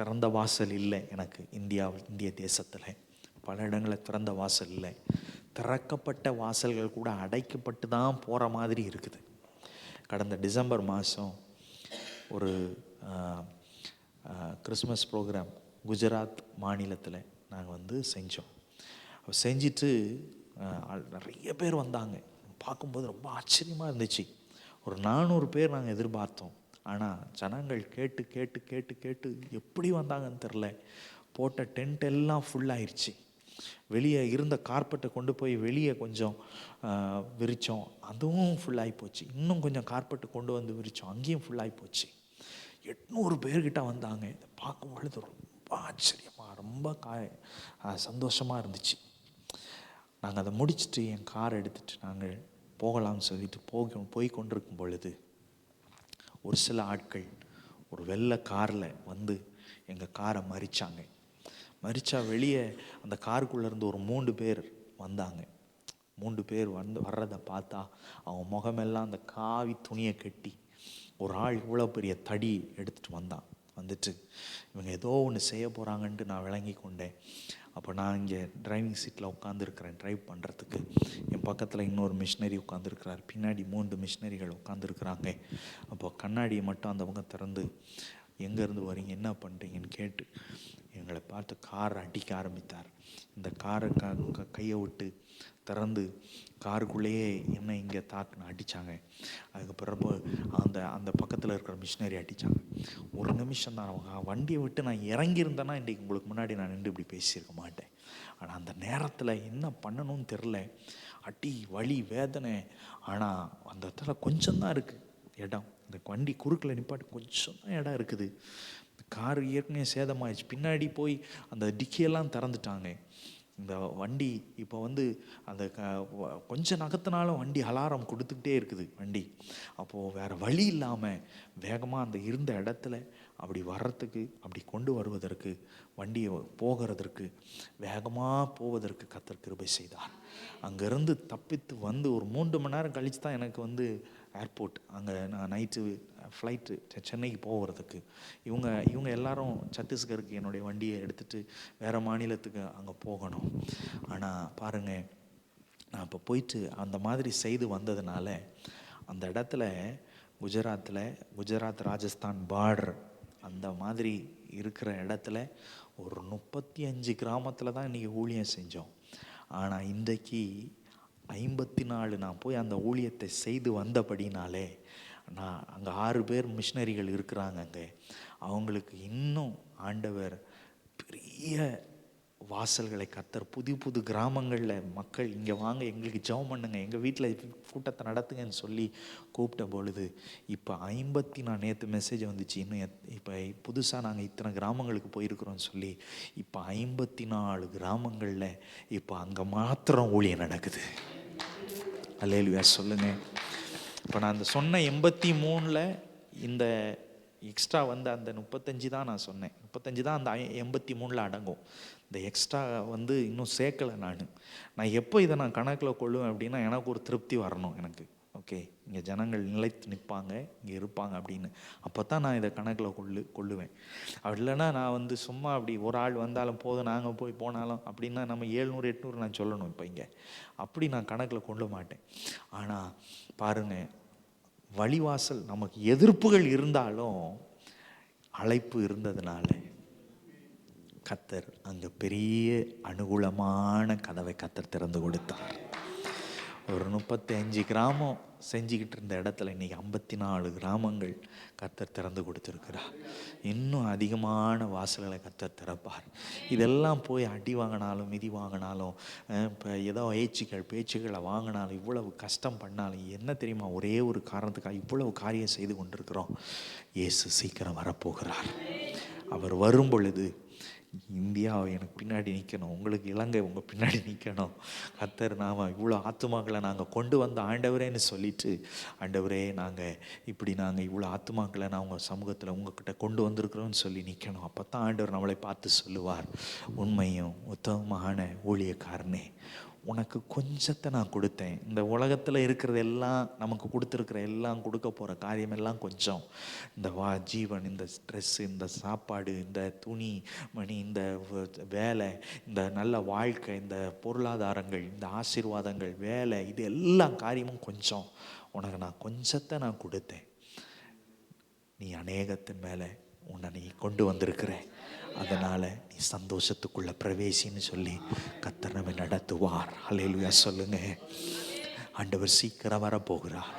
திறந்த வாசல் இல்லை. எனக்கு இந்திய தேசத்தில் பல இடங்களில் திறந்த வாசல் இல்லை. திறக்கப்பட்ட வாசல்கள் கூட அடைக்கப்பட்டு தான் போகிற மாதிரி இருக்குது. கடந்த டிசம்பர் மாதம் ஒரு கிறிஸ்மஸ் ப்ரோக்ராம் குஜராத் மாநிலத்தில் நாங்கள் செஞ்சோம். செஞ்சுட்டு நிறைய பேர் வந்தாங்க. பார்க்கும்போது ரொம்ப ஆச்சரியமாக இருந்துச்சு. ஒரு 400 பேர் நாங்கள் எதிர்பார்த்தோம். ஆனால் ஜனங்கள் கேட்டு கேட்டு கேட்டு கேட்டு எப்படி வந்தாங்கன்னு தெரில. போட்ட டென்ட் எல்லாம் ஃபுல்லாகிடுச்சு. வெளியே இருந்த கார்பெட்டை கொண்டு போய் வெளியே கொஞ்சம் விரித்தோம், அதுவும் ஃபுல்லாகி போச்சு. இன்னும் கொஞ்சம் கார்பெட்டை கொண்டு வந்து விரித்தோம், அங்கேயும் ஃபுல்லாகி போச்சு. 800 பேர்கிட்ட வந்தாங்க. இதை பார்க்கும் பொழுது ரொம்ப ஆச்சரியமாக, ரொம்ப சந்தோஷமாக இருந்துச்சு. நாங்கள் அதை முடிச்சுட்டு என் காரை எடுத்துகிட்டு நாங்கள் போகலாம்னு சொல்லிட்டு போய் கொண்டிருக்கும் பொழுது ஒரு சில ஆட்கள் ஒரு வெள்ளை காரில் எங்கள் காரை மறிச்சா வெளியே அந்த காருக்குள்ளேருந்து ஒரு 3 பேர் வந்தாங்க. 3 பேர் வர்றதை பார்த்தா அவன் முகமெல்லாம் அந்த காவி துணியை கட்டி ஒரு ஆள் இவ்வளோ பெரிய தடி எடுத்துகிட்டு வந்துட்டு இவங்க ஏதோ ஒன்று செய்ய போகிறாங்கன்ட்டு நான் விளங்கி கொண்டேன். அப்போ நான் இங்கே டிரைவிங் சீட்டில் உட்காந்துருக்கிறேன் ட்ரைவ் பண்ணுறதுக்கு. என் பக்கத்தில் இன்னொரு மிஷினரி உட்காந்துருக்கிறார், பின்னாடி 3 மிஷினரிகள் உட்காந்துருக்குறாங்க. அப்போ கண்ணாடியை மட்டும் அந்த பக்கம் திறந்து எங்கேருந்து வரீங்க, என்ன பண்ணுறீங்கன்னு கேட்டு எங்களை பார்த்து கார் அடிக்க ஆரம்பித்தார். இந்த காரை கையை விட்டு திறந்து காருக்குள்ளேயே என்ன இங்கே தாக்குன்னு அடித்தாங்க. அதுக்கப்புறம் அந்த பக்கத்தில் இருக்கிற மிஷினரி அடித்தாங்க. ஒரு நிமிஷம் தான். அவங்க வண்டியை விட்டு நான் இறங்கியிருந்தேன்னா இன்றைக்கி உங்களுக்கு முன்னாடி நான் நின்று இப்படி பேசியிருக்க மாட்டேன். ஆனால் அந்த நேரத்தில் என்ன பண்ணணும்னு தெரில. அடி, வலி, வேதனை. ஆனால் அந்த இடத்துல கொஞ்சம்தான் இருக்குது இடம். இந்த வண்டி குறுக்கில் நிப்பாட்டி கொஞ்சம் தான் இடம் இருக்குது. கார் ஏற்கனவே சேதமாகிடுச்சு. பின்னாடி போய் அந்த டிக்கியெல்லாம் திறந்துட்டாங்க. இந்த வண்டி இப்போ அந்த கொஞ்சம் நகத்தினாலும் வண்டி அலாரம் கொடுத்துக்கிட்டே இருக்குது வண்டி. அப்போது வேறு வழி இல்லாமல் வேகமாக அந்த இருந்த இடத்துல அப்படி வர்றதுக்கு, அப்படி கொண்டு வருவதற்கு, வண்டியை போகிறதற்கு, வேகமாக போவதற்கு கர்த்தர் கிருபை செய்தார். அங்கேருந்து தப்பித்து ஒரு 3 மணி நேரம் கழித்து தான் எனக்கு ஏர்போர்ட், அங்கே நான் நைட்டு ஃப்ளைட்டு சென்னைக்கு போகிறதுக்கு. இவங்க எல்லாரும் சத்தீஸ்கருக்கு என்னுடைய வண்டியை எடுத்துகிட்டு வேறு மாநிலத்துக்கு அங்கே போகணும். ஆனால் பாருங்கள், நான் இப்போ போயிட்டு அந்த மாதிரி செய்து வந்ததுனால அந்த இடத்துல குஜராத் ராஜஸ்தான் பார்டர் அந்த மாதிரி இருக்கிற இடத்துல ஒரு 35 கிராமத்தில் தான் இன்றைக்கி ஊழியம் செஞ்சோம். ஆனால் இன்றைக்கு 54 நான் போய் அந்த ஊழியத்தை செய்து வந்தபடினாலே நான் அங்கே 6 பேர் மிஷினரிகள் இருக்கிறாங்க. அங்கே அவங்களுக்கு இன்னும் ஆண்டவர் பெரிய வாசல்களை கர்த்தர் புது கிராமங்களில் மக்கள் இங்கே வாங்க, எங்களுக்கு ஜெபம் பண்ணுங்க, எங்கள் வீட்டில் கூட்டத்தை நடத்துங்கன்னு சொல்லி கூப்பிட்ட பொழுது இப்போ 50 நான் நேற்று மெசேஜ் வந்துச்சு, இன்னும் இப்போ புதுசாக நாங்கள் இத்தனை கிராமங்களுக்கு போயிருக்கிறோன்னு சொல்லி இப்போ 54 கிராமங்களில் இப்போ அங்கே மாத்திரம் ஊழியம் நடக்குது. அல்லேலூயா சொல்லுங்கள். இப்போ நான் அந்த சொன்ன 83 இந்த எக்ஸ்ட்ரா அந்த 35 தான் நான் சொன்னேன். 35 தான் அந்த 83 அடங்கும். இந்த எக்ஸ்ட்ரா இன்னும் சேர்க்கலை. நான் எப்போ இதை நான் கணக்கில் கொள்ளுவேன் அப்படின்னா, எனக்கு ஒரு திருப்தி வரணும். எனக்கு ஓகே, இங்கே ஜனங்கள் நிலைத்து நிற்பாங்க, இங்கே இருப்பாங்க அப்படின்னு. அப்போ தான் நான் இதை கணக்கில் கொள்ளுவேன். அப்படி இல்லைன்னா நான் சும்மா அப்படி ஒரு ஆள் வந்தாலும் போதும், நாங்கள் போனாலும் அப்படின்னா நம்ம 700 800 நான் சொல்லணும். இப்போ இங்கே அப்படி நான் கணக்கில் கொள்ள மாட்டேன். ஆனால் பாருங்கள், வழிவாசல் நமக்கு எதிர்ப்புகள் இருந்தாலும் அழைப்பு இருந்ததுனால கர்த்தர் அங்கே பெரிய அனுகூலமான கதவை கர்த்தர் திறந்து கொடுத்தார். ஒரு 35 கிராமம் செஞ்சுக்கிட்டு இருந்த இடத்துல இன்றைக்கி 54 கிராமங்கள் கர்த்தர் திறந்து கொடுத்துருக்கிறார். இன்னும் அதிகமான வாசல்களை கர்த்தர் திறப்பார். இதெல்லாம் போய் அடி வாங்கினாலும் மிதி வாங்கினாலும் இப்போ ஏதோ பேச்சுக்களை வாங்கினாலும் இவ்வளவு கஷ்டம் பண்ணாலும் என்ன தெரியுமா, ஒரே ஒரு காரணத்துக்காக இவ்வளவு காரியம் செய்து கொண்டிருக்கிறோம். இயேசு சீக்கிரம் வரப்போகிறார். அவர் வரும் பொழுது இந்தியா எனக்கு பின்னாடி நிற்கணும், உங்களுக்கு இலங்கை உங்கள் பின்னாடி நிற்கணும். கர்த்தர் நாம் இவ்வளோ ஆத்துமாக்களை நாங்கள் கொண்டு வந்த ஆண்டவரேன்னு சொல்லிட்டு, ஆண்டவரே நாங்கள் இவ்வளோ ஆத்துமாக்களை நான் உங்கள் சமூகத்தில் உங்கள்கிட்ட கொண்டு வந்திருக்கிறோன்னு சொல்லி நிற்கணும். அப்போ தான் ஆண்டவர் நம்மளை பார்த்து சொல்லுவார், உண்மையும் உத்தமமான ஊழியக்காரனே, உனக்கு கொஞ்சத்தை நான் கொடுத்தேன். இந்த உலகத்தில் இருக்கிறது எல்லாம், நமக்கு கொடுத்துருக்கிற எல்லாம், கொடுக்க போகிற காரியம் எல்லாம் கொஞ்சம். இந்த ஜீவன், இந்த ஸ்ட்ரெஸ்ஸு, இந்த சாப்பாடு, இந்த துணி மணி, இந்த வேலை, இந்த நல்ல வாழ்க்கை, இந்த பொருளாதாரங்கள், இந்த ஆசீர்வாதங்கள், வேலை, இது எல்லா காரியமும் கொஞ்சம். உனக்கு நான் கொஞ்சத்தை நான் கொடுத்தேன். நீ அநேகத்தின் மேலே உன்னை நீ கொண்டு வந்திருக்கிற, அதனால் நீ சந்தோஷத்துக்குள்ள பிரவேசின்னு சொல்லி கர்த்தர் நம்மை நடத்துவார். அல்லேலூயா சொல்லுங்க. ஆண்டவர் சீக்கிரம் வரப்போகிறார்.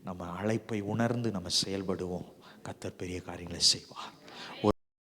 நம்ம அழைப்பை உணர்ந்து நம்ம செயல்படுவோம். கர்த்தர் பெரிய காரியங்களை செய்வார்.